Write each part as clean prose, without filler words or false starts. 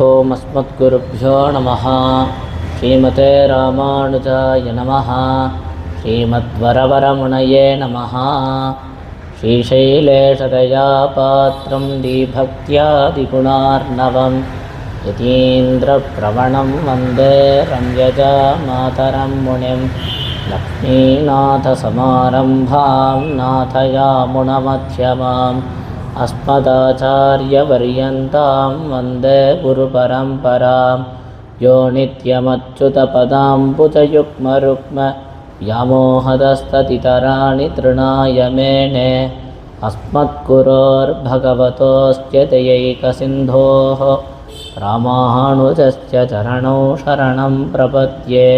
ओम अस्मद्गुरुभ्यो नमः। श्रीमते रामानुजाय नमः। श्रीमद्वरवरमुनये नमः। श्रीशैलेशदयापात्रं दीभक्त्यादिगुणार्णवं यतीन्द्रप्रवणं वन्दे रम्यजामातरं मुनिं लक्ष्मीनाथसमारम्भां नाथयामुनमध्यमाम् अस्मदाचार्यपर्यन्तां वन्दे गुरुपरम्परां यो नित्यमच्युतपदाम्बुजयुग्मरुक्म व्यामोहदस्ततितराणि तृणाय मेने अस्मद्गुरोर्भगवतोऽस्य दयैकसिन्धोः रामानुजस्य चरणौ शरणं प्रपद्ये।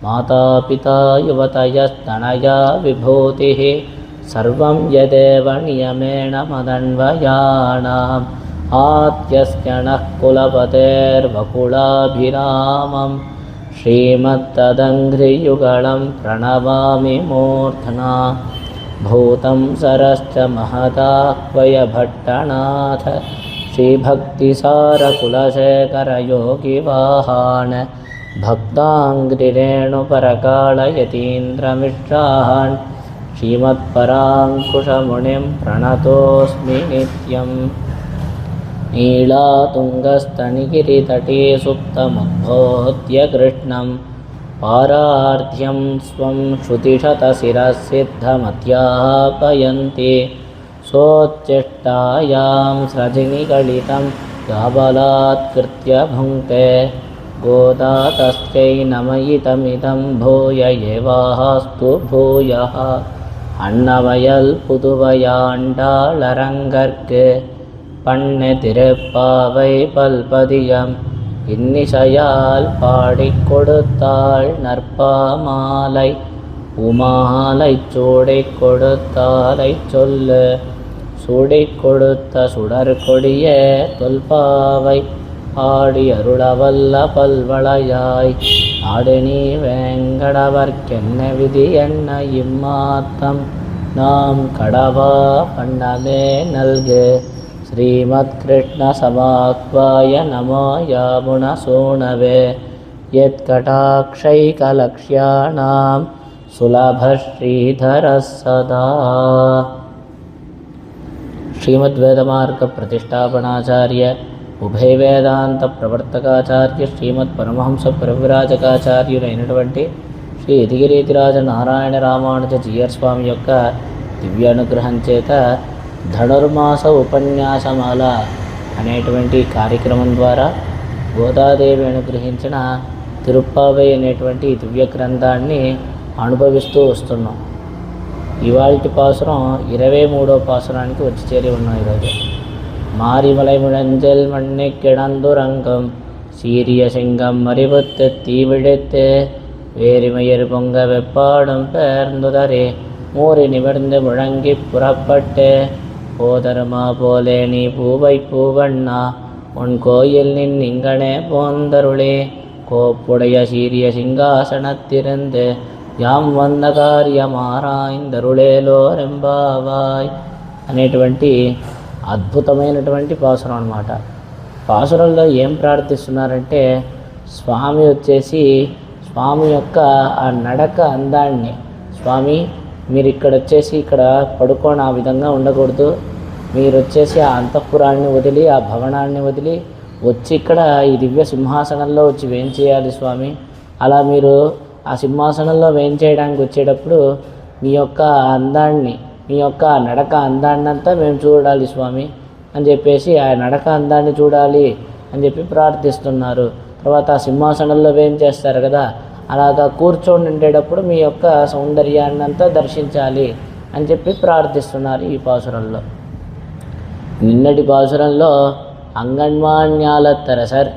मातापिता युवतयस्तनया विभूतिः सर्वं यदेव नियमेन मदन्वयानाम् आद्यस्य नः कुलपतेर्वकुलाभिरामं श्रीमत्तदङ्घ्रियुगलं प्रणमामि मूर्ध्ना। भूतं सरश्च महदाह्वयभट्टनाथ श्रीभक्तिसारकुलशेखरयोगिवाहान् भक्ताङ्घ्रिरेणुपरकालयतीन्द्रमिश्रान् श्रीमत्पराङ्कुशमुनिं प्रणतोऽस्मि नित्यम्। नीलातुङ्गस्तनिगिरितटे सुप्तमुद्बोध्य कृष्णं पारार्ध्यं स्वं श्रुतिशतशिरःसिद्धमध्यापयन्ति सोच्चिष्टायां स्रजिनिगलितं याबलात्कृत्य भुङ्क्ते गोदा तस्यै नमयितमिदं भूय एवास्तु भूयः। அன்னவயல் புதுவையாண்டாளரங்கற்கு பண்ணு திருப்பாவை பல்பதியம் இன்னிசையால் பாடிக் கொடுத்தாள் நற்பாமாலை உமாலை சூடிக் கொடுத்தாலை சொல்லு சூடிக் கொடுத்த சுடர் கொடிய தொல்பாவை ஆடி அருளவல்ல பல்வளையாய் ஆடினி வேங்கடவர்க்கென்ன விதி என்ன இம்மாத்தம் நாம் கடவா பண்ணமே நல்கு। श्रीमत्कृष्ण समाह्वाय नमो यामुन सूनवे यत्कटाक्षैकलक्ष्याणां सुलभश्रीधरः सदा। श्रीमद्वेदमार्ग प्रतिष्ठापनाचार्य उभय वेदांत प्रवर्तकाचार्य श्रीमत्परमहंस परिव्राजकाचार्युलैनटुवंटि श्री यतिगिरीतिराज नारायण रामानुज जीयर स्वामी యొక్క దివ్య అనుగ్రహం చేత ధనుర్మాస ఉపన్యాసమాల అనేటువంటి కార్యక్రమం ద్వారా గోదాదేవి అనుగ్రహించిన తిరుప్పావై అనేటువంటి దివ్య గ్రంథాన్ని అనుభవిస్తూ వస్తున్నాం. ఇవాల్టి పాసురం 23వ పాసురానికి వచ్చి చేరి ఉన్నాం. ఈరోజు மாரிமலை முழஞ்சல் மண்ணை கிடந்துரங்கம் சீரிய சிங்கம் மறிவுத்து தீவிழித்து வேரிமையர் பொங்க வெப்பாடும் பேர்ந்துதரே மூறி நிமிர்ந்து முழங்கி புறப்பட்டு போதருமா போலே நீ பூவை பூவண்ணா உன் கோயில் நின் இங்கனே போந்தருளே கோப்புடைய சீரிய சிங்காசனத்திருந்து யாம் வந்த కార్యమారాయిందరుళేలోరెంబావాయ్ అనేటువంటి అద్భుతమైనటువంటి పాసురం అన్నమాట. పాసురంలో ఏం ప్రార్థిస్తున్నారంటే స్వామి వచ్చేసి స్వామి యొక్క ఆ నడక అందాన్ని, స్వామి మీరు ఇక్కడ వచ్చేసి ఇక్కడ పడుకోని ఆ విధంగా ఉండకూడదు, మీరు వచ్చేసి ఆ అంతఃపురాన్ని వదిలి ఆ భవనాన్ని వదిలి వచ్చి ఇక్కడ ఈ దివ్య సింహాసనంలో వచ్చి వేంచేయాలి స్వామి. అలా మీరు ఆ సింహాసనంలో వేంచేయడానికి వచ్చేటప్పుడు మీ యొక్క అందాన్ని, మీ యొక్క నడక అందాన్నంతా మేము చూడాలి స్వామి అని చెప్పేసి ఆ నడక అందాన్ని చూడాలి అని చెప్పి ప్రార్థిస్తున్నారు. తర్వాత ఆ సింహాసనంలో వేంచేస్తారు కదా, అలాగా కూర్చొని ఉండేటప్పుడు మీ యొక్క సౌందర్యాన్నంతా దర్శించాలి అని చెప్పి ప్రార్థిస్తున్నారు ఈ పాసురంలో. నిన్నటి పాసురంలో అంగన్వాణ్యాలత్తరసర్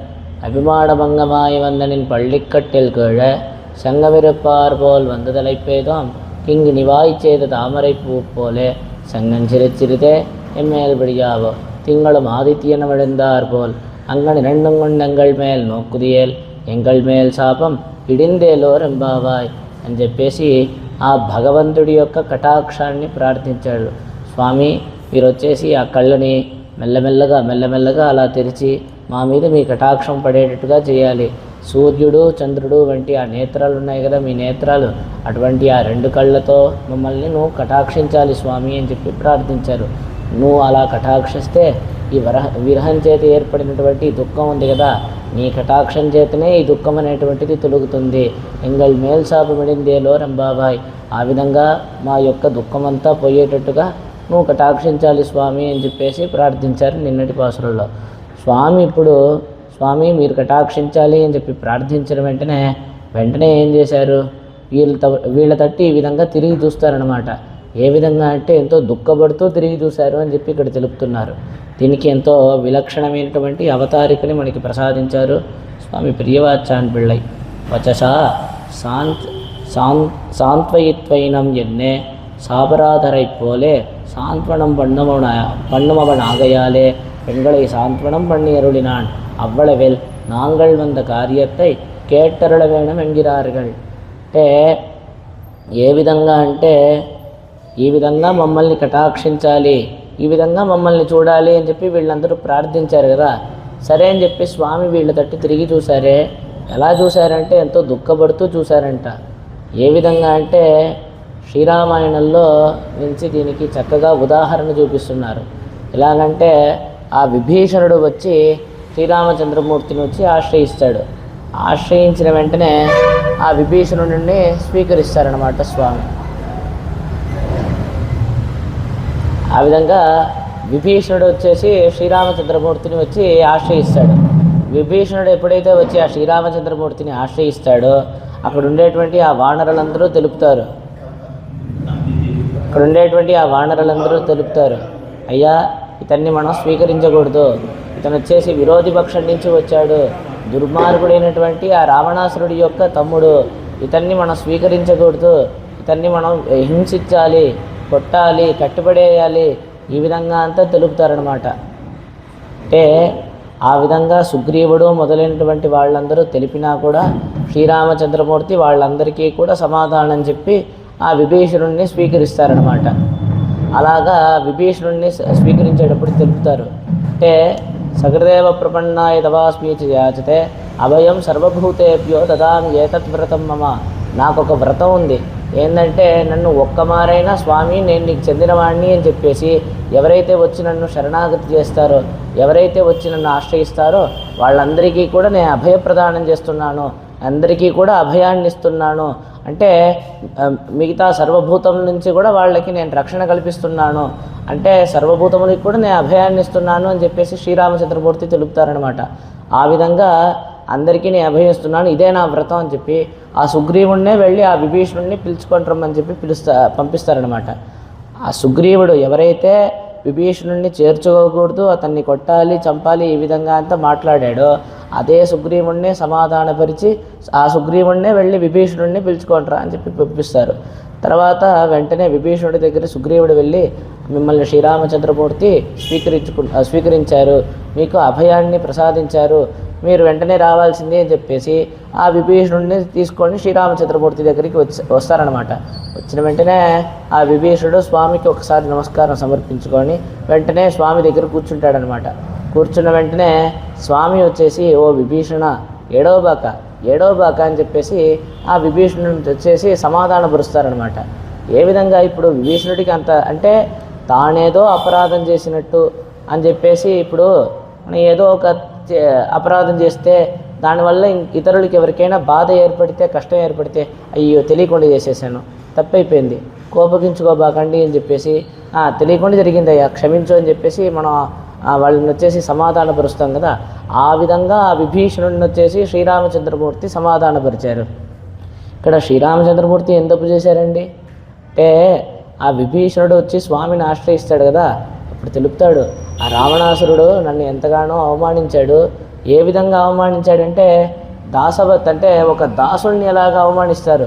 அபிமானபங்கமாய் வந்தனின் பள்ளிக்கட்டில் கீழ செங்கவிருப்பார் போல் வந்துதலை பெய்தோம் கிங்கு நிவாய் செய்த தாமரை பூ போலே செங்கஞ்சிரிச்சிறிதே எம்மேல் பிடியாவோ திங்களும் ஆதித்யனம் விழுந்தார் போல் அங்கன் இரண்டும் கொண்டெங்கள் மேல் நோக்குதியேல் ఎంగళ్ మేల్ శాపం ఇడిందేలోరెంబావాయ్ అని చెప్పేసి ఆ భగవంతుడి యొక్క కటాక్షాన్ని ప్రార్థించాడు. స్వామి మీరు వచ్చేసి ఆ కళ్ళని మెల్లమెల్లగా అలా తెరిచి మా మీద మీ కటాక్షం పడేటట్టుగా చేయాలి. సూర్యుడు చంద్రుడు వంటి ఆ నేత్రాలు ఉన్నాయి కదా, మీ నేత్రాలు, అటువంటి ఆ 2 కళ్ళతో మమ్మల్ని నువ్వు కటాక్షించాలి స్వామి అని చెప్పి ప్రార్థించారు. నువ్వు అలా కటాక్షిస్తే ఈ విరహం చేత ఏర్పడినటువంటి దుఃఖం ఉంది కదా, నీ కటాక్షం చేతనే ఈ దుఃఖం అనేటువంటిది తొలుగుతుంది. ఎంగల్ మేల్ సాపు మిడిందేలో రంబాబాయ్, ఆ విధంగా మా యొక్క దుఃఖమంతా పోయేటట్టుగా నువ్వు కటాక్షించాలి స్వామి అని చెప్పేసి ప్రార్థించారు నిన్నటి పాసురంలో. స్వామి ఇప్పుడు స్వామి మీరు కటాక్షించాలి అని చెప్పి ప్రార్థించిన వెంటనే ఏం చేశారు, వీళ్ళ తట్టి ఈ విధంగా తిరిగి చూస్తారనమాట. ఏ విధంగా అంటే ఎంతో దుఃఖపడుతూ తిరిగి చూశారు అని చెప్పి ఇక్కడ తెలుపుతున్నారు. దీనికి ఎంతో విలక్షణమైనటువంటి అవతారికని మనకి ప్రసాదించారు స్వామి పెరియవాచాన్ పిళ్ళై. వచసా సాంత్వయిత్వైనం ఎన్నే சாபராதரை போலே சாந்த்வனம் பண்ணுமவன் ஆகையாலே பெண்களை சாந்த்வனம் பண்ணி அருளினான். அவ்வளவில் நாங்கள் வந்த காரியத்தை கேட்டருள வேணும் என்கிறார்கள். అంటే ఏ విధంగా అంటే ఈ విధంగా మమ్మల్ని కటాక్షించాలి, ఈ విధంగా మమ్మల్ని చూడాలి అని చెప్పి వీళ్ళందరూ ప్రార్థించారు కదా. సరే అని చెప్పి స్వామి వీళ్ళ తట్టి తిరిగి చూశారే. ఎలా చూశారంటే ఎంతో దుఃఖపడుతూ చూశారంట. ఏ విధంగా అంటే శ్రీరామాయణంలో నుంచి దీనికి చక్కగా ఉదాహరణ చూపిస్తున్నారు. ఎలాగంటే ఆ విభీషణుడు వచ్చి శ్రీరామచంద్రమూర్తిని వచ్చి ఆశ్రయిస్తాడు. ఆశ్రయించిన వెంటనే ఆ విభీషణుడిని స్వీకరిస్తారనమాట స్వామి. ఆ విధంగా విభీషణుడు వచ్చేసి శ్రీరామచంద్రమూర్తిని వచ్చి ఆశ్రయిస్తాడు. విభీషణుడు ఎప్పుడైతే వచ్చి ఆ శ్రీరామచంద్రమూర్తిని ఆశ్రయిస్తాడో అక్కడ ఉండేటువంటి ఆ వానరులందరూ తెలుపుతారు. అయ్యా ఇతన్ని మనం స్వీకరించకూడదు, ఇతను వచ్చేసి విరోధి పక్షం నుంచి వచ్చాడు, దుర్మార్గుడైనటువంటి ఆ రావణాసురుడి యొక్క తమ్ముడు, ఇతన్ని మనం స్వీకరించకూడదు, ఇతన్ని మనం హింసించాలి, కొట్టాలి, కట్టుబడేయాలి, ఈ విధంగా అంతా తెలుపుతారనమాట. అంటే ఆ విధంగా సుగ్రీవుడు మొదలైనటువంటి వాళ్ళందరూ తెలిపినా కూడా శ్రీరామచంద్రమూర్తి వాళ్ళందరికీ కూడా సమాధానం చెప్పి ఆ విభీషణుడిని స్వీకరిస్తారనమాట. అలాగా విభీషణుడిని స్వీకరించేటప్పుడు తెలుపుతారు. అంటే సగృదేవ ప్రపన్నాయ తవాస్మీచి యాచతే అభయం సర్వభూతేభ్యో దదామి ఏతత్ వ్రతం మమ. నాకు ఒక వ్రతం ఉంది, ఏంటంటే నన్ను ఒక్కమారైనా స్వామి నేను నీకు చెందినవాడిని అని చెప్పేసి ఎవరైతే వచ్చి నన్ను శరణాగతి చేస్తారో, ఎవరైతే వచ్చి నన్ను ఆశ్రయిస్తారో వాళ్ళందరికీ కూడా నేను అభయప్రదానం చేస్తున్నాను, అందరికీ కూడా అభయాన్ని ఇస్తున్నాను. అంటే మిగతా సర్వభూతముల నుంచి కూడా వాళ్ళకి నేను రక్షణ కల్పిస్తున్నాను, అంటే సర్వభూతములకి కూడా నేను అభయాన్ని ఇస్తున్నాను అని చెప్పేసి శ్రీరామచంద్రమూర్తి తెలుపుతారనమాట. ఆ విధంగా అందరికీ నేను అభయిస్తున్నాను, ఇదే నా వ్రతం అని చెప్పి ఆ సుగ్రీవుడినే వెళ్ళి ఆ విభీషణుడిని పిలుచుకొని రమ్మని చెప్పి పంపిస్తారనమాట. ఆ సుగ్రీవుడు ఎవరైతే విభీషణుడిని చేర్చుకోకూడదు, అతన్ని కొట్టాలి, చంపాలి, ఈ విధంగా అంతా మాట్లాడాడో అదే సుగ్రీవుడినే సమాధానపరిచి ఆ సుగ్రీవుడినే వెళ్ళి విభీషణుడిని పిలుచుకోండిరా అని చెప్పి పంపిస్తారు. తర్వాత వెంటనే విభీషణుడి దగ్గర సుగ్రీవుడు వెళ్ళి మిమ్మల్ని శ్రీరామచంద్రమూర్తి స్వీకరించారు, మీకు అభయాన్ని ప్రసాదించారు, మీరు వెంటనే రావాల్సిందే అని చెప్పేసి ఆ విభీషణుడిని తీసుకొని శ్రీరామచంద్రమూర్తి దగ్గరికి వస్తారనమాట. వచ్చిన వెంటనే ఆ విభీషణుడు స్వామికి ఒకసారి నమస్కారం సమర్పించుకొని వెంటనే స్వామి దగ్గర కూర్చుంటాడనమాట. కూర్చున్న వెంటనే స్వామి వచ్చేసి ఓ విభీషణ ఏడవబాక అని చెప్పేసి ఆ విభీషణుడిని వచ్చేసి సమాధానపరుస్తారనమాట. ఏ విధంగా ఇప్పుడు విభీషణుడికి అంత అంటే తానేదో అపరాధం చేసినట్టు అని చెప్పేసి, ఇప్పుడు మనం ఏదో ఒక అపరాధం చేస్తే దానివల్ల ఇతరులకి ఎవరికైనా బాధ ఏర్పడితే, కష్టం ఏర్పడితే అయ్యో తెలియకుండా చేసేసాను, తప్పైపోయింది, కోపగించుకోబాకండి అని చెప్పేసి తెలియకుండా జరిగిందయ్యా క్షమించు అని చెప్పేసి మనం వాళ్ళని వచ్చేసి సమాధానపరుస్తాం కదా. ఆ విధంగా ఆ విభీషణుడిని వచ్చేసి శ్రీరామచంద్రమూర్తి సమాధానపరిచారు. ఇక్కడ శ్రీరామచంద్రమూర్తి ఏం తప్పు చేశారండి అంటే ఆ విభీషణుడు వచ్చి స్వామిని ఆశ్రయిస్తాడు కదా, అప్పుడు తెలుపుతాడు ఆ రావణాసురుడు నన్ను ఎంతగానో అవమానించాడు. ఏ విధంగా అవమానించాడంటే దాసవత్ అంటే ఒక దాసుడిని ఎలాగ అవమానిస్తారు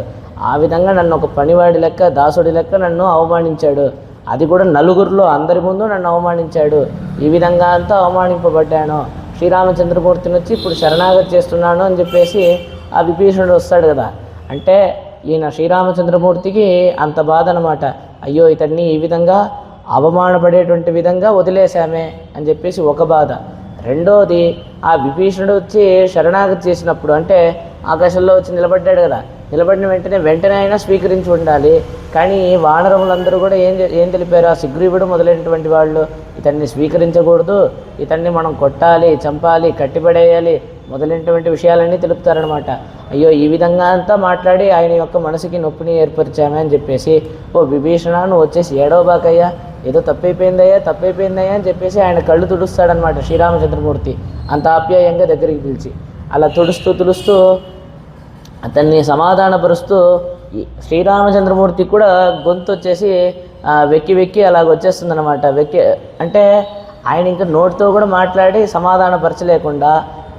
ఆ విధంగా నన్ను ఒక పనివాడి లెక్క, దాసుడి లెక్క నన్ను అవమానించాడు. అది కూడా నలుగురిలో అందరి ముందు నన్ను అవమానించాడు. ఈ విధంగా అంతా అవమానింపబడ్డాను. శ్రీరామచంద్రమూర్తిని వచ్చి ఇప్పుడు శరణాగతి చేస్తున్నాను అని చెప్పేసి ఆ విభీషణుడు వస్తాడు కదా. అంటే ఈయన శ్రీరామచంద్రమూర్తికి అంత బాధ అనమాట. అయ్యో ఇతన్ని ఈ విధంగా అవమానపడేటువంటి విధంగా వదిలేశామే అని చెప్పేసి ఒక బాధ. రెండోది ఆ విభీషణుడు వచ్చి శరణాగతి చేసినప్పుడు అంటే ఆకాశంలో వచ్చి నిలబడ్డాడు కదా, నిలబడిన వెంటనే అయినా స్వీకరించి ఉండాలి. కానీ వానరములందరూ కూడా ఏం తెలిపారు, ఆ సుగ్రీవుడు మొదలైనటువంటి వాళ్ళు ఇతన్ని స్వీకరించకూడదు, ఇతన్ని మనం కొట్టాలి, చంపాలి, కట్టిపడేయాలి మొదలైనటువంటి విషయాలన్నీ తెలుపుతారనమాట. అయ్యో ఈ విధంగా అంతా మాట్లాడి ఆయన యొక్క మనసుకి నొప్పిని ఏర్పరిచామే అని చెప్పేసి, ఓ విభీషణ నువ్వు వచ్చేసి ఏడవబాకయ్యా, ఏదో తప్పైపోయిందయ్యా అని చెప్పేసి ఆయన కళ్ళు తుడుస్తాడనమాట శ్రీరామచంద్రమూర్తి అంత ఆప్యాయంగా దగ్గరికి పిలిచి. అలా తుడుస్తూ అతన్ని సమాధానపరుస్తూ శ్రీరామచంద్రమూర్తికి కూడా గొంతు వచ్చేసి వెక్కి అలాగ వచ్చేస్తుందన్నమాట. అంటే ఆయన ఇంకా నోటితో కూడా మాట్లాడి సమాధానపరచలేకుండా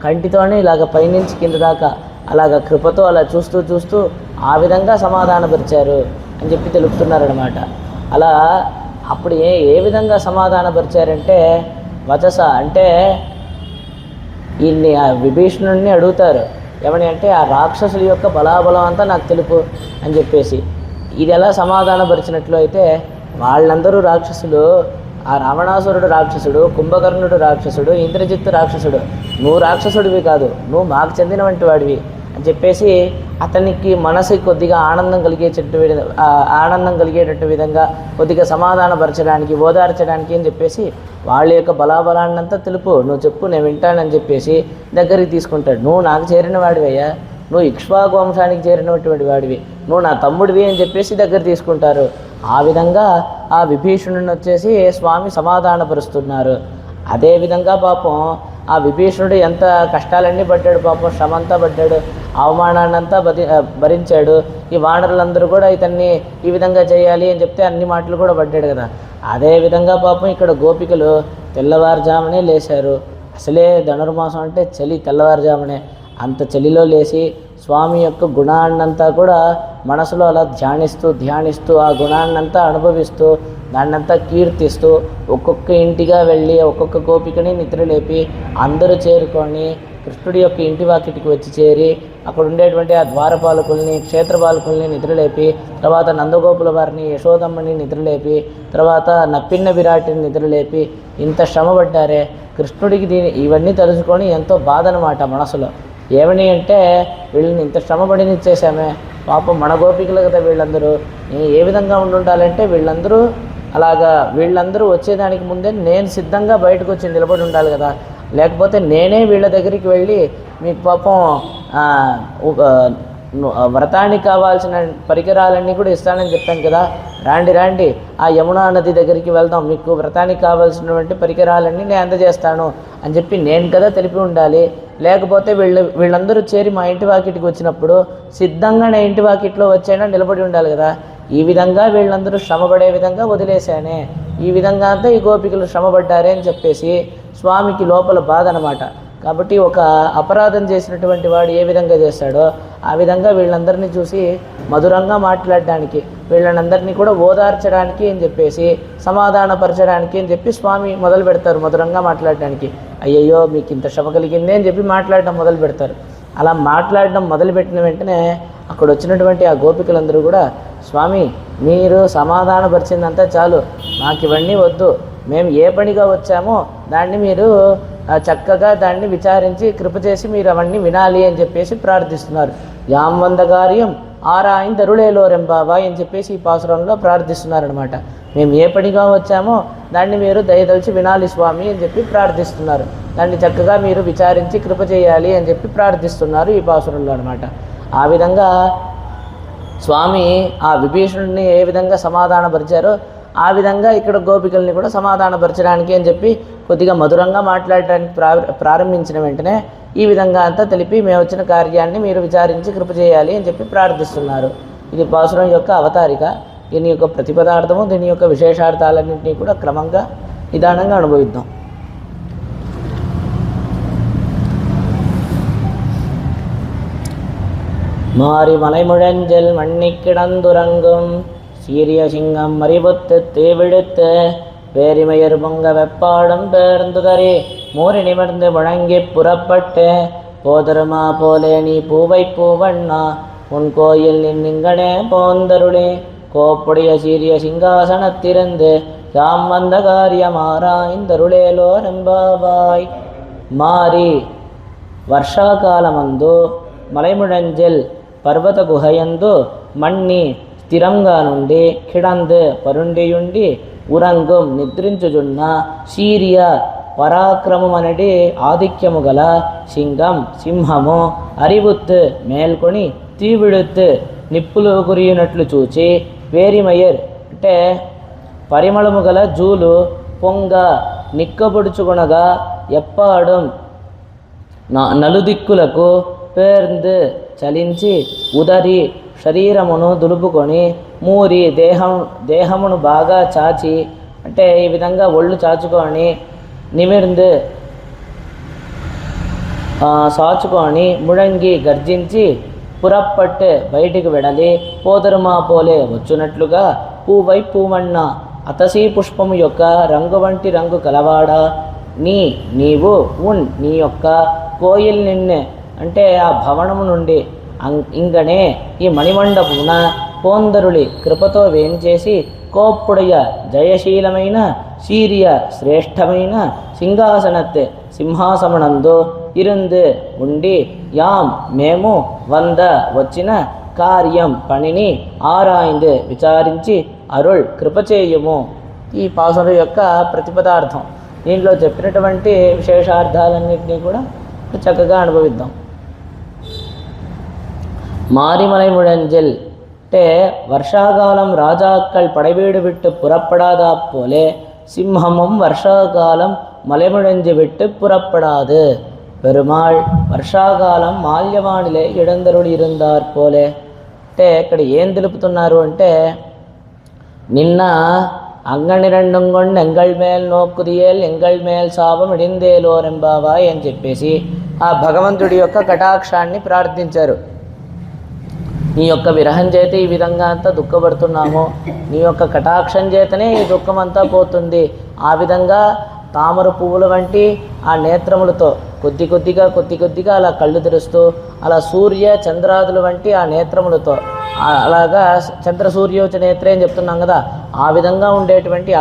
కంటితోనే ఇలాగ పైనుంచి కింద దాకా అలాగ కృపతో అలా చూస్తూ ఆ విధంగా సమాధానపరిచారు అని చెప్పి తెలుపుతున్నారనమాట. అలా అప్పుడు ఏ విధంగా సమాధానపరిచారంటే వచస అంటే ఈయన్ని ఆ విభీషణుడిని అడుగుతారు, ఏమని అంటే ఆ రాక్షసుల యొక్క బలాబలం అంతా నాకు తెలుపు అని చెప్పేసి. ఇది ఎలా సమాధానపరిచినట్లు అయితే వాళ్ళందరూ రాక్షసులు, ఆ రావణాసురుడు రాక్షసుడు, కుంభకర్ణుడు రాక్షసుడు, ఇంద్రజిత్తు రాక్షసుడు, నువ్వు రాక్షసుడివి కాదు, నువ్వు మాకు చెందిన వంటి వాడివి అని చెప్పేసి అతనికి మనసుకి కొద్దిగా ఆనందం కలిగేటట్టు విధంగా కొద్దిగా సమాధానపరచడానికి, ఓదార్చడానికి అని చెప్పేసి వాళ్ళ యొక్క బలాబలాన్నంతా తెలుపు, నువ్వు చెప్పు నేను వింటానని చెప్పేసి దగ్గరికి తీసుకుంటాడు. నువ్వు నాకు చేరిన వాడివయ్యా, నువ్వు ఇక్ష్వాకు వంశానికి చేరినటువంటి వాడివి, నువ్వు నా తమ్ముడివి అని చెప్పేసి దగ్గర తీసుకుంటారు. ఆ విధంగా ఆ విభీషణుడిని వచ్చేసి స్వామి సమాధానపరుస్తున్నారు. అదేవిధంగా పాపం ఆ విభీషణుడు ఎంత కష్టాలన్నీ పడ్డాడు, పాపం శ్రమంతా పడ్డాడు, అవమానాన్నంతా భరించాడు. ఈ వానరులందరూ కూడా ఇతన్ని ఈ విధంగా చేయాలి అని చెప్తే అన్ని మాటలు కూడా పడ్డాడు కదా. అదేవిధంగా పాపం ఇక్కడ గోపికలు తెల్లవారుజామునే లేచారు. అసలే ధనుర్మాసం అంటే చలి, తెల్లవారుజామునే అంత చలిలో లేచి స్వామి యొక్క గుణాన్నంతా కూడా మనసులో అలా ధ్యానిస్తూ ఆ గుణాన్నంతా అనుభవిస్తూ దాన్నంతా కీర్తిస్తూ ఒక్కొక్క ఇంటిగా వెళ్ళి ఒక్కొక్క గోపికని నిద్రలేపి అందరూ చేరుకొని కృష్ణుడి యొక్క ఇంటి వాకిటికి వచ్చి చేరి అక్కడ ఉండేటువంటి ఆ ద్వారపాలకుల్ని, క్షేత్రపాలకుల్ని నిద్రలేపి, తర్వాత నందగోపుల వారిని, యశోదమ్మని నిద్రలేపి, తర్వాత నప్పిన్న విరాటిని నిద్రలేపి ఇంత శ్రమపడ్డారే. కృష్ణుడికి ఇవన్నీ తలుచుకొని ఎంతో బాధ అనమాట మనసులో. ఏమని అంటే వీళ్ళని ఇంత శ్రమపడినిచ్చేసామే, పాపం మన గోపికలు కదా వీళ్ళందరూ, ఏ విధంగా ఉండాలంటే వీళ్ళందరూ వచ్చేదానికి ముందే నేను సిద్ధంగా బయటకు వచ్చి నిలబడి ఉండాలి కదా, లేకపోతే నేనే వీళ్ళ దగ్గరికి వెళ్ళి మీకు పాపం వ్రతానికి కావాల్సిన పరికరాలన్నీ కూడా ఇస్తానని చెప్పాను కదా, రాండి ఆ యమునా నది దగ్గరికి వెళ్దాం, మీకు వ్రతానికి కావాల్సినటువంటి పరికరాలన్నీ నేను అందజేస్తాను అని చెప్పి నేను కదా తెలిపి ఉండాలి. లేకపోతే వీళ్ళందరూ చేరి మా ఇంటి వాకిటికి వచ్చినప్పుడు సిద్ధంగా నా ఇంటి వాకిట్లో వచ్చైనా నిలబడి ఉండాలి కదా. ఈ విధంగా వీళ్ళందరూ శ్రమపడే విధంగా వదిలేశానే, ఈ విధంగా అంతా ఈ గోపికలు శ్రమపడ్డారే అని చెప్పేసి స్వామికి లోపల బాధ అనమాట. కాబట్టి ఒక అపరాధం చేసినటువంటి వాడు ఏ విధంగా చేస్తాడో ఆ విధంగా వీళ్ళందరినీ చూసి మధురంగా మాట్లాడడానికి, వీళ్ళనందరినీ కూడా ఓదార్చడానికి అని చెప్పేసి సమాధానపరచడానికి అని చెప్పి స్వామి మొదలు పెడతారు మధురంగా మాట్లాడడానికి. అయ్యయ్యో మీకు ఇంత శ్రమ కలిగిందే అని చెప్పి మాట్లాడడం మొదలు పెడతారు. అలా మాట్లాడడం మొదలుపెట్టిన వెంటనే అక్కడ వచ్చినటువంటి ఆ గోపికలందరూ కూడా, స్వామి మీరు సమాధానపరిచిందంతా చాలు, మాకు ఇవన్నీ వద్దు, మేము ఏ పనిగా వచ్చామో దాన్ని మీరు చక్కగా దాన్ని విచారించి కృప చేసి మీరు అవన్నీ వినాలి అని చెప్పేసి ప్రార్థిస్తున్నారు. యాం ఆరాయిందరుళేలో రెంబాబాయ్ అని చెప్పేసి ఈ పాసురంలో ప్రార్థిస్తున్నారనమాట. మేము ఏ పనిగా వచ్చామో దాన్ని మీరు దయదలిచి వినాలి స్వామి అని చెప్పి ప్రార్థిస్తున్నారు. దాన్ని చక్కగా మీరు విచారించి కృప చేయాలి అని చెప్పి ప్రార్థిస్తున్నారు ఈ పాసురంలో అనమాట. ఆ విధంగా స్వామి ఆ విభీషణుడిని ఏ విధంగా సమాధానపరిచారో ఆ విధంగా ఇక్కడ గోపికల్ని కూడా సమాధానపరచడానికి అని చెప్పి కొద్దిగా మధురంగా మాట్లాడటానికి ప్రారంభించిన వెంటనే ఈ విధంగా అంతా తెలిపి మేము వచ్చిన కార్యాన్ని మీరు విచారించి కృప చేయాలి అని చెప్పి ప్రార్థిస్తున్నారు. ఇది పాసురం యొక్క అవతారిక. దీని యొక్క ప్రతిపదార్థము, దీని యొక్క విశేషార్థాలన్నింటినీ కూడా క్రమంగా నిదానంగా అనుభవిద్దాం. மாறி மலைமுழஞ்சல் மண்ணி கிடந்துறங்கும் சீரிய சிங்கம் மறிபொத்து தீவிடுத்து பேரிமையர் பொங்க வெப்பாடும் பேர்ந்துதறி மூறி நிமிர்ந்து முழங்கி புறப்பட்டு போதருமா போலே நீ பூவை பூவண்ணா உன் கோயில் நின்னிங்கனே போந்தருளே கோப்புடைய சீரிய சிங்காசனத்திருந்து யாம் வந்த காரியமாராய்ந்தருளேலோ ரெம்பாவாய். மாறி వర్షాకాలమందు మలైముడంజల్ పర్వత గుహయందు మణ్ణి స్థిరంగా నుండి కిడంద్ పరుండియుండి ఉరంగం నిద్రించుచున్న శీర్య పరాక్రమమనడి ఆధిక్యము గల సింహము అరివుత్ మేల్కొని తీవిడుత్ నిప్పులు కురియునట్లు చూచి వేరిమయర్ అంటే పరిమళము గల జూలు పొంగ నిక్కబొడుచుకొనగా ఎప్పాడం నలుదిక్కులకు పేర్ంద్ చలించి ఉదరి శరీరమును దులుపుకొని మూరి దేహమును బాగా చాచి అంటే ఈ విధంగా ఒళ్ళు చాచుకొని నిమిర్ంద్ సాచుకొని ముడంగి గర్జించి పురప్పట్టు బయటికి వెడలి పోదరుమా పోలే వచ్చునట్లుగా పూవై పూమన్న అతసీ పుష్పము యొక్క రంగు వంటి రంగు కలవాడా నీవు నీ యొక్క కోయిల్ నిన్నే అంటే ఆ భవనము నుండి ఇంగనే ఈ మణిమండపున పోందరుడి కృపతో వేంచేసి కోప్పుడయ జయశీలమైన శీర్య శ్రేష్టమైన సింహాసమనందు ఇరుందు ఉండి మేము వచ్చిన కార్యం పనిని ఆరాయిందు విచారించి అరుళ్ కృపచేయుము. ఈ పాసుల యొక్క ప్రతిపదార్థం. దీంట్లో చెప్పినటువంటి విశేషార్థాలన్నింటినీ కూడా చక్కగా అనుభవిద్దాం. மாரிமலை முழஞ்சில் అంటే వర్షాకాలం రాజాக்கள் పడవీడు విట్టు పుறப்படாதா போலே సింహமும் వర్షాకాలం మలైముడంజి విట్టు పుறப்படாது. పెరుమాళ్ వర్షాకాలం మాల్యవాణిలే ఇడందరుడు ఇరుందార్ పోలే. అంటే ఇక్కడ ఏం తెలుపుతున్నారు అంటే నిన్న అంగణి రెండుంగొండు ఎంగళ్ మేల్ నోక్కుదియేల్ ఎంగళ్ మేల్ శాపం ఇడిందేలోరెంబావాయ్ అని చెప్పేసి ఆ భగవంతుడి యొక్క కటాక్షాన్ని ప్రార్థించారు. నీ యొక్క విరహం చేత ఈ విధంగా అంతా దుఃఖపడుతున్నాము, నీ యొక్క కటాక్షం చేతనే ఈ దుఃఖం అంతా పోతుంది. ఆ విధంగా తామర పువ్వుల వంటి ఆ నేత్రములతో కొద్ది కొద్దిగా అలా కళ్ళు తెరుస్తూ అలా సూర్య చంద్రాదుల వంటి ఆ నేత్రములతో అలాగా చంద్ర సూర్యోచ నేత్రే అని చెప్తున్నాం కదా, ఆ విధంగా ఉండేటువంటి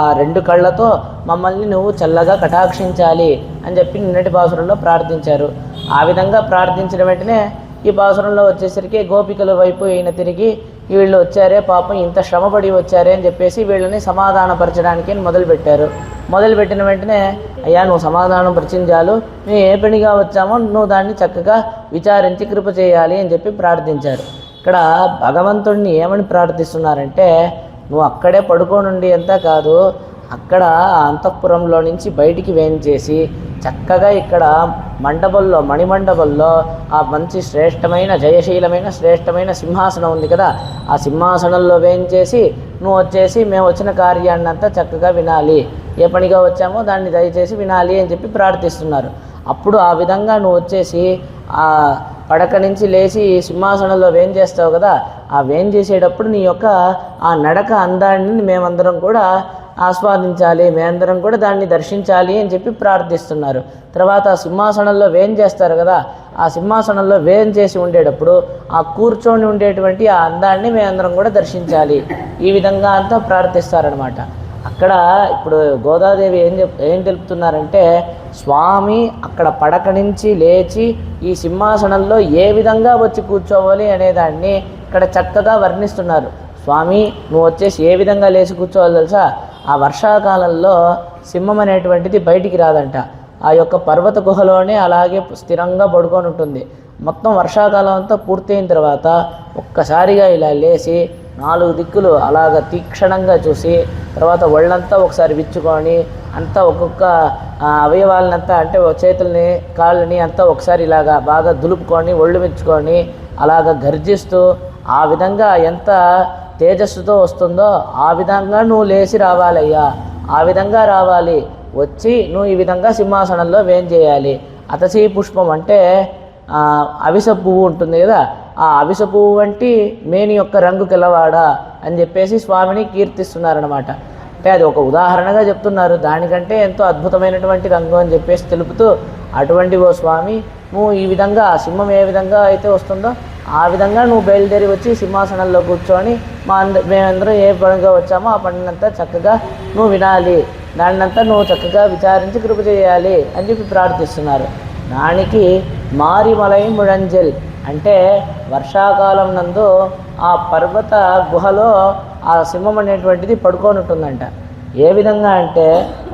ఆ రెండు కళ్ళతో మమ్మల్ని నువ్వు చల్లగా కటాక్షించాలి అని చెప్పి నిన్నటి పాసురంలో ప్రార్థించారు. ఆ విధంగా ప్రార్థించిన వెంటనే ఈ పాసురంలో వచ్చేసరికి గోపికల వైపు ఈయన తిరిగి వీళ్ళు వచ్చారే పాపం ఇంత శ్రమపడి వచ్చారే అని చెప్పేసి వీళ్ళని సమాధానపరచడానికి మొదలుపెట్టిన వెంటనే అయ్యా నువ్వు సమాధానం పరిచించాలు, మేము ఏ పనిగా వచ్చామో నువ్వు దాన్ని చక్కగా విచారించి కృప చేయాలి అని చెప్పి ప్రార్థించారు. ఇక్కడ భగవంతుడిని ఏమని ప్రార్థిస్తున్నారంటే నువ్వు అక్కడే పడుకోనుండి అంతా కాదు, అక్కడ అంతఃపురంలో నుంచి బయటికి వేయించేసి చక్కగా ఇక్కడ మణిమండపంలో ఆ మంచి శ్రేష్టమైన జయశీలమైన శ్రేష్టమైన సింహాసనం ఉంది కదా, ఆ సింహాసనంలో వేయించేసి నువ్వు వచ్చేసి మేము వచ్చిన కార్యాన్ని అంతా చక్కగా వినాలి, ఏ పనిగా వచ్చామో దాన్ని దయచేసి వినాలి అని చెప్పి ప్రార్థిస్తున్నారు. అప్పుడు ఆ విధంగా నువ్వు వచ్చేసి ఆ పడక నుంచి లేచి సింహాసనంలో వేం చేస్తావు కదా, ఆ వేం చేసేటప్పుడు నీ యొక్క ఆ నడక అందాన్ని మేమందరం కూడా ఆస్వాదించాలి, మేమందరం కూడా దాన్ని దర్శించాలి అని చెప్పి ప్రార్థిస్తున్నారు. తర్వాత ఆ సింహాసనంలో వేం చేస్తారు కదా, ఆ సింహాసనంలో వేం చేసి ఉండేటప్పుడు ఆ కూర్చొని ఉండేటువంటి ఆ అందాన్ని మేమందరం కూడా దర్శించాలి, ఈ విధంగా అంతా ప్రార్థిస్తారనమాట. అక్కడ ఇప్పుడు గోదాదేవి ఏం తెలుపుతున్నారంటే స్వామి అక్కడ పడక నుంచి లేచి ఈ సింహాసనంలో ఏ విధంగా వచ్చి కూర్చోవాలి అనేదాన్ని ఇక్కడ చక్కగా వర్ణిస్తున్నారు. స్వామి నువ్వు వచ్చేసి ఏ విధంగా లేచి కూర్చోవాలి తెలుసా, ఆ వర్షాకాలంలో సింహం అనేటువంటిది బయటికి రాదంట, ఆ యొక్క పర్వత గుహలోనే అలాగే స్థిరంగా పడుకొని ఉంటుంది. మొత్తం వర్షాకాలం అంతా పూర్తయిన తర్వాత ఒక్కసారిగా ఇలా లేచి 4 దిక్కులు అలాగ తీక్షణంగా చూసి తర్వాత ఒళ్ళంతా ఒకసారి విచ్చుకొని అంతా ఒక్కొక్క అవయవాలనంతా అంటే చేతుల్ని కాళ్ళని అంతా ఒకసారి ఇలాగా బాగా దులుపుకొని ఒళ్ళు విచ్చుకొని అలాగ గర్జిస్తూ ఆ విధంగా ఎంత తేజస్సుతో వస్తుందో ఆ విధంగా నువ్వు లేచి రావాలయ్యా, ఆ విధంగా రావాలి, వచ్చి నువ్వు ఈ విధంగా సింహాసనంలో వేం చేయాలి. అతసీ పుష్పం అంటే అవిస పువ్వు ఉంటుంది కదా, ఆ అవిస పువ్వు వంటి మేని యొక్క రంగు కిలవాడా అని చెప్పేసి స్వామిని కీర్తిస్తున్నారనమాట. అంటే అది ఒక ఉదాహరణగా చెప్తున్నారు, దానికంటే ఎంతో అద్భుతమైనటువంటి రంగు అని చెప్పేసి తెలుపుతూ అటువంటి ఓ స్వామి నువ్వు ఈ విధంగా ఆ సింహం ఏ విధంగా అయితే వస్తుందో ఆ విధంగా నువ్వు బయలుదేరి వచ్చి సింహాసనంలో కూర్చొని మేమందరం ఏ పనిగా వచ్చామో ఆ పనినంతా చక్కగా నువ్వు వినాలి, దాన్నంతా నువ్వు చక్కగా విచారించి కృప చేయాలి అని చెప్పి ప్రార్థిస్తున్నారు. దానికి మారిమలై ముഴంజల్ అంటే వర్షాకాలం నందు ఆ పర్వత గుహలో ఆ సింహం అనేటువంటిది పడుకొని ఉంటుందంట. ఏ విధంగా అంటే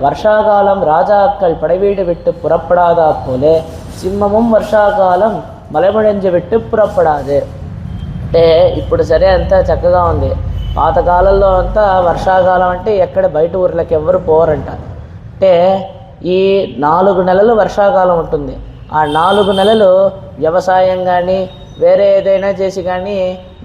వర్షాకాలం రాజాక్కల్ పడవీడు విట్టు పుறப்படாதா పోలే సింహముం వర్షాకాలం మలముഴంజ విట్టు పుறப்படாது. అంటే ఇప్పుడు సరే అంతా చక్కగా ఉంది. పాతకాలంలో అంతా వర్షాకాలం అంటే ఎక్కడ బయట ఊర్లకి ఎవ్వరు పోరంట. అంటే ఈ 4 నెలలు వర్షాకాలం ఉంటుంది. ఆ 4 నెలలు వ్యవసాయం కానీ వేరే ఏదైనా చేసి కానీ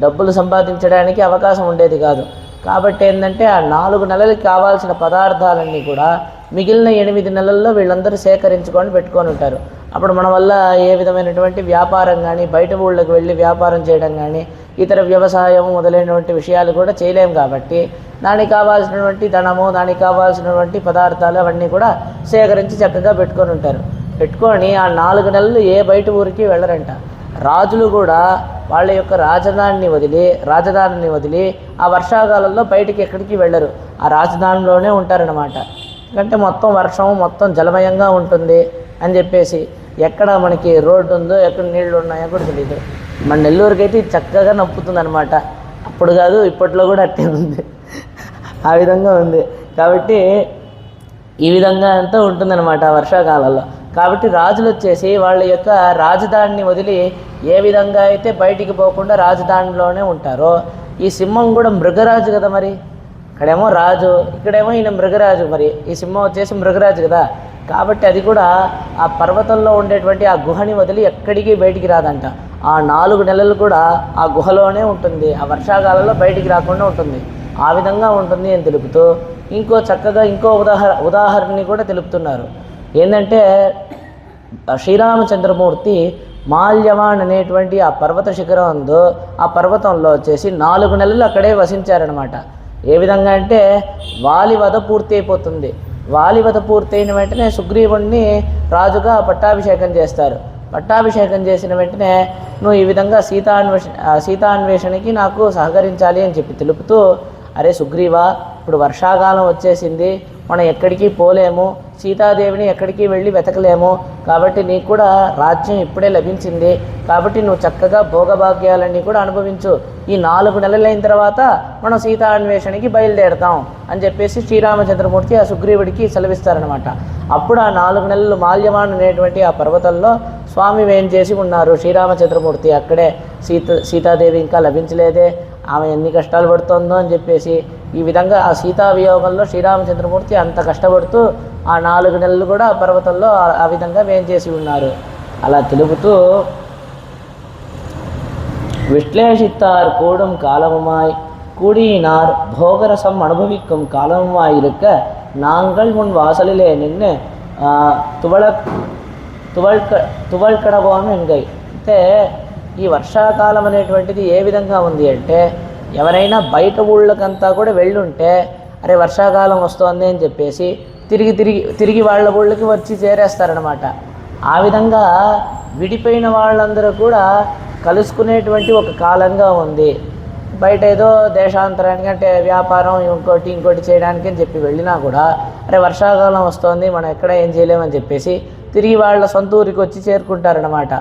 డబ్బులు సంపాదించడానికి అవకాశం ఉండేది కాదు. కాబట్టి ఏంటంటే ఆ 4 నెలలకి కావాల్సిన పదార్థాలన్నీ కూడా మిగిలిన 8 నెలల్లో వీళ్ళందరూ సేకరించుకొని పెట్టుకొని ఉంటారు. అప్పుడు మన వల్ల ఏ విధమైనటువంటి వ్యాపారం కానీ బయట ఊళ్ళకి వెళ్ళి వ్యాపారం చేయడం కానీ ఇతర వ్యవసాయం మొదలైనటువంటి విషయాలు కూడా చేయలేము. కాబట్టి దానికి కావాల్సినటువంటి ధనము దానికి కావాల్సినటువంటి పదార్థాలు అవన్నీ కూడా సేకరించి చక్కగా పెట్టుకొని ఉంటారు. పెట్టుకొని ఆ 4 నెలలు ఏ బయట ఊరికి వెళ్ళరంట. రాజులు కూడా వాళ్ళ యొక్క రాజధానిని వదిలి ఆ వర్షాకాలంలో బయటికి ఎక్కడికి వెళ్ళరు. ఆ రాజధానిలోనే ఉంటారనమాట. ఎందుకంటే మొత్తం వర్షం మొత్తం జలమయంగా ఉంటుంది అని చెప్పేసి ఎక్కడ మనకి రోడ్డు ఉందో ఎక్కడ నీళ్లు ఉన్నాయో కూడా తెలియదు. మన నెల్లూరుకి అయితే చక్కగా నప్పుతుంది అనమాట. అప్పుడు కాదు ఇప్పట్లో కూడా అట్టే ఉంది, ఆ విధంగా ఉంది. కాబట్టి ఈ విధంగా అంతా ఉంటుందన్నమాట వర్షాకాలంలో. కాబట్టి రాజులు వచ్చేసి వాళ్ళ యొక్క రాజధానిని వదిలి ఏ విధంగా అయితే బయటికి పోకుండా రాజధానిలోనే ఉంటారో, ఈ సింహం కూడా మృగరాజు కదా, మరి ఇక్కడేమో రాజు ఇక్కడేమో ఈయన మృగరాజు, మరి ఈ సింహం వచ్చేసి మృగరాజు కదా. కాబట్టి అది కూడా ఆ పర్వతంలో ఉండేటువంటి ఆ గుహని వదిలి ఎక్కడికి బయటికి రాదంట. ఆ 4 నెలలు కూడా ఆ గుహలోనే ఉంటుంది. ఆ వర్షాకాలంలో బయటికి రాకుండా ఉంటుంది. ఆ విధంగా ఉంటుంది అని తెలుపుతూ చక్కగా ఇంకో ఉదాహరణని కూడా తెలుపుతున్నారు. ఏంటంటే శ్రీరామచంద్రమూర్తి మాల్యవాన్ అనేటువంటి ఆ పర్వత శిఖరం ఉందో ఆ పర్వతంలో వచ్చేసి 4 నెలలు అక్కడే వసించారనమాట. ఏ విధంగా అంటే వాలివధ పూర్తి అయిపోతుంది. వాలివధ పూర్తయిన వెంటనే సుగ్రీవుణ్ణి రాజుగా పట్టాభిషేకం చేస్తారు. పట్టాభిషేకం చేసిన వెంటనే నువ్వు ఈ విధంగా సీతాన్వేషణకి నాకు సహకరించాలి అని చెప్పి తెలుపుతూ, అరే సుగ్రీవా, ఇప్పుడు వర్షాకాలం వచ్చేసింది, మనం ఎక్కడికి పోలేము, సీతాదేవిని ఎక్కడికి వెళ్ళి వెతకలేము. కాబట్టి నీకు కూడా రాజ్యం ఇప్పుడే లభించింది. కాబట్టి నువ్వు చక్కగా భోగభాగ్యాలన్నీ కూడా అనుభవించు. ఈ 4 నెలలైన తర్వాత మనం సీతా అన్వేషణకి బయలుదేరతాం అని చెప్పేసి శ్రీరామచంద్రమూర్తి ఆ సుగ్రీవుడికి సెలవిస్తారనమాట. అప్పుడు ఆ 4 నెలలు మాల్యవాన్ అనేటువంటి ఆ పర్వతంలో స్వామి వేంచేసి ఉన్నారు శ్రీరామచంద్రమూర్తి. అక్కడే సీతాదేవి ఇంకా లభించలేదే, ఆమె ఎన్ని కష్టాలు పడుతుందో అని చెప్పేసి ఈ విధంగా ఆ సీతా వియోగంలో శ్రీరామచంద్రమూర్తి అంత కష్టపడుతూ ఆ 4 నెలలు కూడా ఆ పర్వతంలో ఆ విధంగా వేంచేసి ఉన్నారు. అలా తెలుపుతూ விஸ்லேஷித்தார் கூடும் காலமுமாய் கூடியினார் போகரசம் அனுபவிக்கும் காலமுமாய் இருக்க நாங்கள் முன் வாசலிலே நின்று తువల్కడబోను ఎంగై. అంటే ఈ వర్షాకాలం అనేటువంటిది ఏ విధంగా ఉంది అంటే, ఎవరైనా బయట ఊళ్ళకంతా కూడా వెళ్ళుంటే అరే వర్షాకాలం వస్తుంది అని చెప్పేసి తిరిగి వాళ్ళ ఊళ్ళకి వచ్చి చేరేస్తారనమాట. ఆ విధంగా విడిపోయిన వాళ్ళందరూ కూడా కలుసుకునేటువంటి ఒక కాలంగా ఉంది. బయట ఏదో దేశాంతరానికి అంటే వ్యాపారం ఇంకోటి చేయడానికి అని చెప్పి వెళ్ళినా కూడా అరే వర్షాకాలం వస్తుంది, మనం ఎక్కడ ఏం చేయలేమని చెప్పేసి తిరిగి వాళ్ళ సొంత ఊరికి వచ్చి చేరుకుంటారనమాట.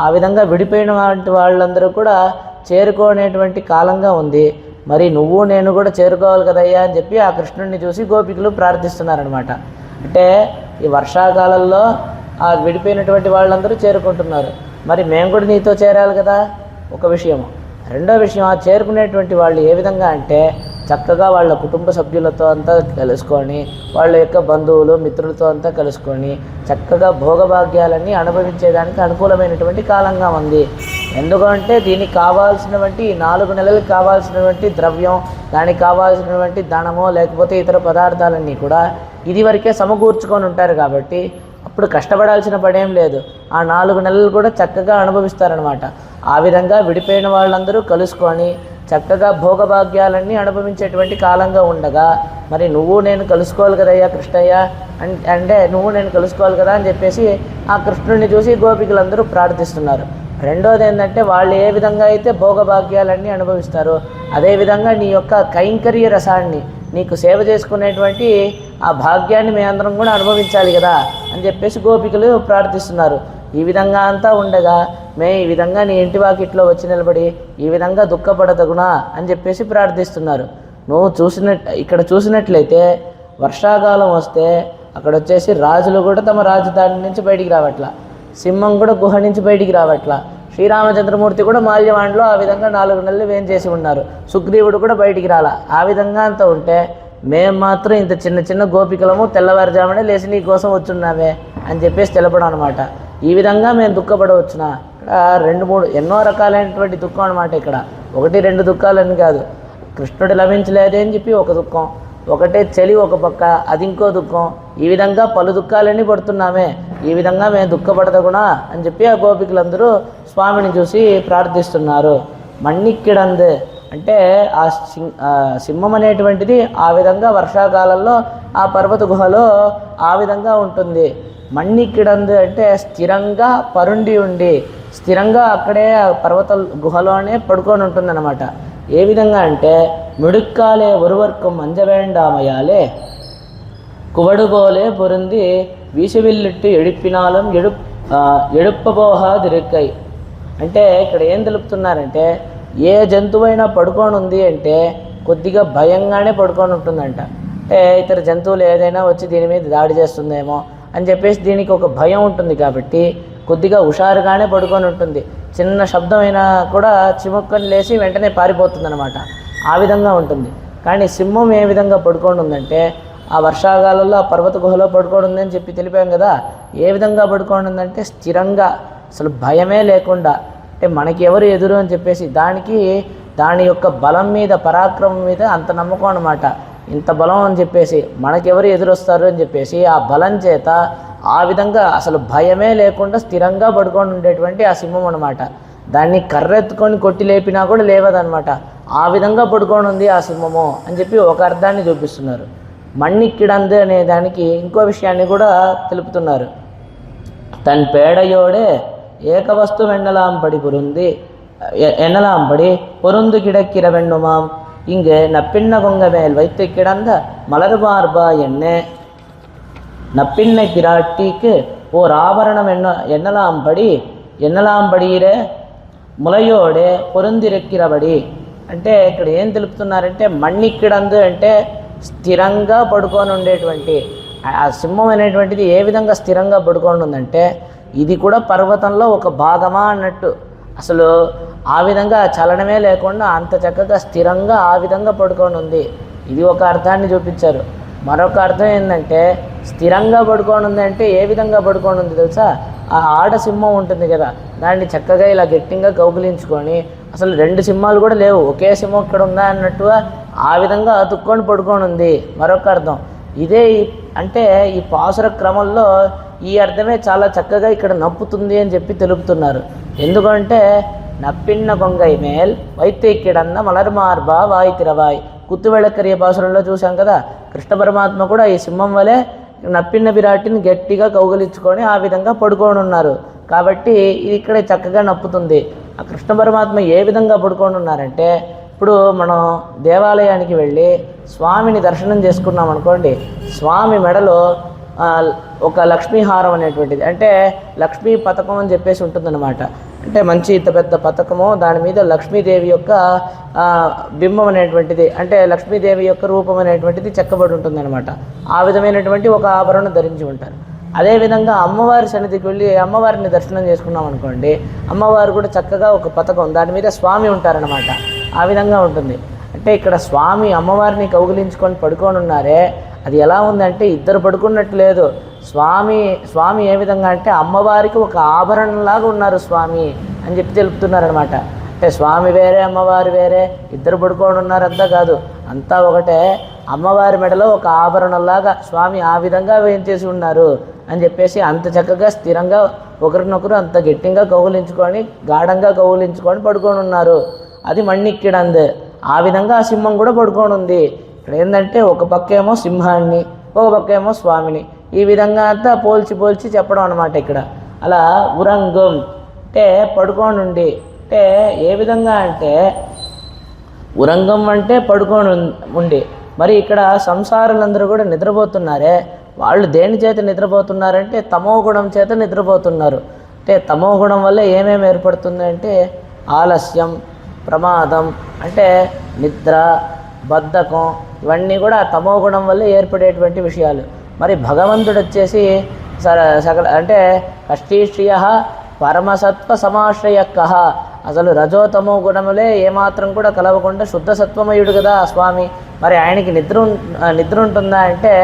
ఆ విధంగా విడిపోయిన వాళ్ళందరూ కూడా చేరుకునేటువంటి కాలంగా ఉంది. మరి నువ్వు నేను కూడా చేరుకోవాలి కదయ్యా అని చెప్పి ఆ కృష్ణుడిని చూసి గోపికలు ప్రార్థిస్తున్నారనమాట. అంటే ఈ వర్షాకాలంలో ఆ విడిపోయినటువంటి వాళ్ళందరూ చేరుకుంటున్నారు, మరి మేము కూడా నీతో చేరాలి కదా ఒక విషయము. రెండో విషయం, ఆ చేరుకునేటువంటి వాళ్ళు ఏ విధంగా అంటే చక్కగా వాళ్ళ కుటుంబ సభ్యులతో అంతా కలుసుకొని వాళ్ళ యొక్క బంధువులు మిత్రులతో అంతా కలుసుకొని చక్కగా భోగభాగ్యాలన్నీ అనుభవించేదానికి అనుకూలమైనటువంటి కాలంగా ఉంది. ఎందుకంటే దీనికి కావాల్సినటువంటి 4 నెలలకు కావాల్సినటువంటి ద్రవ్యం, దానికి కావాల్సినటువంటి ధనమో లేకపోతే ఇతర పదార్థాలన్నీ కూడా ఇదివరకే సమకూర్చుకొని ఉంటారు. కాబట్టి అప్పుడు కష్టపడాల్సిన పడేం లేదు. ఆ 4 నెలలు కూడా చక్కగా అనుభవిస్తారనమాట. ఆ విధంగా విడిపోయిన వాళ్ళందరూ కలుసుకొని చక్కగా భోగభాగ్యాలన్నీ అనుభవించేటువంటి కాలంగా ఉండగా మరి నువ్వు నేను కలుసుకోవాలి కదయ్యా కృష్ణయ్య అంటే నువ్వు నేను కలుసుకోవాలి కదా అని చెప్పేసి ఆ కృష్ణుడిని చూసి గోపికలందరూ ప్రార్థిస్తున్నారు. రెండోది ఏంటంటే వాళ్ళు ఏ విధంగా అయితే భోగభాగ్యాలన్నీ అనుభవిస్తారో అదేవిధంగా నీ యొక్క కైంకర్య రసాన్ని, నీకు సేవ చేసుకునేటువంటి ఆ భాగ్యాన్ని మేమందరం కూడా అనుభవించాలి కదా అని చెప్పేసి గోపికలు ప్రార్థిస్తున్నారు. ఈ విధంగా అంతా ఉండగా ఈ విధంగా నీ ఇంటి వాకిట్లో వచ్చి నిలబడి ఈ విధంగా దుఃఖపడతగునా అని చెప్పేసి ప్రార్థిస్తున్నారు. నువ్వు ఇక్కడ చూసినట్లయితే వర్షాకాలం వస్తే అక్కడ వచ్చేసి రాజులు కూడా తమ రాజధాని నుంచి బయటికి రావట్లా, సింహం కూడా గుహ నుంచి బయటికి రావట్లా, శ్రీరామచంద్రమూర్తి కూడా మాల్యవాండలో ఆ విధంగా 4 నెలలు వేంచేసి ఉన్నారు, సుగ్రీవుడు కూడా బయటికి రాలా. ఆ విధంగా అంతా ఉంటే మేము మాత్రం ఇంత చిన్న చిన్న గోపికలము తెల్లవారుజామునే లేచి నీ కోసం వచ్చున్నామే అని చెప్పేసి తెలపడం అనమాట. ఈ విధంగా మేము దుఃఖపడవచ్చునా? ఇక్కడ 2-3 ఎన్నో రకాలైనటువంటి దుఃఖం అనమాట. ఇక్కడ 1-2 దుఃఖాలని కాదు. కృష్ణుడు లభించలేదే అని చెప్పి ఒక దుఃఖం, ఒకటే చలి ఒక పక్క, అది ఇంకో దుఃఖం. ఈ విధంగా పలు దుఃఖాలన్నీ పడుతున్నామే, ఈ విధంగా మేము దుఃఖపడదగునా అని చెప్పి ఆ గోపికలందరూ స్వామిని చూసి ప్రార్థిస్తున్నారు. మణిక్కిడందు అంటే ఆ సింహం అనేటువంటిది ఆ విధంగా వర్షాకాలంలో ఆ పర్వత గుహలో ఆ విధంగా ఉంటుంది. మణిక్కిడందు అంటే స్థిరంగా పరుండి ఉండి స్థిరంగా అక్కడే ఆ పర్వత గుహలోనే పడుకొని ఉంటుందన్నమాట. ఏ విధంగా అంటే మిడుక్కాలే ఒరువర్కం మంజవేండామయాలే కువడుగోలే పొరుంది వీసవిల్లిట్టు ఎడిప్పినాలం ఎడుప్పబోహాదిరుక్కై. అంటే ఇక్కడ ఏం తెలుపుతున్నారంటే ఏ జంతువైనా పడుకొని ఉంది అంటే కొద్దిగా భయంగానే పడుకొని ఉంటుందంట. అంటే ఇతర జంతువులు ఏదైనా వచ్చి దీని మీద దాడి చేస్తుందేమో అని చెప్పేసి దీనికి ఒక భయం ఉంటుంది కాబట్టి కొద్దిగా హుషారుగానే పడుకొని ఉంటుంది. చిన్న శబ్దమైనా కూడా చిముక్కని లేచి వెంటనే పారిపోతుంది అనమాట. ఆ విధంగా ఉంటుంది. కానీ సింహం ఏ విధంగా పడుకొని ఉందంటే ఆ వర్షాకాలంలో ఆ పర్వత గుహలో పడుకొని ఉందని చెప్పి తెలిపాం కదా. ఏ విధంగా పడుకొని ఉందంటే స్థిరంగా, అసలు భయమే లేకుండా, అంటే మనకి ఎవరు ఎదురు అని చెప్పేసి దాని యొక్క బలం మీద, పరాక్రమం మీద అంత నమ్మకం అనమాట. ఇంత బలం అని చెప్పేసి మనకెవరు ఎదురొస్తారు అని చెప్పేసి ఆ బలం చేత ఆ విధంగా అసలు భయమే లేకుండా స్థిరంగా పడుకొని ఉండేటువంటి ఆ సింహం అనమాట. దాన్ని కర్రెత్తుకొని కొట్టి లేపినా కూడా లేవదనమాట. ఆ విధంగా పడుకొని ఉంది ఆ సింహము అని చెప్పి ఒక అర్థాన్ని చూపిస్తున్నారు. మణిక్కిడందు అనే దానికి ఇంకో విషయాన్ని కూడా తెలుపుతున్నారు. తన్ పేడయోడే ఏకవస్తు వెన్నలాంపడి పొరుంది ఎన్నలాంపడి పొరుందు కిడక్కిర వెన్నుమాం இங்கு நப்பின்ன கொங்க மேல் வைத்து கிடந்த மலர் மார்பா நப்பின்னை பிராட்டிக்கு ஓர் ஆபரணம் ఎన్నలాంబడిర ములయోడే పొరుందిరెక్కిరబడి. అంటే ఇక్కడ ఏం తెలుపుతున్నారంటే మణిక్కిడందు అంటే స్థిరంగా పడుకొని ఉండేటువంటి ఆ సింహం అనేటువంటిది ఏ విధంగా స్థిరంగా పడుకొని ఉందంటే ఇది కూడా పర్వతంలో ఒక భాగమా అన్నట్టు, అసలు ఆ విధంగా చలనమే లేకుండా అంత చక్కగా స్థిరంగా ఆ విధంగా పడుకొని ఉంది. ఇది ఒక అర్థాన్ని చూపించారు. మరొక అర్థం ఏంటంటే స్థిరంగా పడుకొని ఉంది అంటే ఏ విధంగా పడుకొని ఉంది తెలుసా? ఆ ఆడ సింహం ఉంటుంది కదా, దాన్ని చక్కగా ఇలా గట్టిగా కౌగిలించుకొని, అసలు 2 సింహాలు కూడా లేవు, ఒకే సింహం ఇక్కడ ఉందా అన్నట్టుగా ఆ విధంగా అతుక్కొని పడుకొని ఉంది. మరొక అర్థం ఇదే. అంటే ఈ పాసుర క్రమంలో ఈ అర్థమే చాలా చక్కగా ఇక్కడ నప్పుతుంది అని చెప్పి తెలుపుతున్నారు. ఎందుకంటే నప్పిన్న కొంగై మేల్ వైత్తెక్కిడన్న మలర్ మార్బా వాయి తిరవాయి. కుత్తువెళక్కరియ పాసురంలో చూసాం కదా, కృష్ణ పరమాత్మ కూడా ఈ సింహం వలె నప్పిన్న విరాటిని గట్టిగా కౌగిలించుకొని ఆ విధంగా పడుకొని ఉన్నారు. కాబట్టి ఇది ఇక్కడ చక్కగా నప్పుతుంది. ఆ కృష్ణ పరమాత్మ ఏ విధంగా పడుకొని ఉన్నారంటే, ఇప్పుడు మనం దేవాలయానికి వెళ్ళి స్వామిని దర్శనం చేసుకున్నాం అనుకోండి, స్వామి మెడలో ఒక లక్ష్మీహారం అనేటువంటిది, అంటే లక్ష్మీ పథకం అని చెప్పేసి ఉంటుందన్నమాట. అంటే మంచి ఇంత పెద్ద పథకము, దాని మీద లక్ష్మీదేవి యొక్క బింబం అనేటువంటిది, అంటే లక్ష్మీదేవి యొక్క రూపం అనేటువంటిది చెక్కబడి ఉంటుందన్నమాట. ఆ విధమైనటువంటి ఒక ఆభరణం ధరించి ఉంటారు. అదేవిధంగా అమ్మవారి సన్నిధికి వెళ్ళి అమ్మవారిని దర్శనం చేసుకున్నాం అనుకోండి, అమ్మవారు కూడా చక్కగా ఒక పథకం, దాని మీద స్వామి ఉంటారనమాట. ఆ విధంగా ఉంటుంది. అంటే ఇక్కడ స్వామి అమ్మవారిని కౌగిలించుకొని పడుకొని ఉన్నారే, అది ఎలా ఉందంటే ఇద్దరు పడుకున్నట్టు లేదు. స్వామి ఏ విధంగా అంటే అమ్మవారికి ఒక ఆభరణంలాగా ఉన్నారు స్వామి అని చెప్పి తెలుపుతున్నారనమాట. అంటే స్వామి వేరే అమ్మవారు వేరే, ఇద్దరు పడుకొని ఉన్నారంతా కాదు, అంతా ఒకటే. అమ్మవారి మెడలో ఒక ఆభరణంలాగా స్వామి ఆ విధంగా వేయించేసి ఉన్నారు అని చెప్పేసి అంత చక్కగా స్థిరంగా ఒకరినొకరు అంత గట్టిగా కౌగులించుకొని గాఢంగా కౌగులించుకొని పడుకొని ఉన్నారు. అది మణిక్కిడందు. ఆ విధంగా ఆ సింహం కూడా పడుకొని ఉంది. ఇక్కడ ఏంటంటే ఒక పక్కేమో సింహాన్ని, ఒక పక్కేమో స్వామిని, ఈ విధంగా అంతా పోల్చి చెప్పడం అనమాట. ఇక్కడ అలా ఉరంగం అంటే పడుకొని ఉండి, అంటే ఏ విధంగా అంటే ఉరంగం అంటే పడుకొని ఉండి, మరి ఇక్కడ సంసారులందరూ కూడా నిద్రపోతున్నారే, వాళ్ళు దేని చేత నిద్రపోతున్నారంటే తమో గుణం చేత నిద్రపోతున్నారు. అంటే తమో గుణం వల్ల ఏమేమి ఏర్పడుతుంది అంటే ఆలస్యం, ప్రమాదం, అంటే నిద్ర, బద్ధకం, ఇవన్నీ కూడా తమో గుణం వల్ల ఏర్పడేటువంటి విషయాలు. మరి భగవంతుడు వచ్చేసి సకల అంటే కష్టీశ్రియ పరమసత్వ సమాశ్రయక్క, అసలు రజోతమో గుణములే ఏమాత్రం కూడా కలవకుండా శుద్ధ సత్వమయుడు కదా ఆ స్వామి. మరి ఆయనకి నిద్ర ఉంటుందా అంటే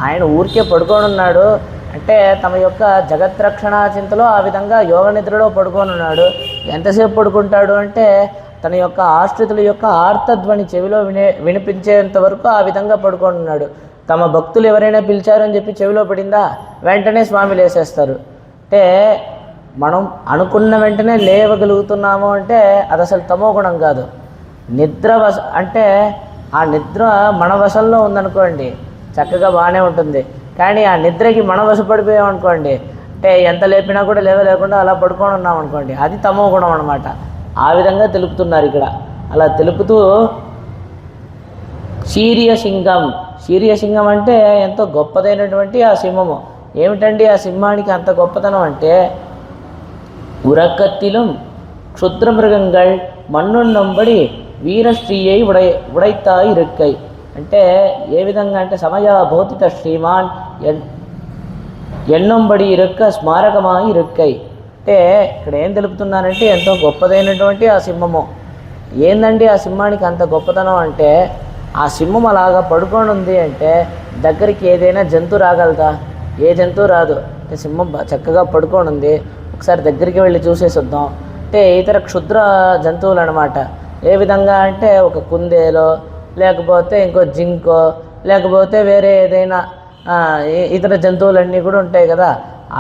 ఆయన ఊరికే పడుకొని ఉన్నాడు. అంటే తమ యొక్క జగత్రక్షణా చింతలో ఆ విధంగా యోగ నిద్రలో పడుకొని ఉన్నాడు. ఎంతసేపు పడుకుంటాడు అంటే తన యొక్క ఆశ్రితుల యొక్క ఆర్తధ్వని చెవిలో వినిపించేంత వరకు ఆ విధంగా పడుకొని ఉన్నాడు. తమ భక్తులు ఎవరైనా పిలిచారని చెప్పి చెవిలో పడిందా వెంటనే స్వామి లేసేస్తారు. అంటే మనం అనుకున్న వెంటనే లేవగలుగుతున్నాము అంటే అది అసలు తమో గుణం కాదు. నిద్ర అంటే ఆ నిద్ర మన వశంలో ఉందనుకోండి చక్కగా బాగానే ఉంటుంది. కానీ ఆ నిద్రకి మన వశపడిపోయాం అనుకోండి, అంటే ఎంత లేపినా కూడా లేవలేకుండా అలా పడుకొని ఉన్నాం అనుకోండి, అది తమో గుణం అనమాట. ఆ విధంగా తెలుపుతున్నారు ఇక్కడ. అలా తెలుపుతూ శీర్యసింగం అంటే ఎంతో గొప్పదైనటువంటి ఆ సింహము. ఏమిటండి ఆ సింహానికి అంత గొప్పతనం అంటే ఉరకత్తిலும் క్షుద్ర మృగంగల్ మన్నున్నబడి వీరశ్రీయై ఉడైతాయి ఇరుక్కై. అంటే ఏ విధంగా అంటే సమయ భౌతిక శ్రీమాన్ ఎన్నంబడి ఇరుక్క స్మారకమాయి ఇరుక్కై. అంటే ఇక్కడ ఏం తెలుపుతున్నానంటే ఎంతో గొప్పదైనటువంటి ఆ సింహము. ఏందండి ఆ సింహానికి అంత గొప్పతనం అంటే ఆ సింహం అలాగా పడుకొని ఉంది అంటే దగ్గరికి ఏదైనా జంతువు రాగలదా? ఏ జంతువు రాదు. అంటే సింహం చక్కగా పడుకొని ఉంది, ఒకసారి దగ్గరికి వెళ్ళి చూసేసి వద్దాం. అంటే ఇతర క్షుద్ర జంతువులు అనమాట. ఏ విధంగా అంటే ఒక కుందేలో, లేకపోతే ఇంకో జింకో, లేకపోతే వేరే ఏదైనా ఇతర జంతువులన్నీ కూడా ఉంటాయి కదా.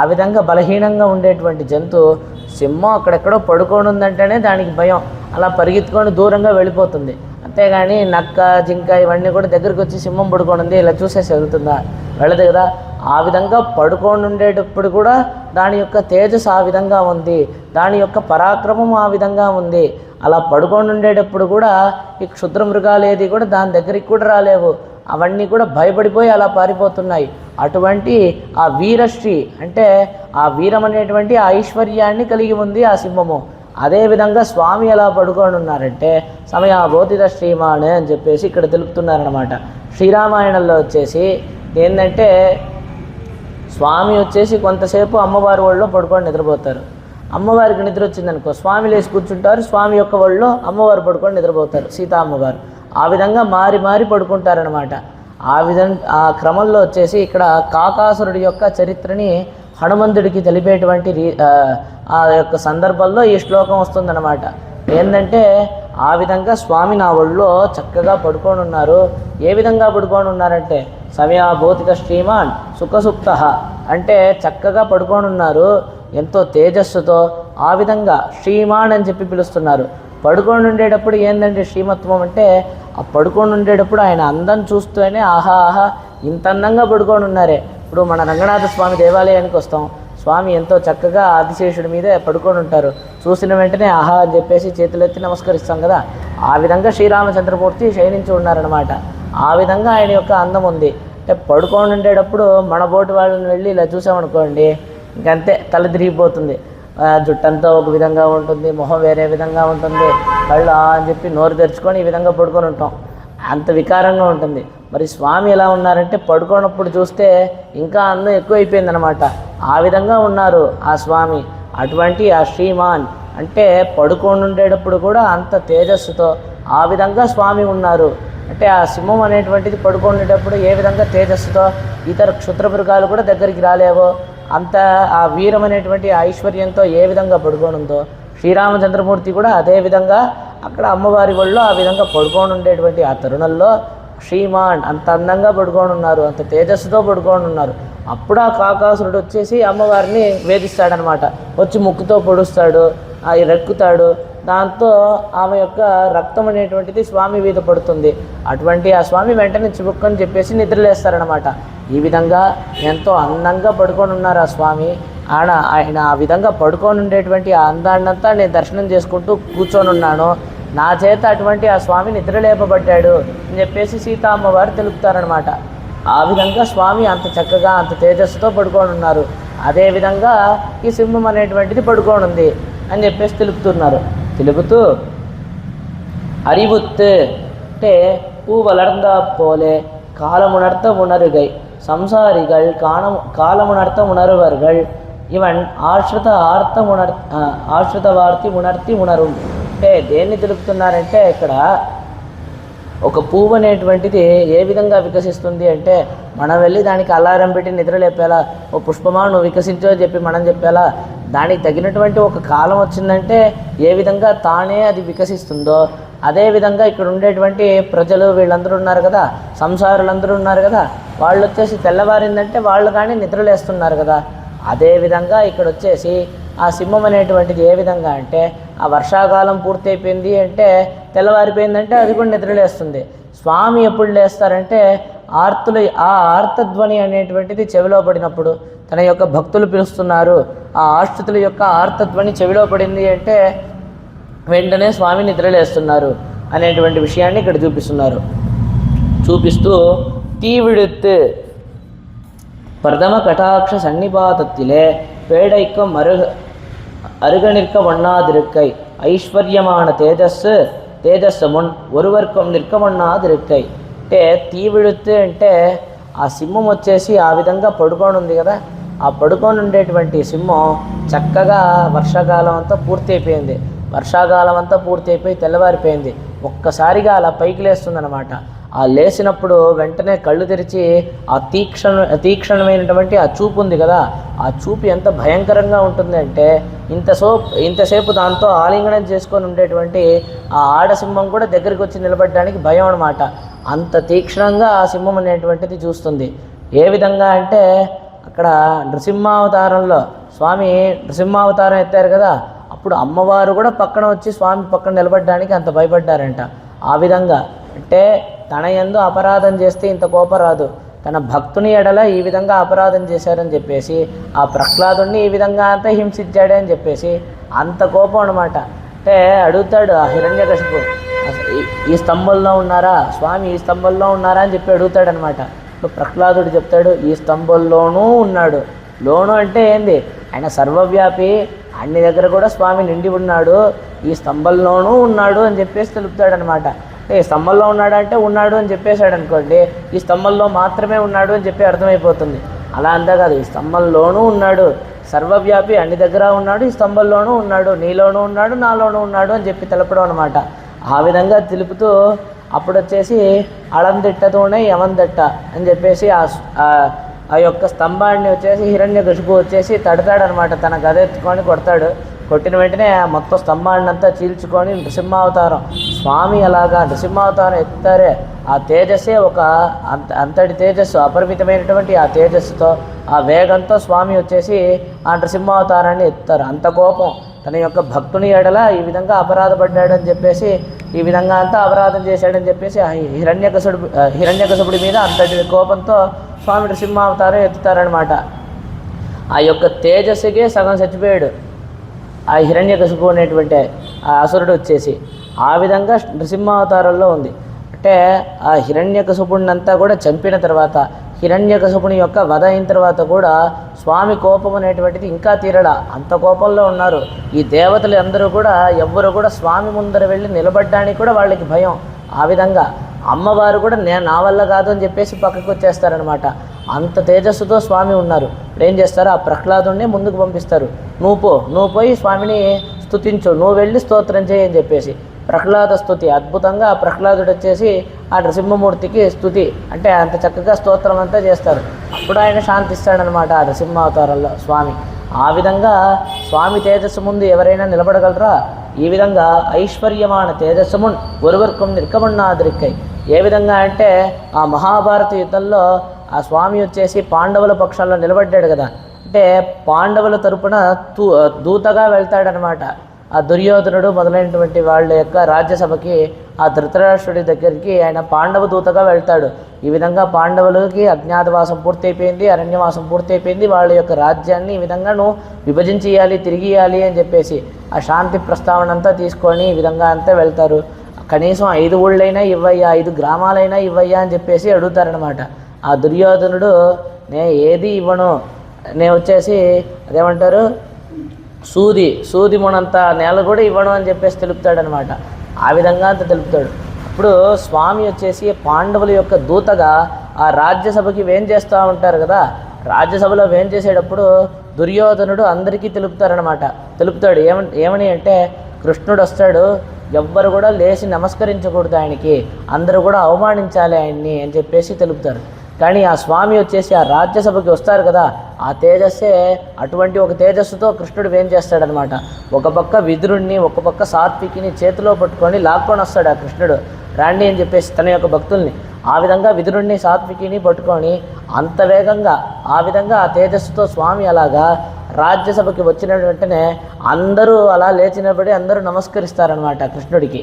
ఆ విధంగా బలహీనంగా ఉండేటువంటి జంతువు సింహం అక్కడెక్కడో పడుకొని ఉందంటేనే దానికి భయం, అలా పరిగెత్తుకొని దూరంగా వెళ్ళిపోతుంది. అంతేగాని నక్క, జింక ఇవన్నీ కూడా దగ్గరికి వచ్చి సింహం పడుకొని ఉంది ఇలా చూసేసి వెళ్తుందా? వెళ్ళదు కదా. ఆ విధంగా పడుకొని ఉండేటప్పుడు కూడా దాని యొక్క తేజస్సు ఆ విధంగా ఉంది, దాని యొక్క పరాక్రమం ఆ విధంగా ఉంది. అలా పడుకొని ఉండేటప్పుడు కూడా ఈ క్షుద్ర మృగాలు ఏది కూడా దాని దగ్గరికి కూడా రాలేవు, అవన్నీ కూడా భయపడిపోయి అలా పారిపోతున్నాయి. అటువంటి ఆ వీరశ్రీ అంటే ఆ వీరం అనేటువంటి ఆ ఐశ్వర్యాన్ని కలిగి ఉంది ఆ సింహము. అదేవిధంగా స్వామి ఎలా పడుకొని ఉన్నారంటే సమయాభోతిత శ్రీమాన్ అని చెప్పేసి ఇక్కడ తెలుపుతున్నారనమాట. శ్రీరామాయణంలో వచ్చేసి ఏంటంటే స్వామి వచ్చేసి కొంతసేపు అమ్మవారి ఒళ్ళో పడుకొని నిద్రపోతారు. అమ్మవారికి నిద్ర వచ్చిందనుకో స్వామి లేచి కూర్చుంటారు, స్వామి యొక్క ఒళ్ళో అమ్మవారు పడుకొని నిద్రపోతారు, సీతా అమ్మవారు. ఆ విధంగా మారి మారి పడుకుంటారనమాట. ఆ క్రమంలో వచ్చేసి ఇక్కడ కాకాసురుడి యొక్క చరిత్రని హనుమంతుడికి తెలిపేటువంటి ఆ యొక్క సందర్భంలో ఈ శ్లోకం వస్తుందన్నమాట. ఏంటంటే ఆ విధంగా స్వామి నా ఒళ్ళో చక్కగా పడుకొని ఉన్నారు. ఏ విధంగా పడుకొని ఉన్నారంటే సమయాభూతిక శ్రీమాన్ సుఖసుప్త, అంటే చక్కగా పడుకొని ఉన్నారు ఎంతో తేజస్సుతో. ఆ విధంగా శ్రీమాన్ అని చెప్పి పిలుస్తున్నారు. పడుకొని ఉండేటప్పుడు ఏంటంటే శ్రీమత్వం అంటే ఆ పడుకొని ఉండేటప్పుడు ఆయన అందం చూస్తూనే ఆహా ఆహా ఇంత అందంగా పడుకొని ఉన్నారే. ఇప్పుడు మన రంగనాథ స్వామి దేవాలయానికి వస్తాం, స్వామి ఎంతో చక్కగా ఆదిశేషుడి మీదే పడుకొని ఉంటారు. చూసిన వెంటనే ఆహా అని చెప్పేసి చేతులెత్తి నమస్కరిస్తాం కదా. ఆ విధంగా శ్రీరామచంద్రమూర్తి శయనించి ఉన్నారనమాట. ఆ విధంగా ఆయన యొక్క అందం ఉంది. అంటే పడుకొని ఉండేటప్పుడు మన బోటి వాళ్ళని వెళ్ళి ఇలా చూసామనుకోండి ఇంకంతే తల తిరిగిపోతుంది. జుట్టంతా ఒక విధంగా ఉంటుంది, మొహం వేరే విధంగా ఉంటుంది, కళ్ళు అని చెప్పి నోరు తెరుచుకొని ఈ విధంగా పడుకొని ఉంటాం, అంత వికారంగా ఉంటుంది. మరి స్వామి ఎలా ఉన్నారంటే పడుకోనప్పుడు చూస్తే ఇంకా అందం ఎక్కువైపోయిందనమాట. ఆ విధంగా ఉన్నారు ఆ స్వామి. అటువంటి ఆ శ్రీమాన్ అంటే పడుకొని ఉండేటప్పుడు కూడా అంత తేజస్సుతో ఆ విధంగా స్వామి ఉన్నారు. అంటే ఆ సింహం అనేటువంటిది పడుకునేటప్పుడు ఏ విధంగా తేజస్సుతో ఇతర క్షుద్రమృగాలు కూడా దగ్గరికి రాలేవో అంత ఆ వీరం అనేటువంటి ఐశ్వర్యంతో ఏ విధంగా పడుకొని ఉందో శ్రీరామచంద్రమూర్తి కూడా అదే విధంగా అక్కడ అమ్మవారి ఒళ్ళో ఆ విధంగా పడుకొని ఉండేటువంటి ఆ తరుణంలో శ్రీమాన్ అంత అందంగా పడుకొని ఉన్నారు, అంత తేజస్సుతో పడుకొని ఉన్నారు. అప్పుడు ఆ కాకాసురుడు వచ్చేసి అమ్మవారిని వేధిస్తాడనమాట. వచ్చి ముక్కుతో పొడుస్తాడు, రెక్కుతాడు. దాంతో ఆమె యొక్క రక్తం అనేటువంటిది స్వామి మీద పడుతుంది. అటువంటి ఆ స్వామి వెంటనే చిబుక్కని చెప్పేసి నిద్రలేస్తారనమాట. ఈ విధంగా ఎంతో అందంగా పడుకొని ఉన్నారు ఆ స్వామి. ఆయన ఆ విధంగా పడుకొని ఉండేటువంటి ఆ అందాన్నంతా నేను దర్శనం చేసుకుంటూ కూర్చొని ఉన్నాను, నా చేత అటువంటి ఆ స్వామి నిద్రలేపబడ్డాడు అని చెప్పేసి సీతా అమ్మవారు తెలుపుతారనమాట. ఆ విధంగా స్వామి అంత చక్కగా అంత తేజస్సుతో పడుకొని ఉన్నారు. అదేవిధంగా ఈ సింహం అనేటువంటిది పడుకొని ఉంది అని చెప్పేసి తెలుపుతున్నారు. తెలుపుతూ அறிவுத்து అంటే பூ வளர்ந்தா போலே காலமுணர்த்த உணருகை సంసారిகள் కాలమునర్త ఉణరువర్గల్ ఇవన్ ఆశ్రిత వార్తి ఉణర్తి ఉణరు. అంటే దేన్ని తెలుపుతున్నారంటే ఇక్కడ ఒక పువ్వు అనేటువంటిది ఏ విధంగా వికసిస్తుంది అంటే మనం వెళ్ళి దానికి అలారం పెట్టి నిద్ర లేపేలా, ఓ పుష్పమా నువ్వు వికసించో చెప్పి మనం చెప్పేలా దానికి తగినటువంటి ఒక కాలం వచ్చిందంటే ఏ విధంగా తానే అది వికసిస్తుందో అదేవిధంగా ఇక్కడ ఉండేటువంటి ప్రజలు వీళ్ళందరూ ఉన్నారు కదా, సంసారులందరూ ఉన్నారు కదా, వాళ్ళు వచ్చేసి తెల్లవారిందంటే వాళ్ళు కానీ నిద్రలేస్తున్నారు కదా. అదేవిధంగా ఇక్కడ వచ్చేసి ఆ సింహం అనేటువంటిది ఏ విధంగా అంటే ఆ వర్షాకాలం పూర్తి అయిపోయింది అంటే తెల్లవారిపోయిందంటే అది కూడా నిద్రలేస్తుంది. స్వామి ఎప్పుడు లేస్తారంటే ఆ ఆర్తధ్వని అనేటువంటిది చెవిలో పడినప్పుడు, తన యొక్క భక్తులు పిలుస్తున్నారు, ఆ ఆశ్రితుల యొక్క ఆర్తధ్వని చెవిలో పడింది అంటే వెంటనే స్వామి నిద్రలేస్తున్నారు అనేటువంటి విషయాన్ని ఇక్కడ చూపిస్తూ தீவிடுத்து பிரதம கட்டாட்ச சன்னிபாதத்திலே பேடைக்கும் அருக நிற்க ஒண்ணாதிருக்கை ஐஸ்வர்யமான తేజస్సు మున్ ఒరువర్కం నిర్కమన్నాదిరుక్కై. అంటే తీవిడుతు అంటే ఆ సింహం వచ్చేసి ఆ విధంగా పడుకొని ఉంది కదా, ఆ పడుకొని ఉండేటువంటి సింహం చక్కగా వర్షాకాలం అంతా పూర్తి అయిపోయింది. వర్షాకాలం అంతా పూర్తి అయిపోయి తెల్లవారిపోయింది. ఒక్కసారిగా అలా పైకి లేస్తుందన్నమాట. ఆ లేచినప్పుడు వెంటనే కళ్ళు తెరిచి ఆ తీక్షణమైనటువంటి ఆ చూపు ఉంది కదా, ఆ చూపు ఎంత భయంకరంగా ఉంటుంది అంటే ఇంతసేపు దాంతో ఆలింగనం చేసుకొని ఉండేటువంటి ఆ ఆడసింహం కూడా దగ్గరికి వచ్చి నిలబడడానికి భయం అనమాట. అంత తీక్షణంగా ఆ సింహం అనేటువంటిది చూస్తుంది. ఏ విధంగా అంటే అక్కడ నృసింహావతారంలో స్వామి నృసింహావతారం ఎత్తారు కదా, అప్పుడు అమ్మవారు కూడా పక్కన వచ్చి స్వామి పక్కన నిలబడడానికి అంత భయపడ్డారంట. ఆ విధంగా అంటే తన యందు అపరాధం చేస్తే ఇంత కోపం రాదు, తన భక్తుని ఎడల ఈ విధంగా అపరాధం చేశారని చెప్పేసి ఆ ప్రహ్లాదుని ఈ విధంగా అంతా హింసించాడే అని చెప్పేసి అంత కోపం అనమాట. అంటే అడుగుతాడు ఆ హిరణ్యకశిపు, ఈ స్తంభంలో ఉన్నారా స్వామి, ఈ స్తంభంలో ఉన్నారా అని చెప్పి అడుగుతాడు అనమాట. ఇప్పుడు ప్రహ్లాదుడు చెప్తాడు ఈ స్తంభంలోనూ ఉన్నాడు. లోను అంటే ఏంది, ఆయన సర్వవ్యాపి, అన్ని దగ్గర కూడా స్వామి నిండి ఉన్నాడు, ఈ స్తంభంలోనూ ఉన్నాడు అని చెప్పేసి తెలుపుతాడనమాట. ఈ స్తంభంలో ఉన్నాడంటే ఉన్నాడు అని చెప్పేశాడు అనుకోండి, ఈ స్తంభంలో మాత్రమే ఉన్నాడు అని చెప్పి అర్థమైపోతుంది. అలా అంతా కాదు, ఈ స్తంభంలోనూ ఉన్నాడు, సర్వవ్యాపి, అన్ని దగ్గర ఉన్నాడు, ఈ స్తంభంలోనూ ఉన్నాడు, నీలోనూ ఉన్నాడు, నాలోనూ ఉన్నాడు అని చెప్పి తెలపడం అనమాట. ఆ విధంగా తెలుపుతూ అప్పుడు వచ్చేసి అళందిట్టతోనే యమందట్ట అని చెప్పేసి ఆ యొక్క స్తంభాన్ని వచ్చేసి హిరణ్యకశిపు వచ్చేసి తడతాడనమాట. తన గద ఎత్తుకొని కొడతాడు. కొట్టిన వెంటనే మొత్తం స్తంభాన్ని అంతా చీల్చుకొని నృసింహావతారం స్వామి అలాగా నృసింహావతారం ఎత్తారే ఆ తేజస్సే ఒక అంతటి తేజస్సు, అపరిమితమైనటువంటి ఆ తేజస్సుతో ఆ వేగంతో స్వామి వచ్చేసి ఆ నృసింహావతారాన్ని ఎత్తారు. అంత కోపం తన యొక్క భక్తుని ఎడల ఈ విధంగా అపరాధపడ్డాడని చెప్పేసి, ఈ విధంగా అంతా అపరాధం చేశాడని చెప్పేసి హిరణ్యకశపుడి మీద అంతటి కోపంతో స్వామి నృసింహావతారం ఎత్తుతారనమాట. ఆ యొక్క తేజస్సుకే సగం చచ్చిపోయాడు ఆ హిరణ్యకశిపు అనేటువంటి ఆ అసురుడు వచ్చేసి. ఆ విధంగా నృసింహావతారంలో ఉంది. అంటే ఆ హిరణ్యకశిపుడిని అంతా కూడా చంపిన తర్వాత, హిరణ్యకశిపుని యొక్క వధ అయిన తర్వాత కూడా స్వామి కోపం అనేటువంటిది ఇంకా తీరడా, అంత కోపంలో ఉన్నారు. ఈ దేవతలు అందరూ కూడా ఎవ్వరు కూడా స్వామి ముందర వెళ్ళి నిలబడ్డానికి కూడా వాళ్ళకి భయం. ఆ విధంగా అమ్మవారు కూడా నా వల్ల కాదు అని చెప్పేసి పక్కకు వచ్చేస్తారనమాట. అంత తేజస్సుతో స్వామి ఉన్నారు. ఇప్పుడు ఏం చేస్తారు, ఆ ప్రహ్లాదుని ముందుకు పంపిస్తారు. నువ్వు పోయి స్వామిని స్తుతించు, నువ్వు వెళ్ళి స్తోత్రం చేయని చెప్పేసి ప్రహ్లాద స్తుతి. అద్భుతంగా ఆ ప్రహ్లాదుడు వచ్చేసి ఆ నృసింహమూర్తికి స్తుతి అంటే అంత చక్కగా స్తోత్రం అంతా చేస్తారు. అప్పుడు ఆయన శాంతిస్తాడనమాట ఆ నృసింహావతారంలో స్వామి. ఆ విధంగా స్వామి తేజస్సు ముందు ఎవరైనా నిలబడగలరా? ఈ విధంగా ఐశ్వర్యమాన తేజస్సుమున్ ఒరువర్కం నిర్కమన్నాదిరిక్కై. ఏ విధంగా అంటే ఆ మహాభారత యుద్ధంలో ఆ స్వామి వచ్చేసి పాండవుల పక్షంలో నిలబడ్డాడు కదా, అంటే పాండవుల తరపున దూతగా వెళ్తాడనమాట. ఆ దుర్యోధనుడు మొదలైనటువంటి వాళ్ళ యొక్క రాజ్యసభకి ఆ ధృతరాష్ట్రుడి దగ్గరికి ఆయన పాండవ దూతగా వెళ్తాడు. ఈ విధంగా పాండవులకి అజ్ఞాతవాసం పూర్తయిపోయింది, అరణ్యవాసం పూర్తయిపోయింది, వాళ్ళ యొక్క రాజ్యాన్ని ఈ విధంగా నువ్వు విభజించేయాలి, తిరిగి ఇవ్వాలి అని చెప్పేసి ఆ శాంతి ప్రస్తావన అంతా తీసుకొని ఈ విధంగా అంతా వెళ్తారు. కనీసం 5 ఊళ్ళైనా ఇవ్వయ్యా, 5 గ్రామాలైనా ఇవ్వయ్యా అని చెప్పేసి అడుగుతారనమాట. ఆ దుర్యోధనుడు నేను ఏది ఇవ్వను, నేను వచ్చేసి అదేమంటారు సూది మునంత నేల కూడా ఇవ్వడం అని చెప్పేసి తెలుపుతాడనమాట. ఆ విధంగా అంత తెలుపుతాడు. ఇప్పుడు స్వామి వచ్చేసి పాండవుల యొక్క దూతగా ఆ రాజ్యసభకి వేం చేస్తూ ఉంటారు కదా, రాజ్యసభలో వేం చేసేటప్పుడు దుర్యోధనుడు అందరికీ తెలుపుతాడు. ఏమని అంటే కృష్ణుడు వస్తాడు, ఎవ్వరు కూడా లేచి నమస్కరించకూడదు ఆయనకి, అందరూ కూడా అవమానించాలి ఆయన్ని అని చెప్పేసి తెలుపుతారు. కానీ ఆ స్వామి వచ్చేసి ఆ రాజ్యసభకి వస్తారు కదా, ఆ తేజస్సే అటువంటి ఒక తేజస్సుతో కృష్ణుడు ఏం చేస్తాడనమాట. ఒక పక్క విదురుణ్ణి ఒక పక్క సాత్వికిని చేతిలో పట్టుకొని లాక్కొని వస్తాడు ఆ కృష్ణుడు, రాండి అని చెప్పేసి తన యొక్క భక్తుల్ని. ఆ విధంగా విదురుణ్ణి సాత్వికిని పట్టుకొని అంత వేగంగా ఆ విధంగా ఆ తేజస్సుతో స్వామి అలాగా రాజ్యసభకి వచ్చిన వెంటనే అందరూ అలా లేచినబడి అందరూ నమస్కరిస్తారనమాట కృష్ణుడికి.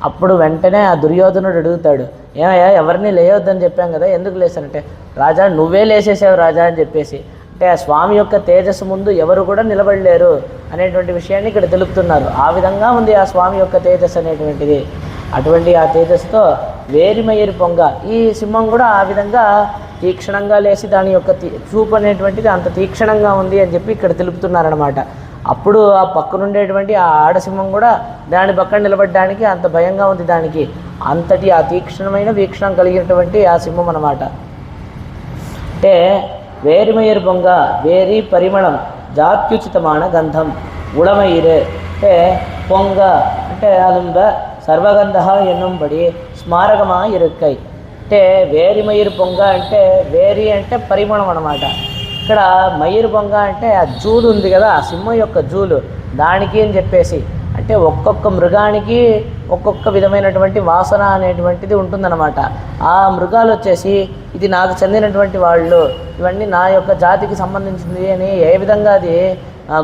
అప్పుడు వెంటనే ఆ దుర్యోధనుడు అడుగుతాడు, ఏమయ్యా ఎవరిని లేయొద్దని చెప్పాం కదా, ఎందుకు లేసానంటే, రాజా నువ్వే లేచేసావు రాజా అని చెప్పేసి. అంటే ఆ స్వామి యొక్క తేజస్సు ముందు ఎవరు కూడా నిలబడలేరు అనేటువంటి విషయాన్ని ఇక్కడ తెలుపుతున్నారు. ఆ విధంగా ఉంది ఆ స్వామి యొక్క తేజస్సు అనేటువంటిది. అటువంటి ఆ తేజస్సుతో వేరిమయ్యేరు పొంగ, ఈ సింహం కూడా ఆ విధంగా తీక్షణంగా లేచి దాని యొక్క చూపు అనేటువంటిది అంత తీక్షణంగా ఉంది అని చెప్పి ఇక్కడ తెలుపుతున్నారనమాట. అప్పుడు ఆ పక్కనుండేటువంటి ఆ ఆడసింహం కూడా దాని పక్కన నిలబడడానికి అంత భయంగా ఉంది దానికి, అంతటి ఆ తీక్షణమైన వీక్షణం కలిగినటువంటి ఆ సింహం అన్నమాట. అంటే వేరిమయ్యేరు పొంగ, వేరి పరిమళం, జాత్యుచితమాన గంధం, ఉడమయిరు అంటే పొంగ అంటే అలుంబ సర్వగంధ ఎన్నంబడి స్మారకమా ఇరుక్కై. అంటే వేరిమయిరు పొంగ అంటే వేరి అంటే పరిమళం అన్నమాట. ఇక్కడ మయూరు పొంగ అంటే ఆ జూలు ఉంది కదా, ఆ సింహం యొక్క జూలు, దానికి అని చెప్పేసి అంటే ఒక్కొక్క మృగానికి ఒక్కొక్క విధమైనటువంటి వాసన అనేటువంటిది ఉంటుందన్నమాట. ఆ మృగాలు వచ్చేసి ఇది నాకు చెందినటువంటి వాళ్ళు, ఇవన్నీ నా యొక్క జాతికి సంబంధించింది అని ఏ విధంగా అది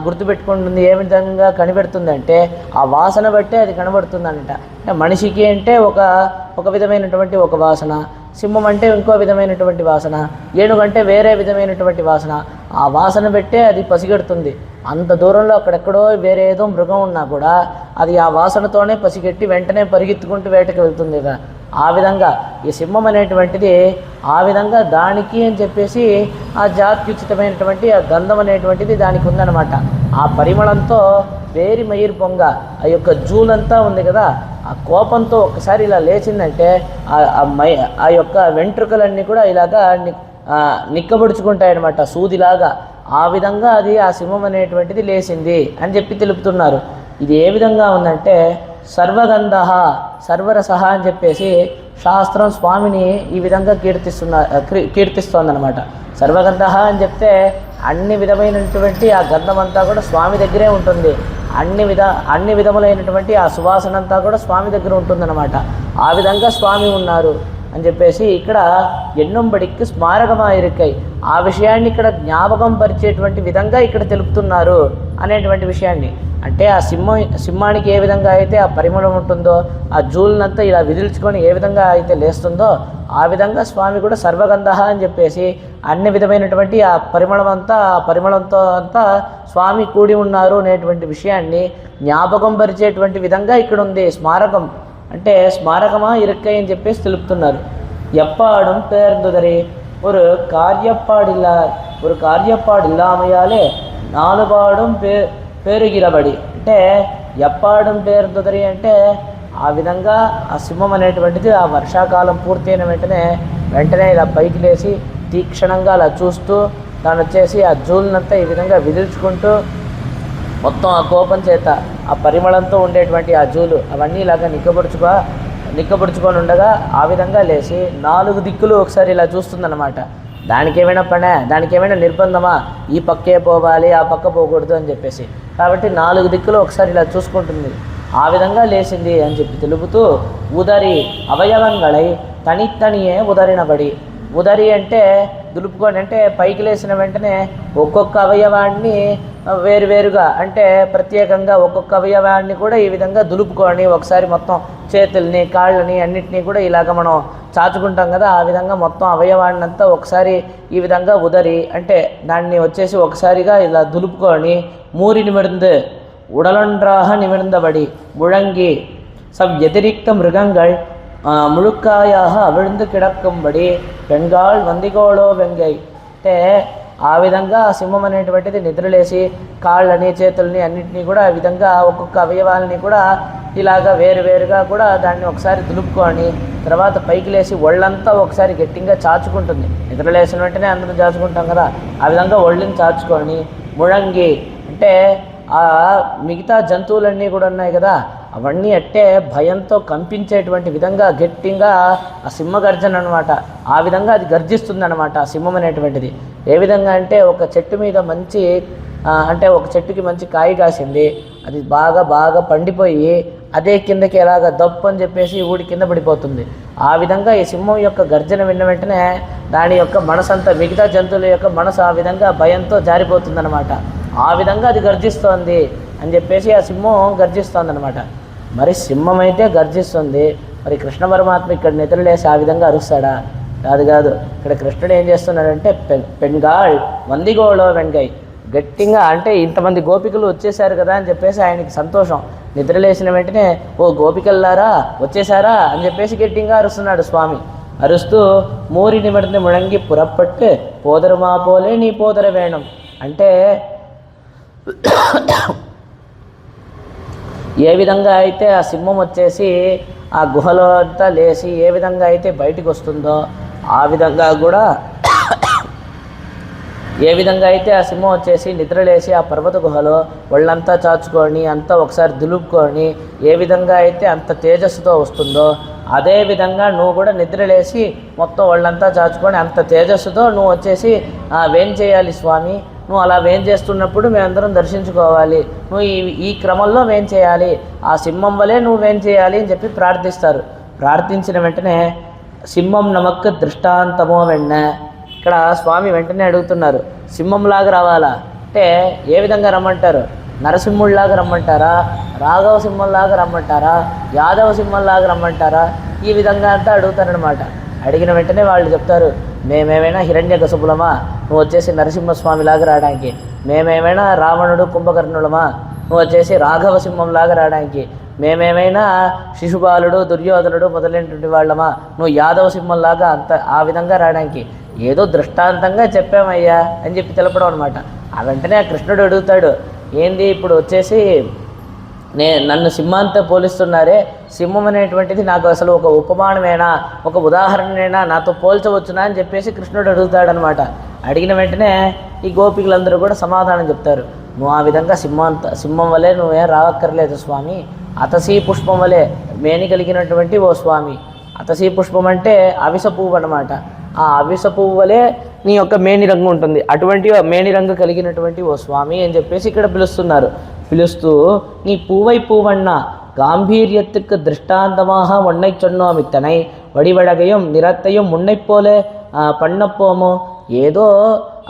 గుర్తుపెట్టుకుంటుంది, ఏ విధంగా కనిపెడుతుంది అంటే ఆ వాసన బట్టే అది కనబడుతుందంట. మనిషికి అంటే ఒక విధమైనటువంటి ఒక వాసన, సింహం అంటే ఇంకో విధమైనటువంటి వాసన, ఏనుగంటే వేరే విధమైనటువంటి వాసన, ఆ వాసన బట్టే అది పసిగడుతుంది. అంత దూరంలో అక్కడెక్కడో వేరే ఏదో మృగం ఉన్నా కూడా అది ఆ వాసనతోనే పసిగట్టి వెంటనే పరిగెత్తుకుంటూ వేటకి వెళ్తుంది కదా. ఆ విధంగా ఈ సింహం అనేటువంటిది ఆ విధంగా దానికి అని చెప్పేసి ఆ జాత్యుచితమైనటువంటి ఆ గంధం అనేటువంటిది దానికి ఉందన్నమాట. ఆ పరిమళంతో వేరి మయూరు పొంగ, ఆ యొక్క జూలంతా ఉంది కదా, ఆ కోపంతో ఒకసారి ఇలా లేచిందంటే ఆ యొక్క వెంట్రుకలన్నీ కూడా ఇలాగా నిక్కబడుచుకుంటాయన్నమాట సూదిలాగా. ఆ విధంగా అది ఆ సింహం అనేటువంటిది లేచింది అని చెప్పి తెలుపుతున్నారు. ఇది ఏ విధంగా ఉందంటే సర్వగంధ సర్వరస అని చెప్పేసి శాస్త్రం స్వామిని ఈ విధంగా కీర్తిస్తోందనమాట. సర్వగంధ అని చెప్తే అన్ని విధమైనటువంటి ఆ గంధం అంతా కూడా స్వామి దగ్గరే ఉంటుంది, అన్ని విధములైనటువంటి ఆ సువాసన అంతా కూడా స్వామి దగ్గర ఉంటుందన్నమాట. ఆ విధంగా స్వామి ఉన్నారు అని చెప్పేసి ఇక్కడ ఎన్నంబడికి స్మారకమా ఇరుక్కై, ఆ విషయాన్ని ఇక్కడ జ్ఞాపకం పరిచేటువంటి విధంగా ఇక్కడ తెలుపుతున్నారు అనేటువంటి విషయాన్ని. అంటే ఆ సింహానికి ఏ విధంగా అయితే ఆ పరిమళం ఉంటుందో, ఆ జూలనంతా ఇలా విదిల్చుకొని ఏ విధంగా అయితే లేస్తుందో, ఆ విధంగా స్వామి కూడా సర్వగంధ అని చెప్పేసి అన్ని విధమైనటువంటి ఆ పరిమళంతో అంతా స్వామి కూడి ఉన్నారు అనేటువంటి విషయాన్ని జ్ఞాపకం పరిచేటువంటి విధంగా ఇక్కడ ఉంది. స్మారకం అంటే స్మారకమా ఇరుక్కై అని చెప్పేసి తెలుపుతున్నారు. ఎప్పాడం పేర్దుదరి ஒரு కార్యப்பாడు ఇల్లామయాలే నాలుపాడం పేరుగిరబడి, అంటే ఎప్పాడం పేరుదుదరి అంటే ఆ విధంగా ఆ సింహం అనేటువంటిది ఆ వర్షాకాలం పూర్తయిన వెంటనే ఇలా పైకి లేచి తీక్షణంగా అలా చూస్తూ దాని వచ్చేసి ఆ జూలనంతా ఈ విధంగా విదిల్చుకుంటూ మొత్తం ఆ కోపం చేత ఆ పరిమళంతో ఉండేటువంటి ఆ జూలు అవన్నీ ఇలాగా నిక్కబడుచుకొని ఉండగా ఆ విధంగా లేచి 4 దిక్కులు ఒకసారి ఇలా చూస్తుందన్నమాట. దానికి ఏమైనా నిర్బంధమా, ఈ పక్కే పోవాలి ఆ పక్క పోకూడదు అని చెప్పేసి, కాబట్టి 4 దిక్కులు ఒకసారి ఇలా చూసుకుంటుంది. ఆ విధంగా లేచింది అని చెప్పి తెలుపుతూ ఉదరి అవయవంగళై తనియే ఉదరినబడి, ఉదరి అంటే దులుపుకొని అంటే పైకి లేచిన వెంటనే ఒక్కొక్క అవయవాన్ని వేరువేరుగా అంటే ప్రత్యేకంగా ఒక్కొక్క అవయవాన్ని కూడా ఈ విధంగా దులుపుకొని ఒకసారి మొత్తం చేతుల్ని కాళ్ళని అన్నిటినీ కూడా ఇలాగ మనం చాచుకుంటాం కదా, ఆ విధంగా మొత్తం అవయవాన్ని అంతా ఒకసారి ఈ విధంగా ఉదరి అంటే దాన్ని వచ్చేసి ఒకసారిగా ఇలా దులుపుకొని మూరి నిమిర్ந்து ఉడలొండ్రాహ నిమిర్ந்தபடி முழங்கி వ్యతిరిక్త మృగంగల్ ముழுக்காயாக அவிழ்ந்து கிடக்கும்படி பெண்கால் வந்திகோளோ வெங்கை. అంటే ఆ విధంగా సింహం అనేటువంటిది నిద్రలేసి కాళ్ళని చేతుల్ని అన్నింటినీ కూడా ఆ విధంగా ఒక్కొక్క అవయవాలని కూడా ఇలాగా వేరువేరుగా కూడా దాన్ని ఒకసారి దులుపుకొని తర్వాత పైకి లేచి ఒళ్ళంతా ఒకసారి గట్టిగా చాచుకుంటుంది. నిద్రలేసిన వెంటనే అందరం చాచుకుంటాం కదా, ఆ విధంగా ఒళ్ళని చాచుకొని ముళంగి అంటే ఆ మిగతా జంతువులన్నీ కూడా ఉన్నాయి కదా, అవన్నీ అట్టే భయంతో కంపించేటువంటి విధంగా గట్టిగా ఆ సింహ గర్జన అనమాట. ఆ విధంగా అది గర్జిస్తుంది అనమాట ఆ సింహం అనేటువంటిది. ఏ విధంగా అంటే ఒక చెట్టు మీద మంచి అంటే ఒక చెట్టుకి మంచి కాయ కాసింది, అది బాగా పండిపోయి అదే కిందకి ఎలాగ దప్పు అని చెప్పేసి ఊడి కింద పడిపోతుంది. ఆ విధంగా ఈ సింహం యొక్క గర్జన విన్న వెంటనే దాని యొక్క మనసంతా మిగతా జంతువుల యొక్క మనసు ఆ విధంగా భయంతో జారిపోతుంది అనమాట. ఆ విధంగా అది గర్జిస్తోంది అని చెప్పేసి ఆ సింహం గర్జిస్తోంది అనమాట. మరి సింహం అయితే గర్జిస్తుంది, మరి కృష్ణ పరమాత్మ ఇక్కడ నిద్రలేసి ఆ విధంగా అరుస్తాడా? కాదు. ఇక్కడ కృష్ణుడు ఏం చేస్తున్నాడంటే పెన్గాళ్ వందిగోళో వెంగై గట్టిగా అంటే ఇంతమంది గోపికలు వచ్చేసారు కదా అని చెప్పేసి ఆయనకి సంతోషం. నిద్రలేసిన వెంటనే ఓ గోపికల్లారా వచ్చేసారా అని చెప్పేసి గట్టిగా అరుస్తున్నాడు స్వామి. అరుస్తూ మూరి నిమిడిని ముళంగి పురప్పట్టు పోదరుమా పోలే నీ పోదర వేణం అంటే ఏ విధంగా అయితే ఆ సింహం వచ్చేసి ఆ గుహలో అంతా లేచి ఏ విధంగా అయితే బయటికి వస్తుందో ఆ విధంగా కూడా ఏ విధంగా అయితే ఆ సింహం వచ్చేసి నిద్రలేసి ఆ పర్వత గుహలో ఒళ్ళంతా చాచుకొని అంతా ఒకసారి దులుపుకొని ఏ విధంగా అయితే అంత తేజస్సుతో వస్తుందో అదే విధంగా నువ్వు కూడా నిద్రలేసి మొత్తం ఒళ్ళంతా చాచుకొని అంత తేజస్సుతో నువ్వు వచ్చేసి వేం చేయాలి స్వామి, నువ్వు అలా వేం చేస్తున్నప్పుడు మేమందరం దర్శించుకోవాలి, నువ్వు ఈ క్రమంలో వేం చేయాలి, ఆ సింహం వలె నువ్వు వేం చేయాలి అని చెప్పి ప్రార్థిస్తారు. ప్రార్థించిన వెంటనే సింహం నమక్ దృష్టాంతమో వెన్న ఇక్కడ స్వామి వెంటనే అడుగుతున్నారు, సింహంలాగా రావాలా అంటే ఏ విధంగా రమ్మంటారు? నరసింహుల్లాగా రమ్మంటారా, రాఘవ సింహంలాగా రమ్మంటారా, యాదవ సింహంలాగా రమ్మంటారా? ఈ విధంగా అంతా అడుగుతారనమాట. అడిగిన వెంటనే వాళ్ళు చెప్తారు, మేమేమైనా హిరణ్యకశపులమా నువ్వు వచ్చేసి నరసింహస్వామిలాగా రావడానికి, మేమేమైనా రావణుడు కుంభకర్ణులమా నువ్వు వచ్చేసి రాఘవ సింహంలాగా రావడానికి, మేమేమైనా శిశుపాలుడు దుర్యోధనుడు మొదలైనటువంటి వాళ్ళమా నువ్వు యాదవ సింహంలాగా ఆ విధంగా రావడానికి, ఏదో దృష్టాంతంగా చెప్పామయ్యా అని చెప్పి తెలపడం అనమాట. ఆ వెంటనే ఆ కృష్ణుడు అడుగుతాడు, ఏంది ఇప్పుడు వచ్చేసి నన్ను సింహాంతో పోలిస్తున్నారే, సింహం అనేటువంటిది నాకు అసలు ఒక ఉపమానమేనా, ఒక ఉదాహరణేనా, నాతో పోల్చవచ్చునా అని చెప్పేసి కృష్ణుడు అడుగుతాడనమాట. అడిగిన వెంటనే ఈ గోపికలందరూ కూడా సమాధానం చెప్తారు, నువ్వు ఆ విధంగా సింహం వలె నువ్వేం రావక్కర్లేదు స్వామి, అతసీ పుష్పం వలె మేని కలిగినటువంటి ఓ స్వామి. అతసీ పుష్పం అంటే అవిస పువ్వు అనమాట. ఆ అవిస పువ్వు వలె నీ యొక్క మేని రంగు ఉంటుంది, అటువంటి మేని రంగు కలిగినటువంటి ఓ స్వామి అని చెప్పేసి ఇక్కడ పిలుస్తున్నారు. పిలుస్తూ நீ பூவை பூவண்ணா காம்பீரியத்துக்கு திருஷ்டாந்தமாக ஒன்னை சொன்னோம் இத்தனை வடிவழகையும் நிறத்தையும் முன்னை போல పన్నపోము ఏదో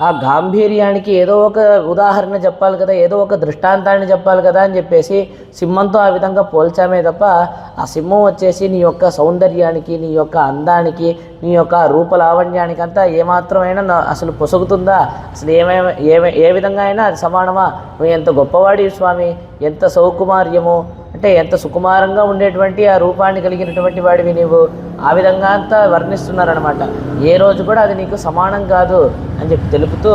ఆ గాంభీర్యానికి ఏదో ఒక ఉదాహరణ చెప్పాలి కదా, ఏదో ఒక దృష్టాంతాన్ని చెప్పాలి కదా అని చెప్పేసి సింహంతో ఆ విధంగా పోల్చామే తప్ప ఆ సింహం వచ్చేసి నీ యొక్క సౌందర్యానికి, నీ యొక్క అందానికి, నీ యొక్క రూపలావణ్యానికి అంతా ఏమాత్రమైనా అసలు పొసగుతుందా? అసలు ఏ విధంగా అయినా అది సమానమా? నువ్వు ఎంత గొప్పవాడి స్వామి, ఎంత సౌకుమార్యము అంటే ఎంత సుకుమారంగా ఉండేటువంటి ఆ రూపాన్ని కలిగినటువంటి వాడివి నీవు, ఆ విధంగా అంతా వర్ణిస్తున్నారనమాట. ఏ రోజు కూడా అది నీకు సమానం కాదు అని చెప్పి తెలుపుతూ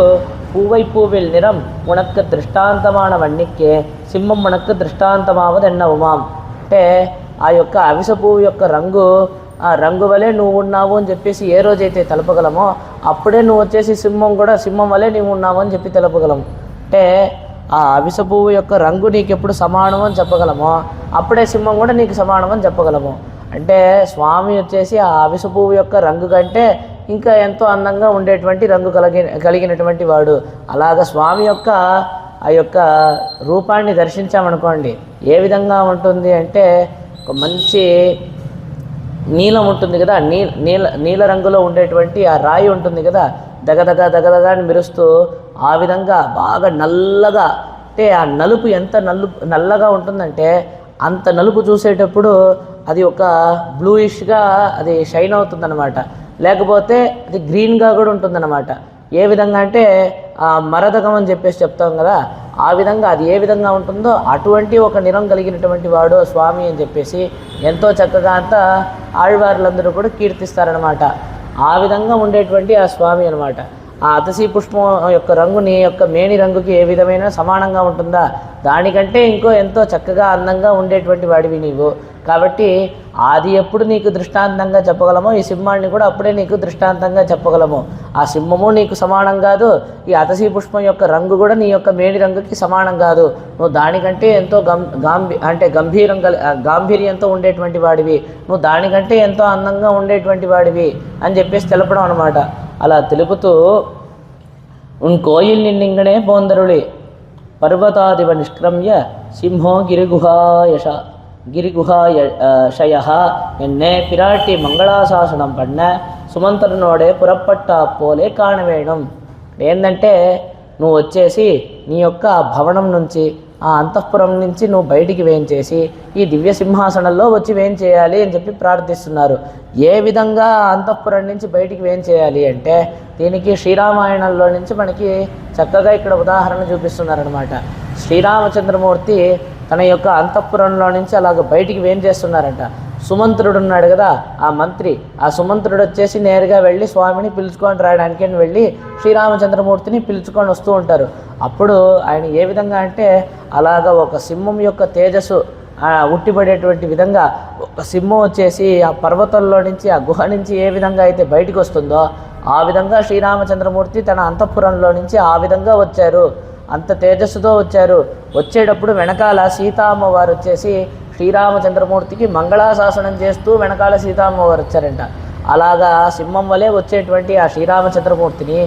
పూవై పూవిల్ నిరం ఉనక్క దృష్టాంతమాన వన్నిక్కే సింహం ఉనక్క దృష్టాంతమావదెన్న ఉమాం అంటే ఆ యొక్క అవిస పువ్వు యొక్క రంగు, ఆ రంగు వలె నువ్వు ఉన్నావు అని చెప్పేసి ఏ రోజైతే తెలపగలమో అప్పుడే నువ్వు వచ్చేసి సింహం వలె నీవు ఉన్నావు అని చెప్పి తెలపగలము. అంటే ఆ అవిస పువ్వు యొక్క రంగు నీకు ఎప్పుడు సమానం అని చెప్పగలమో అప్పుడే సింహం కూడా నీకు సమానం అని చెప్పగలము. అంటే స్వామి వచ్చేసి ఆ అవిస పువ్వు యొక్క రంగు కంటే ఇంకా ఎంతో అందంగా ఉండేటువంటి రంగు కలిగినటువంటి వాడు. అలాగ స్వామి యొక్క ఆ యొక్క రూపాన్ని దర్శించామనుకోండి ఏ విధంగా ఉంటుంది అంటే ఒక మంచి నీలం ఉంటుంది కదా, నీల రంగులో ఉండేటువంటి ఆ రాయి ఉంటుంది కదా, దగదగ అని మెరుస్తూ ఆ విధంగా బాగా నల్లగా, అంటే ఆ నలుపు ఎంత నల్లగా ఉంటుందంటే అంత నలుపు చూసేటప్పుడు అది ఒక బ్లూయిష్గా అది షైన్ అవుతుందన్నమాట. లేకపోతే అది గ్రీన్గా కూడా ఉంటుందన్నమాట. ఏ విధంగా అంటే ఆ మరదకం అని చెప్పేసి చెప్తాం కదా, ఆ విధంగా అది ఏ విధంగా ఉంటుందో అటువంటి ఒక నిరం కలిగినటువంటి వాడు స్వామి అని చెప్పేసి ఎంతో చక్కగా అంతా ఆళ్వార్లందరూ కూడా కీర్తిస్తారనమాట. ఆ విధంగా ఉండేటువంటి ఆ స్వామి అనమాట. ఆ అతసీ పుష్పం యొక్క రంగు నీ యొక్క మేని రంగుకి ఏ విధమైన సమానంగా ఉంటుందా? దానికంటే ఇంకో ఎంతో చక్కగా అందంగా ఉండేటువంటి వాడివి నీవు. కాబట్టి అది ఎప్పుడు నీకు దృష్టాంతంగా చెప్పగలమో ఈ సింహాన్ని కూడా అప్పుడే నీకు దృష్టాంతంగా చెప్పగలము. ఆ సింహము నీకు సమానం కాదు, ఈ అతసీ పుష్పం యొక్క రంగు కూడా నీ యొక్క మేని రంగుకి సమానం కాదు. నువ్వు దానికంటే ఎంతో గాంభీర్యంతో ఉండేటువంటి వాడివి, నువ్వు దానికంటే ఎంతో అందంగా ఉండేటువంటి వాడివి అని చెప్పేసి తెలపడం అనమాట. అలా తెలుపుతూ కోయిల్ నిన్నింగనే పోందరుళి పర్వతాదివ నిష్క్రమ్య సింహో గిరిగుహాశయ ఎన్నే పిరాటి మంగళాశాసనం పడిన సుమంత్రనోడే పురప్పట్ట పోలే కాణవేణం. ఏంటంటే నువ్వు వచ్చేసి నీ యొక్క భవనం నుంచి, ఆ అంతఃపురం నుంచి నువ్వు బయటికి వేయించేసి ఈ దివ్య సింహాసనంలో వచ్చి వేయించేయాలి అని చెప్పి ప్రార్థిస్తున్నారు. ఏ విధంగా అంతఃపురం నుంచి బయటికి వేయించేయాలి అంటే దీనికి శ్రీరామాయణంలో నుంచి మనకి చక్కగా ఇక్కడ ఉదాహరణ చూపిస్తున్నారనమాట. శ్రీరామచంద్రమూర్తి తన యొక్క అంతఃపురంలో నుంచి అలాగ బయటికి వేయించేస్తున్నారంట. సుమంత్రుడు ఉన్నాడు కదా ఆ మంత్రి, ఆ సుమంత్రుడు వచ్చేసి నేరుగా వెళ్ళి స్వామిని పిలుచుకొని రావడానికి వెళ్ళి శ్రీరామచంద్రమూర్తిని పిలుచుకొని వస్తూ ఉంటారు. అప్పుడు ఆయన ఏ విధంగా అంటే అలాగ ఒక సింహం యొక్క తేజస్సు ఉట్టిపడేటువంటి విధంగా ఒక సింహం వచ్చేసి ఆ పర్వతంలో నుంచి ఆ గుహ నుంచి ఏ విధంగా అయితే బయటికి వస్తుందో ఆ విధంగా శ్రీరామచంద్రమూర్తి తన అంతఃపురంలో నుంచి ఆ విధంగా వచ్చారు. అంత తేజస్సుతో వచ్చారు. వచ్చేటప్పుడు వెనకాల సీతామ్మవారు వచ్చేసి శ్రీరామచంద్రమూర్తికి మంగళాశాసనం చేస్తూ వెనకాల సీతామ్మవారు వచ్చారంట. అలాగా సింహం వలె వచ్చేటువంటి ఆ శ్రీరామచంద్రమూర్తిని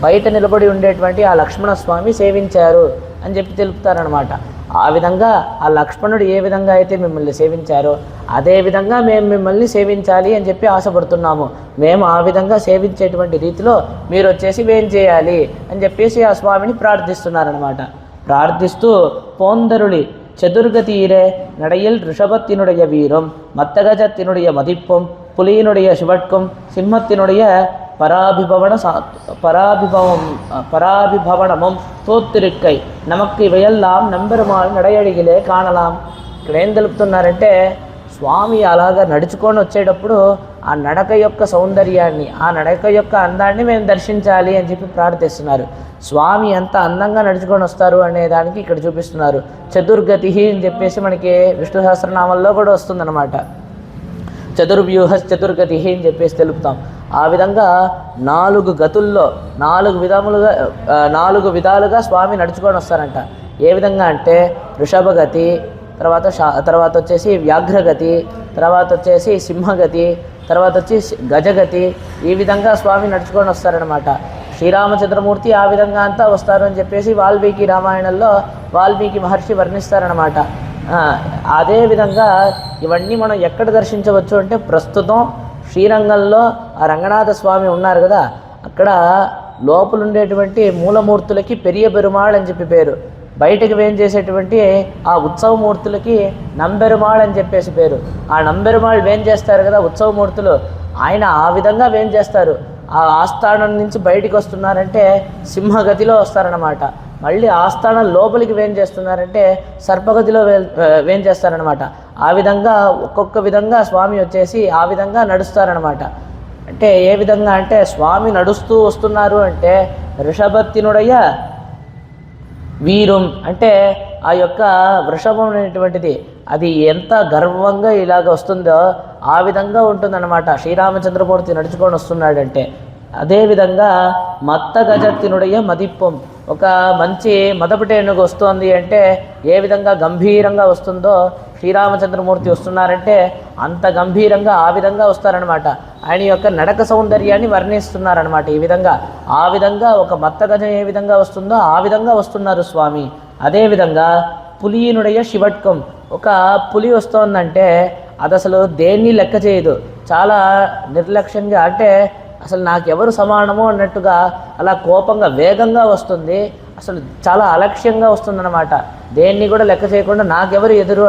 బయట నిలబడి ఉండేటువంటి ఆ లక్ష్మణస్వామి సేవించారు అని చెప్పి తెలుపుతారనమాట. ఆ విధంగా ఆ లక్ష్మణుడు ఏ విధంగా అయితే మిమ్మల్ని సేవించారో అదే విధంగా మేము మిమ్మల్ని సేవించాలి అని చెప్పి ఆశపడుతున్నాము. మేము ఆ విధంగా సేవించేటువంటి రీతిలో మీరు వచ్చేసి వేం చేయాలి అని చెప్పేసి ఆ స్వామిని ప్రార్థిస్తున్నారనమాట. ప్రార్థిస్తూ పోందరుళి చతుర్గతీరే నడయల్ ரிஷபத்தினுடைய வீரம் மத்தகஜத்தினுடைய மதிப்பும் புலியினுடைய சிவட்கும் சிம்மத்தினுடைய பராபிபவனமும் தோத்திருக்கை நமக்கு ఇవయెల్లాం నంబెరుమాళ్ నడయడిగిలే కాణలాం. ఇక్కడ ఏం తెలుపుతున్నారంటే స్వామి అలాగా నడుచుకొని వచ్చేటప్పుడు ఆ నడక యొక్క సౌందర్యాన్ని, ఆ నడక యొక్క అందాన్ని మేము దర్శించాలి అని చెప్పి ప్రార్థిస్తున్నారు. స్వామి ఎంత అందంగా నడుచుకొని వస్తారు అనే దానికి ఇక్కడ చూపిస్తున్నారు. చతుర్గతి అని చెప్పేసి మనకి విష్ణు సహస్రనామంలో కూడా వస్తుందన్నమాట. చతుర్గతి అని చెప్పేసి తెలుపుతాం. ఆ విధంగా 4 గతుల్లో 4 విధాలుగా స్వామి నడుచుకొని వస్తారంట. ఏ విధంగా అంటే వృషభగతి, తర్వాత వచ్చేసి వ్యాఘ్రగతి, తర్వాత వచ్చేసి సింహగతి, తర్వాత వచ్చి గజగతి, ఈ విధంగా స్వామి నడుచుకొని వస్తారనమాట. శ్రీరామచంద్రమూర్తి ఆ విధంగా అంతా వస్తారు అని చెప్పేసి వాల్మీకి రామాయణంలో వాల్మీకి మహర్షి వర్ణిస్తారనమాట. అదేవిధంగా ఇవన్నీ మనం ఎక్కడ దర్శించవచ్చు అంటే ప్రస్తుతం శ్రీరంగంలో ఆ రంగనాథ స్వామి ఉన్నారు కదా, అక్కడ లోపల ఉండేటువంటి మూలమూర్తులకి పెరియ పెరుమాళ్ అని చెప్పి పేరు, బయటకు వేం చేసేటువంటి ఆ ఉత్సవమూర్తులకి నంబెరుమాళ్ అని చెప్పేసి పేరు. ఆ నంబెరుమాళ్ వేం చేస్తారు కదా ఉత్సవమూర్తులు, ఆయన ఆ విధంగా వేం చేస్తారు. ఆ ఆస్థానం నుంచి బయటికి వస్తున్నారంటే సింహగతిలో వస్తారనమాట. మళ్ళీ ఆస్థానం లోపలికి వేం చేస్తున్నారంటే సర్పగతిలో వేం చేస్తారనమాట. ఆ విధంగా ఒక్కొక్క విధంగా స్వామి వచ్చేసి ఆ విధంగా నడుస్తారనమాట. అంటే ఏ విధంగా అంటే స్వామి నడుస్తూ వస్తున్నారు అంటే రిషభత్తినుడయ్య వీరం అంటే ఆ యొక్క వృషభం అనేటువంటిది అది ఎంత గర్వంగా ఇలాగ వస్తుందో ఆ విధంగా ఉంటుందన్నమాట. శ్రీరామచంద్రమూర్తి నడుచుకొని వస్తున్నాడంటే అదేవిధంగా మత్త గజత్తినుడయ్య మదిప్పం, ఒక మంచి మదపటేనుగు వస్తుంది అంటే ఏ విధంగా గంభీరంగా వస్తుందో శ్రీరామచంద్రమూర్తి వస్తున్నారంటే అంత గంభీరంగా ఆ విధంగా వస్తారనమాట. ఆయన యొక్క నడక సౌందర్యాన్ని వర్ణిస్తున్నారనమాట. ఈ విధంగా ఆ విధంగా ఒక మత్త గజం ఏ విధంగా వస్తుందో ఆ విధంగా వస్తున్నారు స్వామి. అదేవిధంగా పులియునుడయ్య శివట్కం, ఒక పులి వస్తోందంటే అది అసలు దేన్ని లెక్క చేయదు, చాలా నిర్లక్ష్యంగా అంటే అసలు నాకెవరు సమానమో అన్నట్టుగా అలా కోపంగా వేగంగా వస్తుంది, అసలు చాలా అలక్ష్యంగా వస్తుందన్నమాట. దేన్ని కూడా లెక్క చేయకుండా నాకెవరు ఎదురు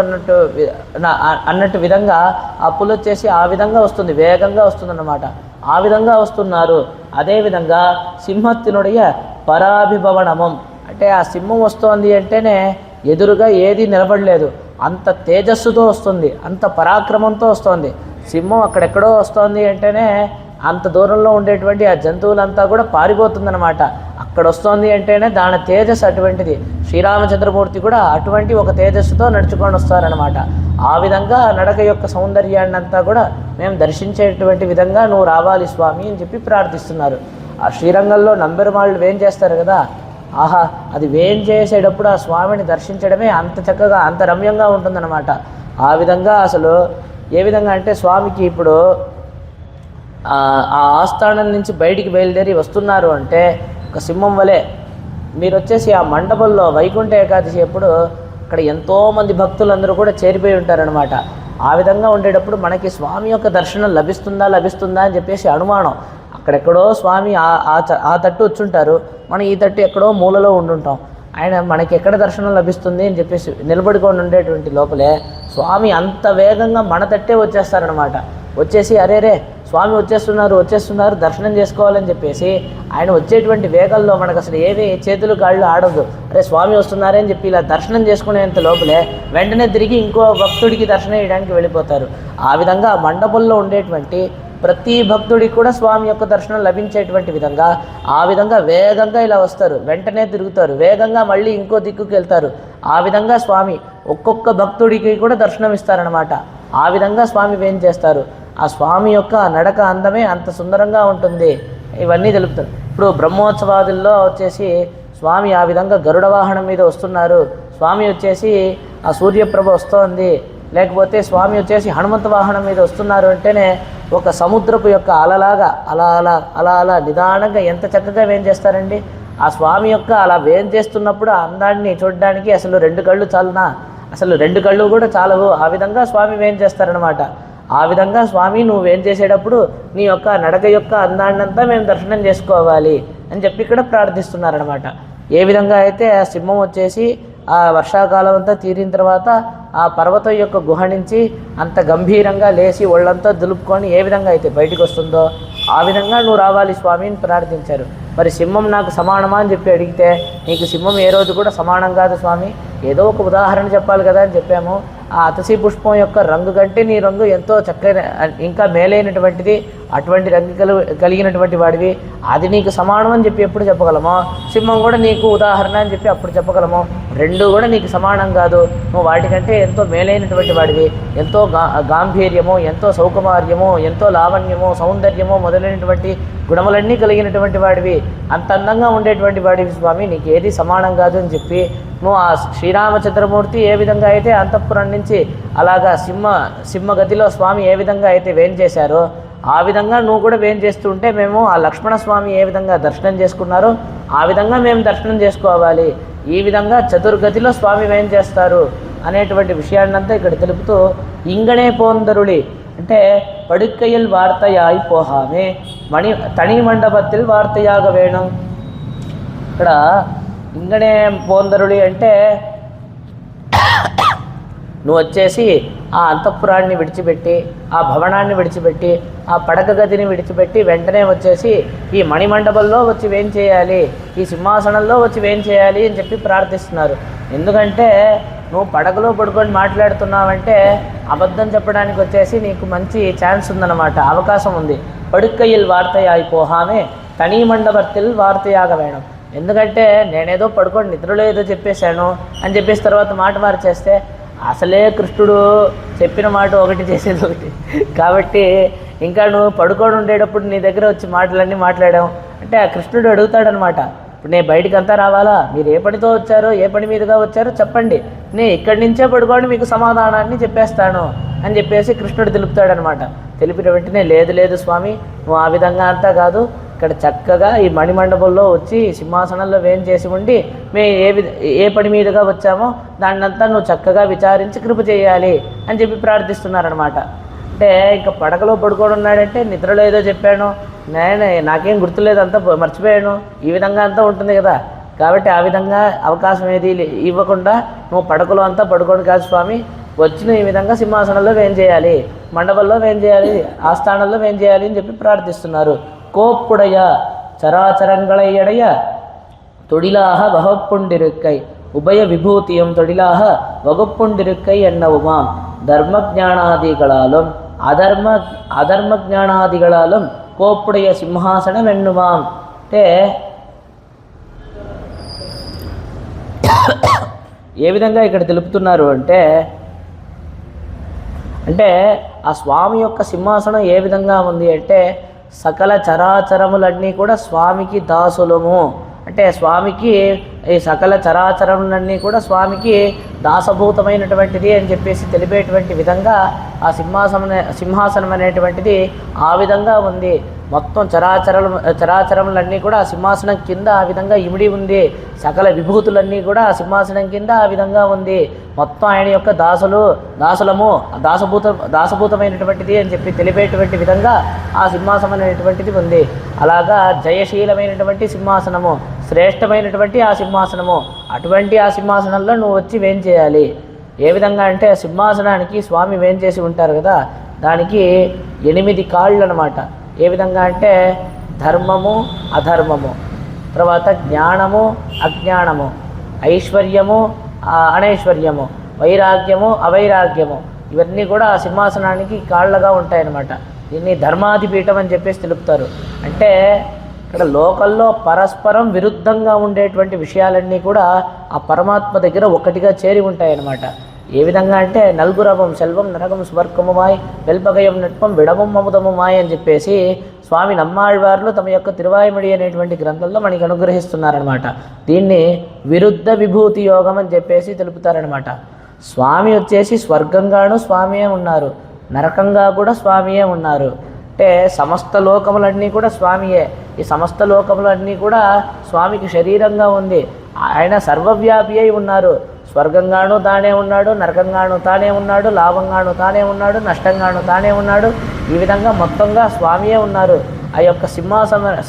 అన్నట్టు విధంగా ఆ పులి వచ్చేసి ఆ విధంగా వస్తుంది, వేగంగా వస్తుందన్నమాట. ఆ విధంగా వస్తున్నారు. అదేవిధంగా సింహత్తినుடைய పరాభిభవనమం, అంటే ఆ సింహం వస్తోంది అంటేనే ఎదురుగా ఏది నిలబడలేదు, అంత తేజస్సుతో వస్తుంది, అంత పరాక్రమంతో వస్తుంది. సింహం అక్కడెక్కడో వస్తుంది అంటేనే అంత దూరంలో ఉండేటువంటి ఆ జంతువులంతా కూడా పారిపోతుందన్నమాట. అక్కడ వస్తోంది అంటేనే దాని తేజస్సు అటువంటిది. శ్రీరామచంద్రమూర్తి కూడా అటువంటి ఒక తేజస్సుతో నడుచుకొని వస్తారనమాట. ఆ విధంగా నడక యొక్క సౌందర్యాన్ని అంతా కూడా మేము దర్శించేటువంటి విధంగా నువ్వు రావాలి స్వామి అని చెప్పి ప్రార్థిస్తున్నారు. ఆ శ్రీరంగంలో నంబెరుమాళ్ళు వేం చేస్తారు కదా, ఆహా, అది వేం చేసేటప్పుడు ఆ స్వామిని దర్శించడమే అంత చక్కగా అంత రమ్యంగా ఉంటుందన్నమాట. ఆ విధంగా అసలు ఏ విధంగా అంటే స్వామికి ఇప్పుడు ఆ ఆస్థానం నుంచి బయటికి బయలుదేరి వస్తున్నారు అంటే ఒక సింహం వలె మీరు వచ్చేసి ఆ మండపంలో వైకుంఠ ఏకాదశి అప్పుడు అక్కడ ఎంతోమంది భక్తులందరూ కూడా చేరిపోయి ఉంటారనమాట. ఆ విధంగా ఉండేటప్పుడు మనకి స్వామి యొక్క దర్శనం లభిస్తుందా అని చెప్పేసి అనుమానం. అక్కడెక్కడో స్వామి ఆ తట్టు వచ్చుంటారు, మనం ఈ తట్టు ఎక్కడో మూలలో ఉండుంటాం. ఆయన మనకి ఎక్కడ దర్శనం లభిస్తుంది అని చెప్పేసి నిలబడుకొని ఉండేటువంటి లోపలే స్వామి అంత వేగంగా మన తట్టే వచ్చేస్తారనమాట. వచ్చేసి అరేరే స్వామి వచ్చేస్తున్నారు దర్శనం చేసుకోవాలని చెప్పేసి ఆయన వచ్చేటువంటి వేగంలో మనకు అసలు ఏమీ చేతులు కాళ్ళు ఆడదు. అరే స్వామి వస్తున్నారే అని చెప్పి ఇలా దర్శనం చేసుకునేంత లోపలే వెంటనే తిరిగి ఇంకో భక్తుడికి దర్శనం చేయడానికి వెళ్ళిపోతారు. ఆ విధంగా మండపంలో ఉండేటువంటి ప్రతి భక్తుడికి కూడా స్వామి యొక్క దర్శనం లభించేటువంటి విధంగా ఆ విధంగా వేగంగా ఇలా వస్తారు, వెంటనే తిరుగుతారు, వేగంగా మళ్ళీ ఇంకో దిక్కుకి వెళ్తారు. ఆ విధంగా స్వామి ఒక్కొక్క భక్తుడికి కూడా దర్శనం ఇస్తారనమాట. ఆ విధంగా స్వామి ఏం చేస్తారు, ఆ స్వామి యొక్క నడక అందమే అంత సుందరంగా ఉంటుంది. ఇవన్నీ తెలుపుతారు. ఇప్పుడు బ్రహ్మోత్సవాదుల్లో వచ్చేసి స్వామి ఆ విధంగా గరుడ వాహనం మీద వస్తున్నారు, స్వామి వచ్చేసి ఆ సూర్యప్రభ వస్తోంది, లేకపోతే స్వామి వచ్చేసి హనుమంత వాహనం మీద వస్తున్నారు అంటేనే ఒక సముద్రపు యొక్క అలలాగా అలా నిదానంగా ఎంత చక్కగా వేం చేస్తారండి. ఆ స్వామి యొక్క అలా వేం చేస్తున్నప్పుడు ఆ అందాన్ని చూడడానికి అసలు 2 కళ్ళు చాలునా, అసలు 2 కళ్ళు కూడా చాలవు. ఆ విధంగా స్వామి వేం చేస్తారనమాట. ఆ విధంగా స్వామి నువ్వేం చేసేటప్పుడు నీ యొక్క నడక యొక్క అందాన్నంతా మేము దర్శనం చేసుకోవాలి అని చెప్పి ఇక్కడ ప్రార్థిస్తున్నారనమాట. ఏ విధంగా అయితే ఆ సింహం వచ్చేసి ఆ వర్షాకాలం అంతా తీరిన తర్వాత ఆ పర్వతం యొక్క గుహ నుంచి అంత గంభీరంగా లేచి ఒళ్ళంతా దులుపుకొని ఏ విధంగా అయితే బయటకు వస్తుందో ఆ విధంగా నువ్వు రావాలి స్వామిని ప్రార్థించారు. మరి సింహం నాకు సమానమా అని చెప్పి అడిగితే నీకు సింహం ఏ రోజు కూడా సమానం కాదు స్వామి, ఏదో ఒక ఉదాహరణ చెప్పాలి కదా అని చెప్పాము. ఆ అతసి పుష్పం యొక్క రంగు కంటే నీ రంగు ఎంతో చక్కగా ఇంకా మేలైనటువంటిది, అటువంటి రంగు కలిగినటువంటి వాడివి, అది నీకు సమానం అని చెప్పి ఎప్పుడు చెప్పగలమో, సింహం కూడా నీకు ఉదాహరణ అని చెప్పి అప్పుడు చెప్పగలము. 2 కూడా నీకు సమానం కాదు, నువ్వు వాటికంటే ఎంతో మేలైనటువంటి వాడివి, ఎంతో గాంభీర్యము, ఎంతో సౌకుమార్యము, ఎంతో లావణ్యము, సౌందర్యము మొదలైనటువంటి గుణములన్నీ కలిగినటువంటి వాడివి, అంత అందంగా ఉండేటువంటి వాడివి స్వామి, నీకు ఏది సమానం కాదు అని చెప్పి నువ్వు ఆ శ్రీరామచంద్రమూర్తి ఏ విధంగా అయితే అంతఃపురం నుంచి అలాగా సింహగతిలో స్వామి ఏ విధంగా అయితే వేం చేశారో ఆ విధంగా నువ్వు కూడా వేం చేస్తుంటే మేము ఆ లక్ష్మణ స్వామి ఏ విధంగా దర్శనం చేసుకున్నారో ఆ విధంగా మేము దర్శనం చేసుకోవాలి. ఈ విధంగా చతుర్గతిలో స్వామి వేం చేస్తారు అనేటువంటి విషయాన్నంతా ఇక్కడ తెలుపుతూ ఇంగనే పోందరుడి అంటే పడుక్కయల్ వార్తయాయి పోహామే తణి మండపத்தில் వార్తయాగ వేణం. ఇక్కడ ఇంగనే పోందరుడి అంటే నువ్వు వచ్చేసి ఆ అంతఃపురాన్ని విడిచిపెట్టి ఆ భవనాన్ని విడిచిపెట్టి ఆ పడక గదిని విడిచిపెట్టి వెంటనే వచ్చేసి ఈ మణిమండపంలో వచ్చి వేం చేయాలి, ఈ సింహాసనంలో వచ్చి వేం చేయాలి అని చెప్పి ప్రార్థిస్తున్నారు. ఎందుకంటే నువ్వు పడకలో పడుకొని మాట్లాడుతున్నావంటే అబద్ధం చెప్పడానికి వచ్చేసి నీకు మంచి ఛాన్స్ ఉందన్నమాట, అవకాశం ఉంది. పడుక్కయిల్ వార్తయాయి పోహామే తణి మండపத்தில் వార్తయాగ వేణం. ఎందుకంటే నేనేదో పడుకొని నిద్రలో ఏదో చెప్పేశాను అని చెప్పేసి తర్వాత మాట మార్చేస్తే అసలే కృష్ణుడు చెప్పిన మాట ఒకటి చేసేది ఒకటి కాబట్టి ఇంకా నువ్వు పడుకొని ఉండేటప్పుడు నీ దగ్గర వచ్చి మాటలన్నీ మాట్లాడావు అంటే ఆ కృష్ణుడు అడుగుతాడనమాట, ఇప్పుడు నేను బయటికి అంతా రావాలా, మీరు ఏ పనితో వచ్చారో ఏ పని మీదుగా వచ్చారో చెప్పండి, నేను ఇక్కడి నుంచే పడుకొని మీకు సమాధానాన్ని చెప్పేస్తాను అని చెప్పేసి కృష్ణుడు తెలుపుతాడనమాట. తెలిపిన వెంటనే లేదు స్వామి నువ్వు ఆ విధంగా అంతా కాదు, ఇక్కడ చక్కగా ఈ మణిమండపంలో వచ్చి సింహాసనంలో వేం చేసి ఉండి మేము ఏ పని మీదుగా వచ్చామో దాన్నంతా నువ్వు చక్కగా విచారించి కృప చేయాలి అని చెప్పి ప్రార్థిస్తున్నారనమాట. అంటే ఇంకా పడకలో పడుకొని ఉన్నాడంటే నిద్రలో ఏదో చెప్పాను, నాకేం గుర్తులేదు, అంతా మర్చిపోయాను, ఈ విధంగా అంతా ఉంటుంది కదా. కాబట్టి ఆ విధంగా అవకాశం ఏది ఇవ్వకుండా నువ్వు పడకలో అంతా పడుకోండి కాదు స్వామి, వచ్చిన ఈ విధంగా సింహాసనంలో వేం చేయాలి, మండపంలో వేం చేయాలి, ఆస్థానంలో వేం చేయాలి అని చెప్పి ప్రార్థిస్తున్నారు. கோப்புடைய சராச்சரங்களையடைய தொழிலாக வகுப்புண்டிருக்கை உபய விபூதியும் தொழிலாக வகுப்புண்டிருக்கை என்னவுமாம் தர்ம ஞானாதிகளாலும் அதர்ம ஞானாதிகளாலும் కోప్పుడయ్య సింహాసనం వెన్నుమాం అంటే ఏ విధంగా ఇక్కడ తెలుపుతున్నారు అంటే ఆ స్వామి యొక్క సింహాసనం ఏ విధంగా ఉంది అంటే సకల చరాచరములన్నీ కూడా స్వామికి దాసులము అంటే స్వామికి ఈ సకల చరాచరములన్నీ కూడా స్వామికి దాసభూతమైనటువంటిది అని చెప్పేసి తెలిపేటువంటి విధంగా ఆ సింహాసనం అనేటువంటిది ఆ విధంగా ఉంది. మొత్తం చరాచరములన్నీ కూడా ఆ సింహాసనం కింద ఆ విధంగా ఇమిడి ఉంది. సకల విభూతులన్నీ కూడా ఆ సింహాసనం కింద ఆ విధంగా ఉంది. మొత్తం ఆయన యొక్క దాసులము దాసభూతమైనటువంటిది అని చెప్పి తెలిపేటువంటి విధంగా ఆ సింహాసనం అనేటువంటిది ఉంది. అలాగా జయశీలమైనటువంటి సింహాసనము, శ్రేష్టమైనటువంటి ఆ సింహాసనము, అటువంటి ఆ సింహాసనంలో నువ్వు వచ్చి వేం చేయాలి. ఏ విధంగా అంటే సింహాసనానికి స్వామి వేం చేసి ఉంటారు కదా, దానికి 8 కాళ్ళు అన్నమాట. ఏ విధంగా అంటే ధర్మము అధర్మము, తర్వాత జ్ఞానము అజ్ఞానము, ఐశ్వర్యము అనైశ్వర్యము, వైరాగ్యము అవైరాగ్యము, ఇవన్నీ కూడా ఆ సింహాసనానికి కాళ్ళగా ఉంటాయన్నమాట. దీన్ని ధర్మాధిపీఠం అని చెప్పేసి తెలుపుతారు. అంటే ఇక్కడ లోకల్లో పరస్పరం విరుద్ధంగా ఉండేటువంటి విషయాలన్నీ కూడా ఆ పరమాత్మ దగ్గర ఒకటిగా చేరి ఉంటాయన్నమాట. ఏ విధంగా అంటే నల్గురవం సెల్వం నరకం స్వర్గముమాయ్ వెల్పగయం నట్పం విడమం అముదముమాయ్ అని చెప్పేసి స్వామి నమ్మాళ్వార్లు తమ యొక్క తిరువాయిమడి అనేటువంటి గ్రంథంలో మనకి అనుగ్రహిస్తున్నారనమాట. దీన్ని విరుద్ధ విభూతి యోగం అని చెప్పేసి తెలుపుతారనమాట. స్వామి వచ్చేసి స్వర్గంగాను స్వామియే ఉన్నారు, నరకంగా కూడా స్వామియే ఉన్నారు. అంటే సమస్త లోకములన్నీ కూడా స్వామియే. ఈ సమస్త లోకములన్నీ కూడా స్వామికి శరీరంగా ఉంది. ఆయన సర్వవ్యాపి అయి ఉన్నారు. స్వర్గంగాను తానే ఉన్నాడు, నరకంగాను తానే ఉన్నాడు, లాభంగాను తానే ఉన్నాడు, నష్టంగాను తానే ఉన్నాడు. ఈ విధంగా మొత్తంగా స్వామియే ఉన్నారు. ఆ యొక్క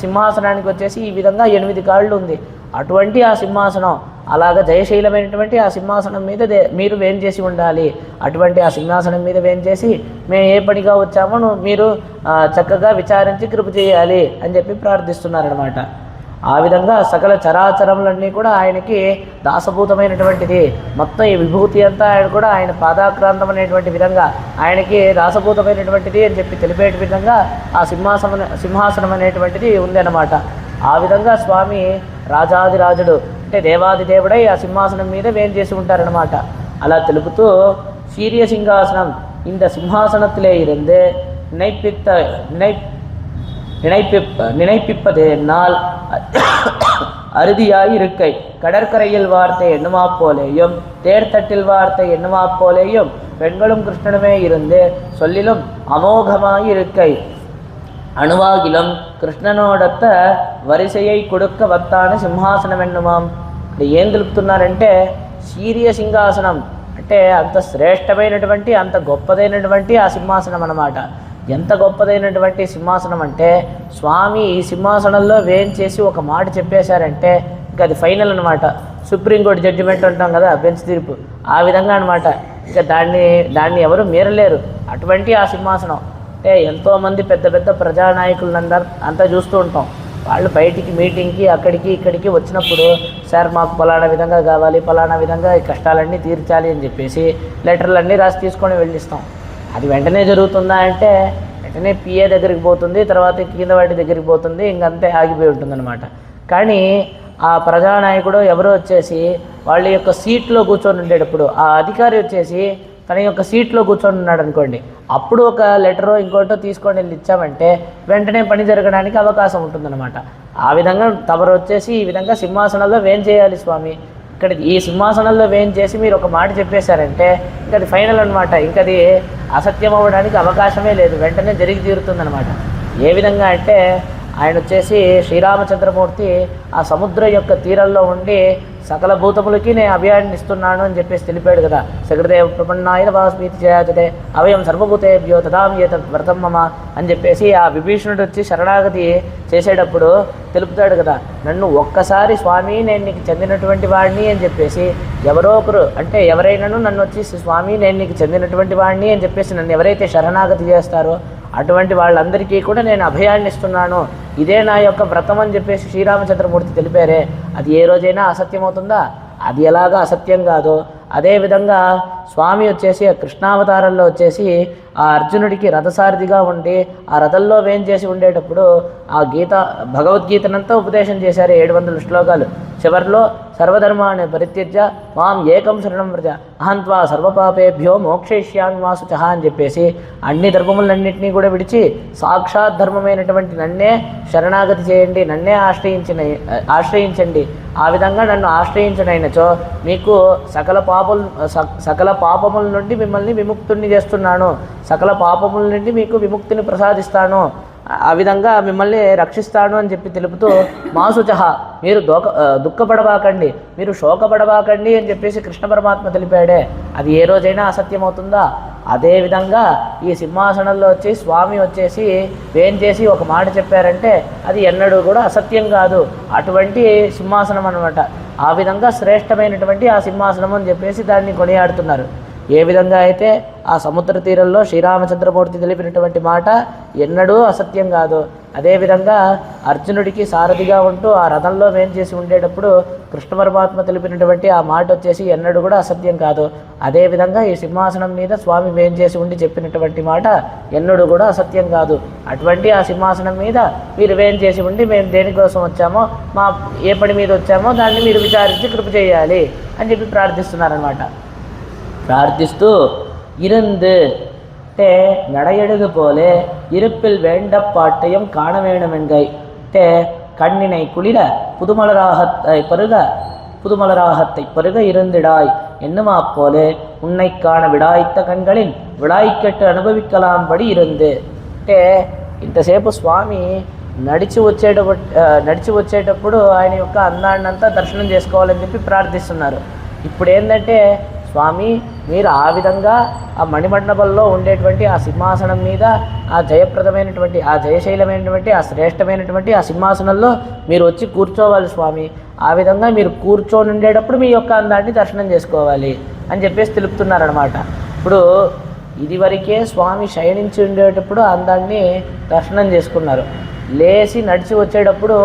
సింహాసనానికి వచ్చేసి ఈ విధంగా 8 కాళ్ళు ఉంది. అటువంటి ఆ సింహాసనం అలాగ జయశీలమైనటువంటి ఆ సింహాసనం మీద మీరు వేం చేసి ఉండాలి. అటువంటి ఆ సింహాసనం మీద వేం చేసి మేము ఏ పనిగా వచ్చామో మీరు చక్కగా విచారించి కృప చేయాలి అని చెప్పి ప్రార్థిస్తున్నారనమాట. ఆ విధంగా సకల చరాచరములన్నీ కూడా ఆయనకి దాసభూతమైనటువంటిది. మొత్తం ఈ విభూతి అంతా ఆయన కూడా ఆయన పాదాక్రాంతం అనేటువంటి విధంగా ఆయనకి దాసభూతమైనటువంటిది అని చెప్పి తెలిపే విధంగా ఆ సింహాసనం అనేటువంటిది ఉందన్నమాట. ఆ విధంగా స్వామి రాజాదిరాజుడు అంటే దేవాదిదేవుడై ఆ సింహాసనం మీద వేం చేసి ఉంటారనమాట. అలా తెలుపుతూ సీரிய సింహాసనం இந்த సింహాసనத்திலே இருந்து நினைப்பிப்பது என்னால் அறுதியாய் இருக்கை கடற்கரையில் வார்த்தை எண்ணுமா போலேயும் தேர்தட்டில் வார்த்தை எண்ணுமா போலேயும் பெண்களும் கிருஷ்ணனுமே இருந்து சொல்லிலும் அமோகமாய் இருக்கை அணுவாகிலும் కృష్ణనోడత్త వరిసయ్య కొడుక్క వత్తాన సింహాసనం ఎన్నుమాం. అంటే ఏం తెలుపుతున్నారంటే సీరియ సింహాసనం అంటే అంత శ్రేష్టమైనటువంటి అంత గొప్పదైనటువంటి ఆ సింహాసనం అన్నమాట. ఎంత గొప్పదైనటువంటి సింహాసనం అంటే స్వామి ఈ సింహాసనంలో వేం చేసి ఒక మాట చెప్పేశారంటే ఇంకా అది ఫైనల్ అనమాట. సుప్రీంకోర్టు జడ్జిమెంట్ అంటాం కదా, బెంచ్ తీర్పు, ఆ విధంగా అనమాట. ఇంకా దాన్ని ఎవరు మీరలేరు. అటువంటి ఆ సింహాసనం అంటే ఎంతోమంది పెద్ద పెద్ద ప్రజానాయకులందరూ అంతా చూస్తూ ఉంటాం. వాళ్ళు బయటికి మీటింగ్కి అక్కడికి ఇక్కడికి వచ్చినప్పుడు సార్ మాకు ఫలానా విధంగా కావాలి, ఫలానా విధంగా ఈ కష్టాలన్నీ తీర్చాలి అని చెప్పేసి లెటర్లన్నీ రాసి తీసుకొని వెళ్ళిస్తాం. అది వెంటనే జరుగుతుందా అంటే వెంటనే పిఏ దగ్గరికి పోతుంది, తర్వాత కింద వాటి దగ్గరికి పోతుంది, ఇంకంతే ఆగిపోయి ఉంటుందన్నమాట. కానీ ఆ ప్రజానాయకుడు ఎవరో వచ్చేసి వాళ్ళ యొక్క సీట్లో కూర్చొని ఉండేటప్పుడు ఆ అధికారి వచ్చేసి తన యొక్క సీట్లో కూర్చొని ఉన్నాడు అనుకోండి, అప్పుడు ఒక లెటరో ఇంకోటో తీసుకొని వెళ్ళి ఇచ్చామంటే వెంటనే పని జరగడానికి అవకాశం ఉంటుందన్నమాట. ఆ విధంగా తమరు వచ్చేసి ఈ విధంగా సింహాసనంలో వేం చేయాలి స్వామి, ఇక్కడ ఈ సింహాసనంలో వేం చేసి మీరు ఒక మాట చెప్పేశారంటే ఇంకా అది ఫైనల్ అనమాట. ఇంకా అది అసత్యం అవ్వడానికి అవకాశమే లేదు, వెంటనే జరిగి తీరుతుందనమాట. ఏ విధంగా అంటే ఆయన వచ్చేసి శ్రీరామచంద్రమూర్తి ఆ సముద్రం యొక్క తీరంలో ఉండి సకల భూతములకి నేను అభయాన్ని ఇస్తున్నాను అని చెప్పేసి తెలిపాడు కదా. సకృదేవ ప్రపన్నాయ వాస్మీతి చేయాచతే అవయం సర్వభూతేభ్యో తదామ్యేత వ్రతం మమ అని చెప్పేసి ఆ విభీషణుడు వచ్చి శరణాగతి చేసేటప్పుడు తెలుపుతాడు కదా. నన్ను ఒక్కసారి స్వామి నేను నీకు చెందినటువంటి వాడిని అని చెప్పేసి ఎవరో ఒకరు అంటే ఎవరైనాను నన్ను వచ్చి స్వామి నేను నీకు చెందినటువంటి వాడిని అని చెప్పేసి నన్ను ఎవరైతే శరణాగతి చేస్తారో అటువంటి వాళ్ళందరికీ కూడా నేను అభయాన్ని ఇస్తున్నాను, ఇదే నా యొక్క వ్రతం అని చెప్పేసి శ్రీరామచంద్రమూర్తి తెలిపారే. అది ఏ రోజైనా అసత్యం అవుతుందా? అది ఎలాగా అసత్యం కాదో అదేవిధంగా స్వామి వచ్చేసి ఆ కృష్ణావతారంలో వచ్చేసి ఆ అర్జునుడికి రథసారథిగా ఉండి ఆ రథంలో వేంచేసి ఉండేటప్పుడు ఆ భగవద్గీతనంతా ఉపదేశం చేశారు 700 శ్లోకాలు. చివరిలో సర్వధర్మాన్ని పరిత్యజ్య మాం ఏకం శరణం వ్రజ అహంత్వా సర్వపాపేభ్యో మోక్షయిష్యామి మా శుచః అని చెప్పేసి అన్ని ధర్మములన్నింటినీ కూడా విడిచి సాక్షాత్ ధర్మమైనటువంటి నన్నే శరణాగతి చేయండి, నన్నే ఆశ్రయించండి, ఆ విధంగా నన్ను ఆశ్రయించనైనచో మీకు సకల పాపముల నుండి మిమ్మల్ని విముక్తుని చేస్తున్నాను, సకల పాపముల నుండి మీకు విముక్తిని ప్రసాదిస్తాను, ఆ విధంగా మిమ్మల్ని రక్షిస్తాను అని చెప్పి తెలుపుతూ మా శుచః మీరు దుఃఖపడబాకండి, మీరు శోకపడబాకండి అని చెప్పేసి కృష్ణ పరమాత్మ తెలిపాడే. అది ఏ రోజైనా అసత్యం అవుతుందా? అదేవిధంగా ఈ సింహాసనంలో వచ్చి స్వామి వచ్చేసి వేంచేసి ఒక మాట చెప్పారంటే అది ఎన్నడూ కూడా అసత్యం కాదు. అటువంటి సింహాసనం అన్నమాట. ఆ విధంగా శ్రేష్టమైనటువంటి ఆ సింహాసనం అని చెప్పేసి దాన్ని కొనియాడుతున్నారు. ఏ విధంగా అయితే ఆ సముద్ర తీరంలో శ్రీరామచంద్రమూర్తి తెలిపినటువంటి మాట ఎన్నడూ అసత్యం కాదు, అదేవిధంగా అర్జునుడికి సారథిగా ఉంటూ ఆ రథంలో వేంచేసి ఉండేటప్పుడు కృష్ణ పరమాత్మ తెలిపినటువంటి ఆ మాట వచ్చేసి ఎన్నడూ కూడా అసత్యం కాదు. అదేవిధంగా ఈ సింహాసనం మీద స్వామి వేంచేసి ఉండి చెప్పినటువంటి మాట ఎన్నడూ కూడా అసత్యం కాదు. అటువంటి ఆ సింహాసనం మీద మీరు వేంచేసి ఉండి మేము దేనికోసం వచ్చామో, ఏ పని మీద వచ్చామో దాన్ని మీరు విచారించి కృప చేయాలి అని చెప్పి ప్రార్థిస్తున్నారనమాట. ప్రార్థిస్తూ ఇరందు అంటే నడయెడుగు పోలే இருப்பில் வேண்ட பாட்டையும் காண வேணுமென்கை అంటే கண்ணினை குளிர புதுமலராகத்தை பருக இருந்திடாய் என்னுமா போலே உன்னை காண విడాయిத்த కண்களின் విడాయికట్టు అనుభవికలాంబడి ఇருந்து అంటే ఇంతసేపు స్వామి నడిచి వచ్చేటప్పుడు ఆయన యొక్క అందాన్నంతా దర్శనం చేసుకోవాలని చెప్పి ప్రార్థిస్తున్నారు. ఇప్పుడు ఏంటంటే స్వామి మీరు ఆ విధంగా ఆ మణిమండపంలో ఉండేటువంటి ఆ సింహాసనం మీద ఆ జయప్రదమైనటువంటి ఆ జయశైలమైనటువంటి ఆ శ్రేష్టమైనటువంటి ఆ సింహాసనంలో మీరు వచ్చి కూర్చోవాలి స్వామి. ఆ విధంగా మీరు కూర్చొని ఉండేటప్పుడు మీ యొక్క అందాన్ని దర్శనం చేసుకోవాలి అని చెప్పేసి తెలుపుతున్నారనమాట. ఇప్పుడు ఇదివరకే స్వామి శయనించి ఉండేటప్పుడు అందాన్ని దర్శనం చేసుకున్నారు. లేచి నడిచి వచ్చేటప్పుడు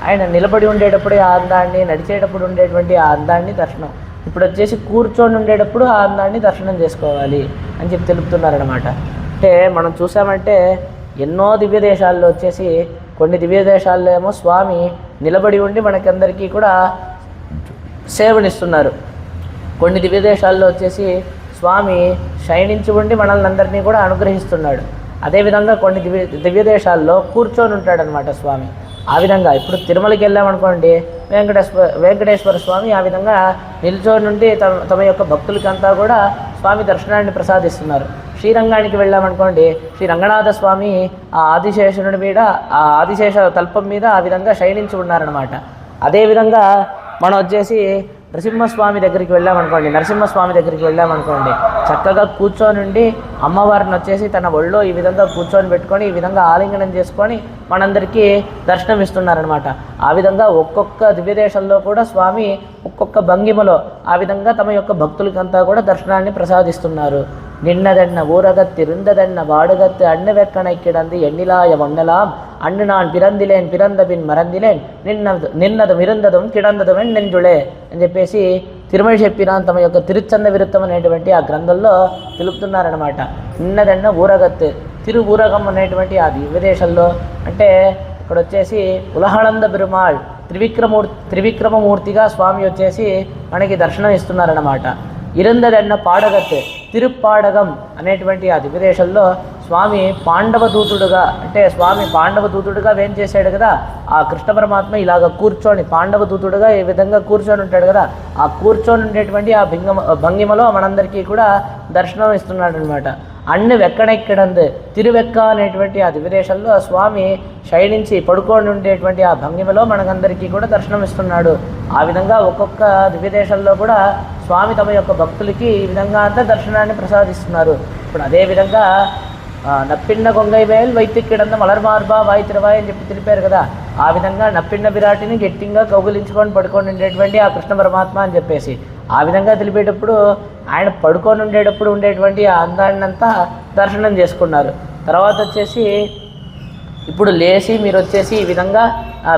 ఆయన నిలబడి ఉండేటప్పుడు ఆ అందాన్ని, నడిచేటప్పుడు ఉండేటువంటి ఆ అందాన్ని దర్శనం, ఇప్పుడు వచ్చేసి కూర్చొని ఉండేటప్పుడు ఆ అందాన్ని దర్శనం చేసుకోవాలి అని చెప్పి తెలుపుతున్నారనమాట. అంటే మనం చూసామంటే ఎన్నో దివ్య దేశాల్లో వచ్చేసి కొన్ని దివ్య దేశాల్లో ఏమో స్వామి నిలబడి ఉండి మనకందరికీ కూడా సేవనిస్తున్నారు. కొన్ని దివ్య దేశాల్లో వచ్చేసి స్వామి శయనించి ఉండి మనల్ని అందరినీ కూడా అనుగ్రహిస్తున్నాడు. అదేవిధంగా కొన్ని దివ్య దేశాల్లో కూర్చొని ఉంటాడనమాట స్వామి. ఆ విధంగా ఇప్పుడు తిరుమలకి వెళ్ళామనుకోండి, వెంకటేశ్వర స్వామి ఆ విధంగా నిల్చొని నుండి తమ యొక్క భక్తులకంతా కూడా స్వామి దర్శనాన్ని ప్రసాదిస్తున్నారు. శ్రీరంగానికి వెళ్ళామనుకోండి, శ్రీ రంగనాథ స్వామి ఆ ఆదిశేషుని మీద ఆ ఆదిశేష తల్పం మీద ఆ విధంగా శయనించి ఉన్నారనమాట. అదేవిధంగా మనం వచ్చేసి నరసింహస్వామి దగ్గరికి వెళ్ళామనుకోండి, చక్కగా కూర్చొని ఉండి అమ్మవారిని వచ్చేసి తన ఒళ్ళో ఈ విధంగా కూర్చొని పెట్టుకొని ఈ విధంగా ఆలింగనం చేసుకొని మనందరికీ దర్శనం ఇస్తున్నారనమాట. ఆ విధంగా ఒక్కొక్క దివ్యదేశంలో కూడా స్వామి ఒక్కొక్క భంగిమలో ఆ విధంగా తమ యొక్క భక్తులకంతా కూడా దర్శనాన్ని ప్రసాదిస్తున్నారు. నిన్నదన్న ఊరగత్తిరుందదన్న వాడుగత్తి అన్ను వెక్కనైక్కిడంది ఎన్నిలాయ వంగలాం అన్ను నాన్ పిరందిలేన్ పిరందబిన్ మరందిలేన్ నిన్నదు మిరుందదం కిడందదం నెంజుళే అని చెప్పేసి తిరుమల చెప్పిన తమ యొక్క తిరుచంద విరుత్తం అనేటువంటి ఆ గ్రంథంలో తెలుపుతున్నారనమాట. నిన్నదన్న ఊరగత్తు తిరువూరగం అనేటువంటి ఆ దివ్యదేశంలో అంటే ఇక్కడ వచ్చేసి ఉలహళంద పెరుమాళ్ త్రివిక్రమమూర్తిగా స్వామి వచ్చేసి మనకి దర్శనం ఇస్తున్నారన్నమాట. ఇరందదన్న పాడగత్తు తిరుప్పాడగం అనేటువంటి ఆ దివ్యదేశంలో స్వామి పాండవదూతుడుగా అంటే స్వామి పాండవదూతుడుగా వేం చేశాడు కదా. ఆ కృష్ణ పరమాత్మ ఇలాగ కూర్చొని పాండవదూతుడుగా ఈ విధంగా కూర్చొని ఉంటాడు కదా. ఆ కూర్చొని ఉండేటువంటి ఆ భంగిమలో మనందరికీ కూడా దర్శనం ఇస్తున్నాడు అనమాట. అన్ను వెక్కడెక్కడందు తిరువెక్క అనేటువంటి ఆ దివ్యదేశంలో ఆ స్వామి శయనించి పడుకొని ఉండేటువంటి ఆ భంగిమలో మనకందరికీ కూడా దర్శనం ఇస్తున్నాడు. ఆ విధంగా ఒక్కొక్క దివ్యదేశంలో కూడా స్వామి తమ యొక్క భక్తులకి ఈ విధంగా అంతా దర్శనాన్ని ప్రసాదిస్తున్నారు. ఇప్పుడు అదేవిధంగా నప్పిన్న గొంగైవేల్ వైతిక్కిడంద మలర్మార్బా వాయితిరవాయి అని చెప్పి తెలిపారు కదా. ఆ విధంగా నప్పిన్న విరాటిని గట్టిగా కౌగులించుకొని పడుకొని ఉండేటువంటి ఆ కృష్ణ పరమాత్మ అని చెప్పేసి ఆ విధంగా తెలిపేటప్పుడు ఆయన పడుకొని ఉండేటప్పుడు ఉండేటువంటి ఆ అందాన్నంతా దర్శనం చేసుకున్నారు. తర్వాత వచ్చేసి ఇప్పుడు లేచి మీరు వచ్చేసి ఈ విధంగా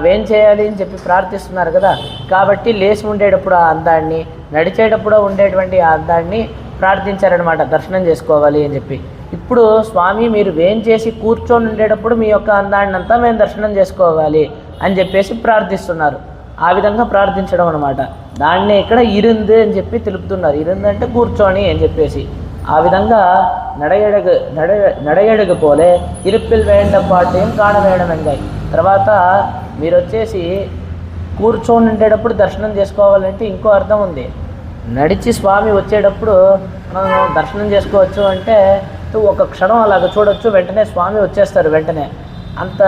వేం చేయాలి అని చెప్పి ప్రార్థిస్తున్నారు కదా. కాబట్టి లేచి ఉండేటప్పుడు ఆ అందాన్ని, నడిచేటప్పుడు ఉండేటువంటి ఆ అందాన్ని ప్రార్థించారనమాట, దర్శనం చేసుకోవాలి అని చెప్పి. ఇప్పుడు స్వామి మీరు వేంచేసి కూర్చొని ఉండేటప్పుడు మీ యొక్క అందాన్ని అంతా మేము దర్శనం చేసుకోవాలి అని చెప్పేసి ప్రార్థిస్తున్నారు. ఆ విధంగా ప్రార్థించడం అనమాట. దాన్నే ఇక్కడ ఇరుందు అని చెప్పి తెలుపుతున్నారు. ఇరుందు అంటే కూర్చొని అని చెప్పేసి. ఆ విధంగా నడయడుగు పోలే ఇరుప్పిల్ వేయండ పాట్యం కాణవేయడం ఎంగాయి. తర్వాత మీరు వచ్చేసి కూర్చొని ఉండేటప్పుడు దర్శనం చేసుకోవాలంటే ఇంకో అర్థం ఉంది. నడిచి స్వామి వచ్చేటప్పుడు మనం దర్శనం చేసుకోవచ్చు అంటే ఒక క్షణం అలాగ చూడొచ్చు, వెంటనే స్వామి వచ్చేస్తారు. వెంటనే అంత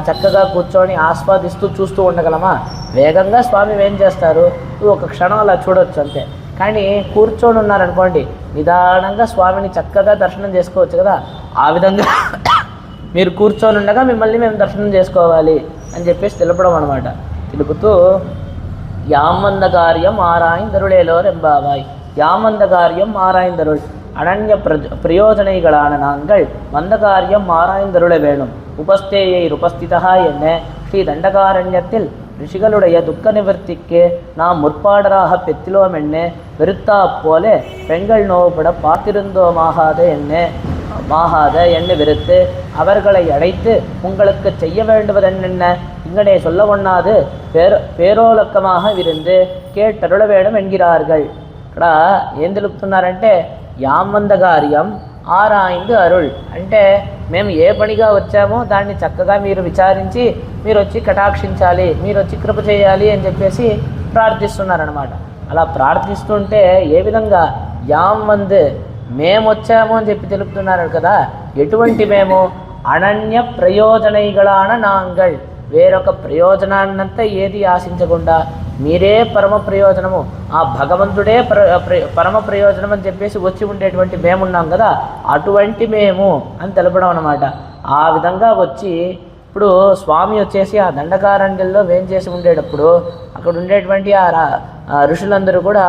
చక్కగా కూర్చొని ఆస్వాదిస్తూ చూస్తూ ఉండగలమా? వేగంగా స్వామి ఏం చేస్తారు, ఒక క్షణం అలా చూడవచ్చు అంతే. కానీ కూర్చొని ఉన్నారనుకోండి, నిదానంగా స్వామిని చక్కగా దర్శనం చేసుకోవచ్చు కదా. ఆ విధంగా మీరు కూర్చొని ఉండగా మిమ్మల్ని మేము దర్శనం చేసుకోవాలి అని చెప్పేసి తెలపడం అనమాట. తెలుపుతూ యామంద కార్యం ఆరాయిందరుళేలో రెంబావాయ్. யாமந்த காரியம் ஆராய்ந்தருள் அனன்ய பிரயோஜனைகளான நாங்கள் மந்த காரியம் ஆராய்ந்தருள வேணும். உபஸ்தேயர் உபஸ்திதா என்ன ஸ்ரீ தண்டகாரண்யத்தில் ரிஷிகளுடைய துக்க நிவர்த்திக்கு நாம் முற்பாடராக பெற்றிலோம் என்ன, வெறுத்தா போல பெண்கள் நோவுபட பார்த்திருந்தோமாகாத என்ன வெறுத்து அவர்களை அழைத்து உங்களுக்கு செய்ய வேண்டுவதென்ன இங்கனே சொல்ல ஒண்ணாது பேரோலக்கமாக விருந்து கேட்டருள வேணும் என்கிறார்கள். ఇక్కడ ఏం తెలుపుతున్నారంటే యామంద కార్యం ఆరాయిందు అరుళ్ అంటే మేము ఏ పనిగా వచ్చామో దాన్ని చక్కగా మీరు విచారించి మీరు వచ్చి కటాక్షించాలి, మీరు వచ్చి కృప చేయాలి అని చెప్పేసి ప్రార్థిస్తున్నారనమాట. అలా ప్రార్థిస్తుంటే ఏ విధంగా యామంద్ మేము వచ్చాము అని చెప్పి తెలుపుతున్నారు కదా. ఎటువంటి మేము? అనన్య ప్రయోజనైగళాన నాంగళ్, వేరొక ప్రయోజనాన్నంతా ఏది ఆశించకుండా మీరే పరమ ప్రయోజనము, ఆ భగవంతుడే పరమ ప్రయోజనం అని చెప్పేసి వచ్చి ఉండేటువంటి మేమున్నాం కదా, అటువంటి మేము అని తెలపడం అన్నమాట. ఆ విధంగా వచ్చి ఇప్పుడు స్వామి వచ్చేసి ఆ దండకారణ్యంలో వేంచేసి ఉండేటప్పుడు అక్కడ ఉండేటువంటి ఆ ఋషులందరూ కూడా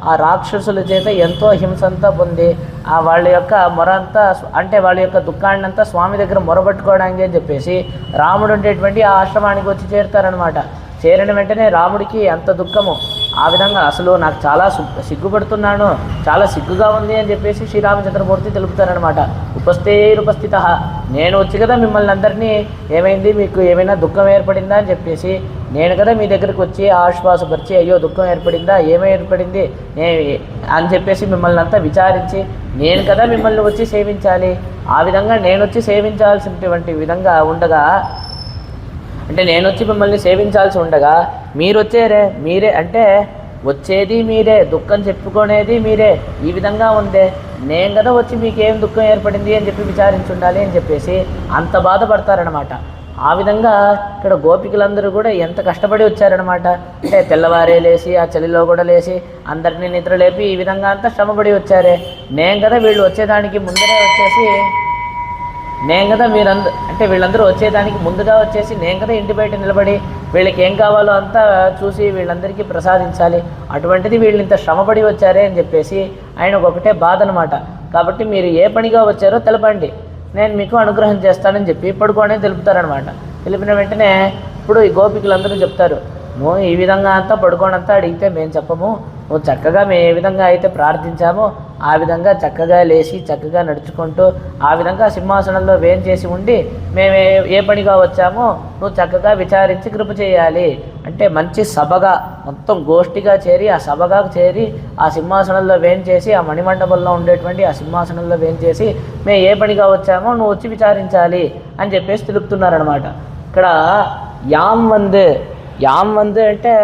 ఆ రాక్షసుల చేత ఎంతో హింసంతా పొంది ఆ వాళ్ళ యొక్క మొర అంతా అంటే వాళ్ళ యొక్క దుఃఖాన్నంతా స్వామి దగ్గర మొరబట్టుకోవడానికి అని చెప్పేసి రాముడు ఉండేటువంటి ఆ ఆశ్రమానికి వచ్చి చేరుతారనమాట. చేరిన వెంటనే రాముడికి అంత దుఃఖము. ఆ విధంగా అసలు నాకు చాలా సిగ్గుపడుతున్నాను, చాలా సిగ్గుగా ఉంది అని చెప్పేసి శ్రీరామచంద్రమూర్తి తెలుపుతారనమాట. ఉపస్థిత నేను వచ్చి కదా మిమ్మల్ని అందరినీ ఏమైంది, మీకు ఏమైనా దుఃఖం ఏర్పడిందా అని చెప్పేసి నేను కదా మీ దగ్గరికి వచ్చి ఆశ్వాసపరిచి అయ్యో దుఃఖం ఏర్పడిందా, ఏమై ఏర్పడింది అని చెప్పేసి మిమ్మల్ని అంతా విచారించి నేను కదా మిమ్మల్ని వచ్చి సేవించాలి. ఆ విధంగా నేను వచ్చి సేవించాల్సినటువంటి విధంగా ఉండగా అంటే నేను వచ్చి మిమ్మల్ని సేవించాల్సి ఉండగా మీరు వచ్చారే, మీరే అంటే వచ్చేది మీరే, దుఃఖం చెప్పుకునేది మీరే, ఈ విధంగా ఉందే నేను కదా వచ్చి మీకు ఏం దుఃఖం ఏర్పడింది అని చెప్పి విచారించి ఉండాలి అని చెప్పేసి అంత బాధపడతారనమాట. ఆ విధంగా ఇక్కడ గోపికలందరూ కూడా ఎంత కష్టపడి వచ్చారనమాట. అంటే తెల్లవారే లేచి ఆ చలిలో కూడా లేచి అందరినీ నిద్ర లేపి ఈ విధంగా అంతా శ్రమపడి వచ్చారే. నేను కదా వీళ్ళు వచ్చేదానికి ముందరే వచ్చేసి నేను కదా అంటే వీళ్ళందరూ వచ్చేదానికి ముందుగా వచ్చేసి నేను కదా ఇంటి బయట నిలబడి వీళ్ళకి ఏం కావాలో అంతా చూసి వీళ్ళందరికీ ప్రసాదించాలి. అటువంటిది వీళ్ళు ఇంత శ్రమపడి వచ్చారే అని చెప్పేసి ఆయన ఒకటే బాధ అనమాట. కాబట్టి మీరు ఏ పనిగా వచ్చారో తెలపండి, నేను మీకు అనుగ్రహం చేస్తానని చెప్పి పడుకోనే తెలుపుతారనమాట. తెలిపిన వెంటనే ఇప్పుడు ఈ గోపికలందరూ చెప్తారు, నువ్వు ఈ విధంగా అంతా పడుకోనంతా అడిగితే మేము చెప్పము, నువ్వు చక్కగా మేము ఏ విధంగా అయితే ప్రార్థించామో ఆ విధంగా చక్కగా లేచి చక్కగా నడుచుకుంటూ ఆ విధంగా సింహాసనంలో వేంచేసి ఉండి మేము ఏ పనిగా వచ్చామో నువ్వు చక్కగా విచారించి కృప చేయాలి అంటే మంచి సభగా మొత్తం గోష్ఠిగా చేరి ఆ సభగా చేరి ఆ సింహాసనంలో వేంచేసి ఆ మణిమండపంలో ఉండేటువంటి ఆ సింహాసనంలో వేంచేసి మేము ఏ పనిగా వచ్చామో నువ్వు వచ్చి విచారించాలి అని చెప్పేసి తెలుపుతున్నారనమాట. ఇక్కడ యాం వందు అంటే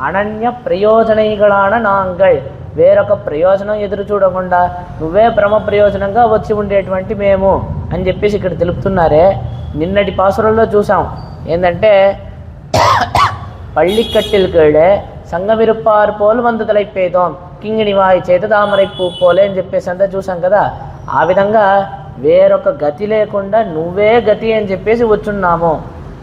అనన్య ప్రయోజనైగళాన నాంగళ్, వేరొక ప్రయోజనం ఎదురు చూడకుండా నువ్వే పరమ ప్రయోజనంగా వచ్చి ఉండేటువంటి మేము అని చెప్పేసి ఇక్కడ తెలుపుతున్నారే. నిన్నటి పాసురంలో చూసాం ఏంటంటే పళ్ళికట్టిల్ కేడే సంగమిరుప్పారు పోలు వంద తలైపోయేదాం కింగిణి వాయి చేత తామరై పూ పోలే అని చెప్పేసి అంతా చూసాం కదా. ఆ విధంగా వేరొక గతి లేకుండా నువ్వే గతి అని చెప్పేసి వచ్చున్నాము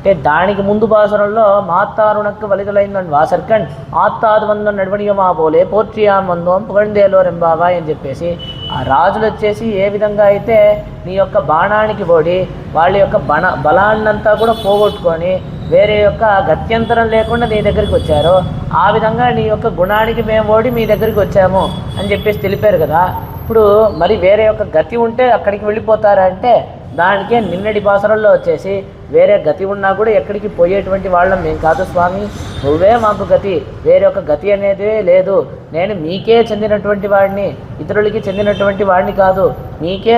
అంటే దానికి ముందు పాసురంలో మాత్తారుణకు వలితలైందని వాసర్కణ్ ఆత్తాదు వందం నడవడియమా పోలే పోర్చియాం వందం పుగండేలో రెంబావా అని చెప్పేసి ఆ రాజులు వచ్చేసి ఏ విధంగా అయితే నీ యొక్క బాణానికి పోడి వాళ్ళ యొక్క బలాన్నంతా కూడా పోగొట్టుకొని వేరే యొక్క గత్యంతరం లేకుండా నీ దగ్గరికి వచ్చారో ఆ విధంగా నీ యొక్క గుణానికి మేము ఓడి మీ దగ్గరికి వచ్చాము అని చెప్పేసి తెలిపారు కదా. ఇప్పుడు మరి వేరే యొక్క గతి ఉంటే అక్కడికి వెళ్ళిపోతారా అంటే దానికే నిన్నటి పాసరంలో వచ్చేసి వేరే గతి ఉన్నా కూడా ఎక్కడికి పోయేటువంటి వాళ్ళం మేము కాదు స్వామి, నువ్వే మాకు గతి, వేరే ఒక గతి అనేది లేదు. నేను మీకే చెందినటువంటి వాడిని, ఇతరులకి చెందినటువంటి వాడిని కాదు. మీకే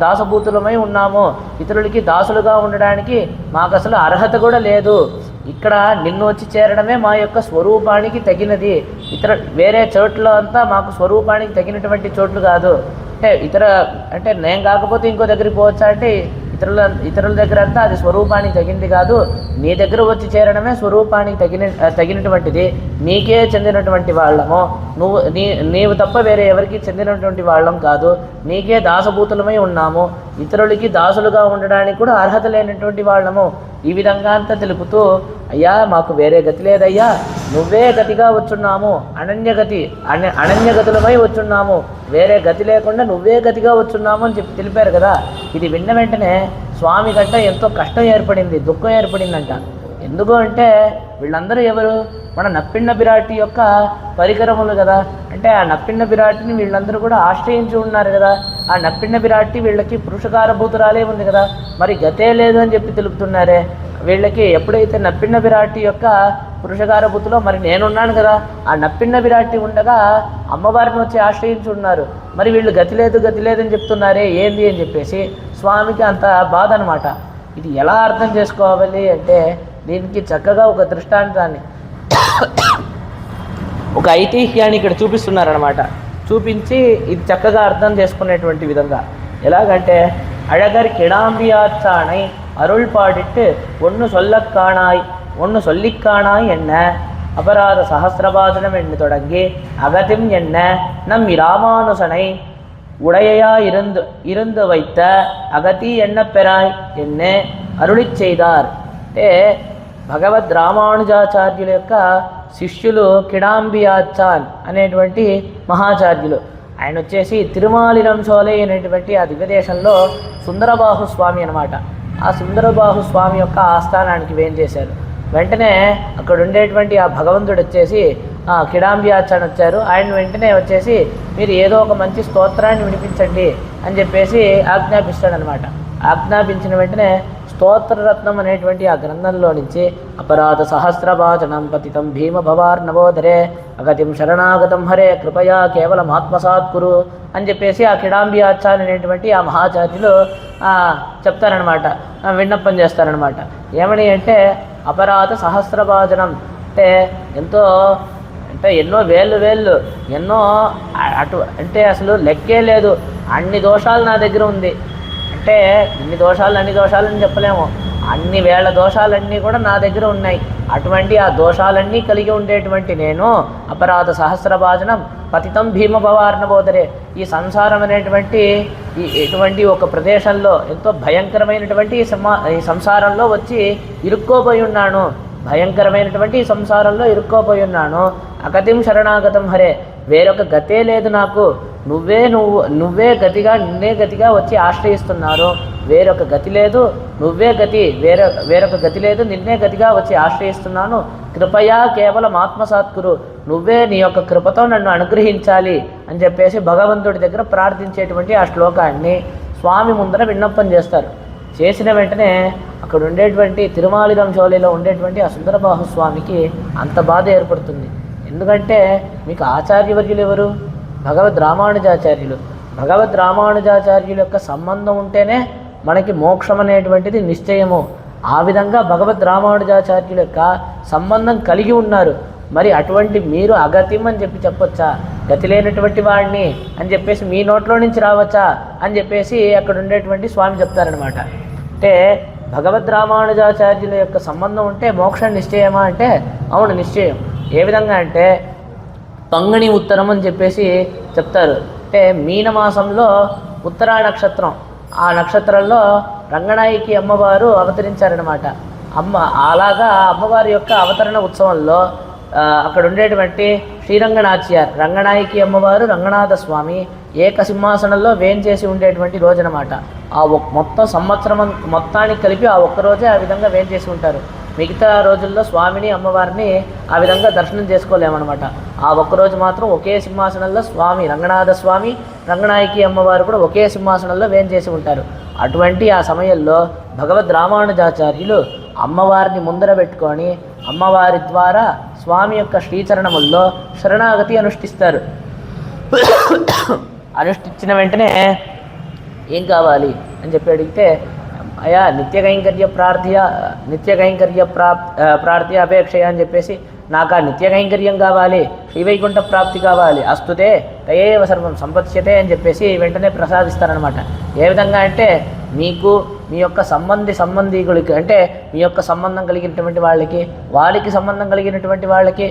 దాసభూతులమై ఉన్నాము. ఇతరులకి దాసులుగా ఉండడానికి మాకు అసలు అర్హత కూడా లేదు. ఇక్కడ నిన్ను వచ్చి చేరడమే మా యొక్క స్వరూపానికి తగినది. వేరే చోట్ల అంతా మాకు స్వరూపానికి తగినటువంటి చోట్లు కాదు. అంటే నేను కాకపోతే ఇంకో దగ్గరికి పోవచ్చా అంటే ఇతరుల దగ్గర అంతా అది స్వరూపానికి తగింది కాదు. నీ దగ్గర వచ్చి చేరడమే స్వరూపానికి తగినటువంటిది. నీకే చెందినటువంటి వాళ్ళము. నీవు తప్ప వేరే ఎవరికి చెందినటువంటి వాళ్ళం కాదు. నీకే దాసభూతులమై ఉన్నాము. ఇతరులకి దాసులుగా ఉండడానికి కూడా అర్హత లేనటువంటి వాళ్ళము. ఈ విధంగా అంతా తెలుపుతూ, అయ్యా మాకు వేరే గతి లేదయ్యా, నువ్వే గతిగా వచ్చున్నాము, అనన్యగతులమై వచ్చున్నాము, వేరే గతి లేకుండా నువ్వే గతిగా వచ్చున్నాము అని చెప్పి తెలిపారు కదా. ఇది విన్న వెంటనే స్వామి గట్ట ఎంతో కష్టం ఏర్పడింది, దుఃఖం ఏర్పడిందంట. ఎందుకు అంటే వీళ్ళందరూ ఎవరు? మన నప్పిన్న బిరాటి యొక్క పరికరములు కదా. అంటే ఆ నప్పిన్న బిరాటిని వీళ్ళందరూ కూడా ఆశ్రయించి ఉన్నారు కదా. ఆ నప్పిన్న బిరాటి వీళ్ళకి పురుషకారభూతురాలే ఉంది కదా. మరి గతే లేదు అని చెప్పి తెలుపుతున్నారే. వీళ్ళకి ఎప్పుడైతే నప్పిన్న విరాటి యొక్క పురుషకారభూతిలో మరి నేనున్నాను కదా, ఆ నప్పిన్న విరాటి ఉండగా అమ్మవారిని వచ్చి ఆశ్రయించి ఉన్నారు. మరి వీళ్ళు గతి లేదని చెప్తున్నారే ఏంది అని చెప్పేసి స్వామికి అంత బాధ అనమాట. ఇది ఎలా అర్థం చేసుకోవాలి అంటే దీనికి చక్కగా ఒక దృష్టాంతాన్ని, ఒక ఐతిహ్యాన్ని ఇక్కడ చూపిస్తున్నారనమాట. చూపించి ఇది చక్కగా అర్థం చేసుకునేటువంటి విధంగా ఎలాగంటే, అழகர் கிடாம்பியாச்சானை அருள் பாடிட்டு ஒன்று சொல்லிக்கானாய் என்ன அபராத சகசிரபாசனம் என்று தொடங்கி அகதிம் என்ன நம் ராமானுசனை உடையா இருந்து வைத்த அகதி என்ன பெறாய் என்ன అరుళి చేదార్. అంటే భగవద్ రామానుజాచార్యుల యొక్క శిష్యులు కిడాంబియాచాన్ అనేటువంటి మహాచార్యులు. ఆయన వచ్చేసి తిరుమాలిరంసోలే అనేటువంటి ఆ దివ్యదేశంలో సుందరబాహు స్వామి అనమాట. ఆ సుందరబాహు స్వామి యొక్క ఆస్థానానికి వేంచేశారు. వెంటనే అక్కడ ఉండేటువంటి ఆ భగవంతుడు వచ్చేసి కిడాంబియాచాన్ వచ్చారు. ఆయన వెంటనే వచ్చేసి మీరు ఏదో ఒక మంచి స్తోత్రాన్ని వినిపించండి అని చెప్పేసి ఆజ్ఞాపిస్తాడనమాట. ఆజ్ఞాపించిన వెంటనే స్తోత్రరత్నం అనేటువంటి ఆ గ్రంథంలో నుంచి అపరాధ సహస్రభాజనం పతితం భీమ భవార్నవోదరే అగతిం శరణాగతం హరే కృపయా కేవలం ఆత్మసాత్కురు అని చెప్పేసి ఆ కిడాంబియాచార్య అనేటువంటి ఆ మహాచార్యులు చెప్తారనమాట, విన్నపం చేస్తారనమాట. ఏమని అంటే అపరాధ సహస్రభాజనం అంటే ఎన్నో వేళ్ళు ఎన్నో అంటే అసలు లెక్కే లేదు, అన్ని దోషాలు నా దగ్గర ఉంది. అంటే అన్ని దోషాలని చెప్పలేము, అన్ని వేళ దోషాలన్నీ కూడా నా దగ్గర ఉన్నాయి. అటువంటి ఆ దోషాలన్నీ కలిగి ఉండేటువంటి నేను అపరాధ సహస్రభాజనం పతితం భీమ భవార్ణబోధరే, ఈ సంసారం అనేటువంటి ఎటువంటి ఒక ప్రదేశంలో ఎంతో భయంకరమైనటువంటి ఈ సంసారంలో వచ్చి ఇరుక్కోపోయి ఉన్నాను. భయంకరమైనటువంటి ఈ సంసారంలో ఇరుక్కోపోయి ఉన్నాను. అగతిం శరణాగతం హరే, వేరొక గతే లేదు నాకు, నువ్వే నిన్నే గతిగా వచ్చి ఆశ్రయిస్తున్నారు. వేరొక గతి లేదు, నువ్వే గతి, వేరొక గతి లేదు, నిన్నే గతిగా వచ్చి ఆశ్రయిస్తున్నాను. కృపయా కేవలం ఆత్మసాత్కురు, నువ్వే నీ యొక్క కృపతో నన్ను అనుగ్రహించాలి అని చెప్పేసి భగవంతుడి దగ్గర ప్రార్థించేటువంటి ఆ శ్లోకాన్ని స్వామి ముందర విన్నపం చేస్తారు. చేసిన వెంటనే అక్కడ ఉండేటువంటి తిరుమాలిరంసోలిలో ఉండేటువంటి ఆ సుందరబాహు స్వామికి అంత బాధ ఏర్పడుతుంది. ఎందుకంటే మీకు ఆచార్యవర్యులు ఎవరు? భగవద్ రామానుజాచార్యులు. భగవద్ రామానుజాచార్యుల యొక్క సంబంధం ఉంటేనే మనకి మోక్షం అనేటువంటిది నిశ్చయము. ఆ విధంగా భగవద్ రామానుజాచార్యుల యొక్క సంబంధం కలిగి ఉన్నారు. మరి అటువంటి మీరు అగతిం అని చెప్పొచ్చా? గతి లేనటువంటి వాడిని అని చెప్పేసి మీ నోట్లో నుంచి రావచ్చా అని చెప్పేసి అక్కడ ఉండేటువంటి స్వామి చెప్తారనమాట. అంటే భగవద్ రామానుజాచార్యుల యొక్క సంబంధం ఉంటే మోక్షం నిశ్చయమా అంటే అవును, నిశ్చయం. ఏ విధంగా అంటే పంగణి ఉత్తరం అని చెప్పేసి చెప్తారు. అంటే మీనమాసంలో ఉత్తరా నక్షత్రం, ఆ నక్షత్రంలో రంగనాయకి అమ్మవారు అవతరించారనమాట. అలాగా అమ్మవారి యొక్క అవతరణ ఉత్సవంలో అక్కడ ఉండేటువంటి శ్రీరంగనాచ్యార్ రంగనాయకి అమ్మవారు రంగనాథ స్వామి ఏకసింహాసనంలో వేంచేసి ఉండేటువంటి రోజనమాట. ఆ మొత్తం సంవత్సరం మొత్తానికి కలిపి ఆ ఒక్కరోజే ఆ విధంగా వేంచేసి ఉంటారు. మిగతా రోజుల్లో స్వామిని అమ్మవారిని ఆ విధంగా దర్శనం చేసుకోలేమన్నమాట. ఆ ఒక్కరోజు మాత్రం ఒకే సింహాసనంలో స్వామి రంగనాథ స్వామి, రంగనాయకి అమ్మవారు కూడా ఒకే సింహాసనంలో వేంచేసి ఉంటారు. అటువంటి ఆ సమయంలో భగవద్ రామానుజాచార్యులు అమ్మవారిని ముందర పెట్టుకొని అమ్మవారి ద్వారా స్వామి యొక్క శ్రీచరణముల్లో శరణాగతి అనుష్ఠిస్తారు. అనుష్ఠించిన వెంటనే ఏం కావాలి అని చెప్పి అడిగితే, అయా నిత్యకైంకర్య ప్రార్థ్య అపేక్షయ అని చెప్పేసి, నాకు ఆ నిత్యకైంకర్యం కావాలి, శ్రీవైకుంఠ ప్రాప్తి కావాలి, అస్తుతే తయేవ సర్వం సంపత్స్యతే అని చెప్పేసి వెంటనే ప్రసాదిస్తారనమాట. ఏ విధంగా అంటే మీకు మీ యొక్క సంబంధీకులకి, అంటే మీ యొక్క సంబంధం కలిగినటువంటి వాళ్ళకి సంబంధం కలిగినటువంటి వాళ్ళకి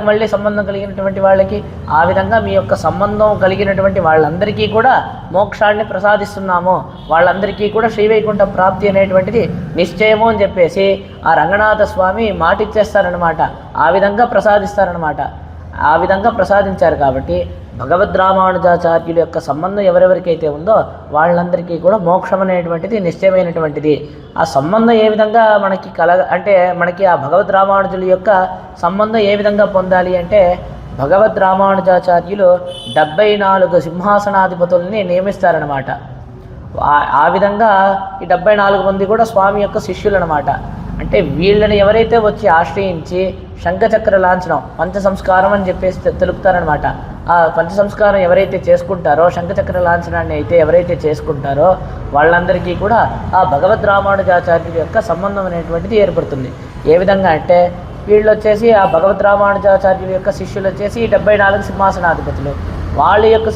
మళ్ళీ సంబంధం కలిగినటువంటి వాళ్ళకి, ఆ విధంగా మీ యొక్క సంబంధం కలిగినటువంటి వాళ్ళందరికీ కూడా మోక్షాన్ని ప్రసాదిస్తున్నాము, వాళ్ళందరికీ కూడా శ్రీవైకుంఠ ప్రాప్తి అనేటువంటిది నిశ్చయము అని చెప్పేసి ఆ రంగనాథ స్వామి మాటిచ్చేస్తారనమాట. ఆ విధంగా ప్రసాదిస్తారనమాట. ఆ విధంగా ప్రసాదించారు కాబట్టి భగవద్ రామానుజాచార్యుల యొక్క సంబంధం ఎవరెవరికైతే ఉందో వాళ్ళందరికీ కూడా మోక్షం అనేటువంటిది నిశ్చయమైనటువంటిది. ఆ సంబంధం ఏ విధంగా మనకి అంటే మనకి ఆ భగవద్ రామానుజుల యొక్క సంబంధం ఏ విధంగా పొందాలి అంటే, భగవద్ రామానుజాచార్యులు 74 సింహాసనాధిపతుల్ని నియమిస్తారనమాట. ఆ విధంగా ఈ 74 మంది కూడా స్వామి యొక్క శిష్యులు అనమాట. అంటే వీళ్ళని ఎవరైతే వచ్చి ఆశ్రయించి శంఖచక్ర లాంఛనం పంచ సంస్కారం అని చెప్పేసి తెలుపుతారనమాట. ఆ పంచ సంస్కారం ఎవరైతే చేసుకుంటారో, శంఖచక్ర లాంఛనాన్ని అయితే ఎవరైతే చేసుకుంటారో వాళ్ళందరికీ కూడా ఆ భగవద్ రామానుజాచార్యుల యొక్క సంబంధం అనేటువంటిది ఏర్పడుతుంది. ఏ విధంగా అంటే వీళ్ళు వచ్చేసి ఆ భగవద్ రామానుజాచార్యుల యొక్క శిష్యులు వచ్చేసి 74 సింహాసనాధిపతులు, వాళ్ళ యొక్క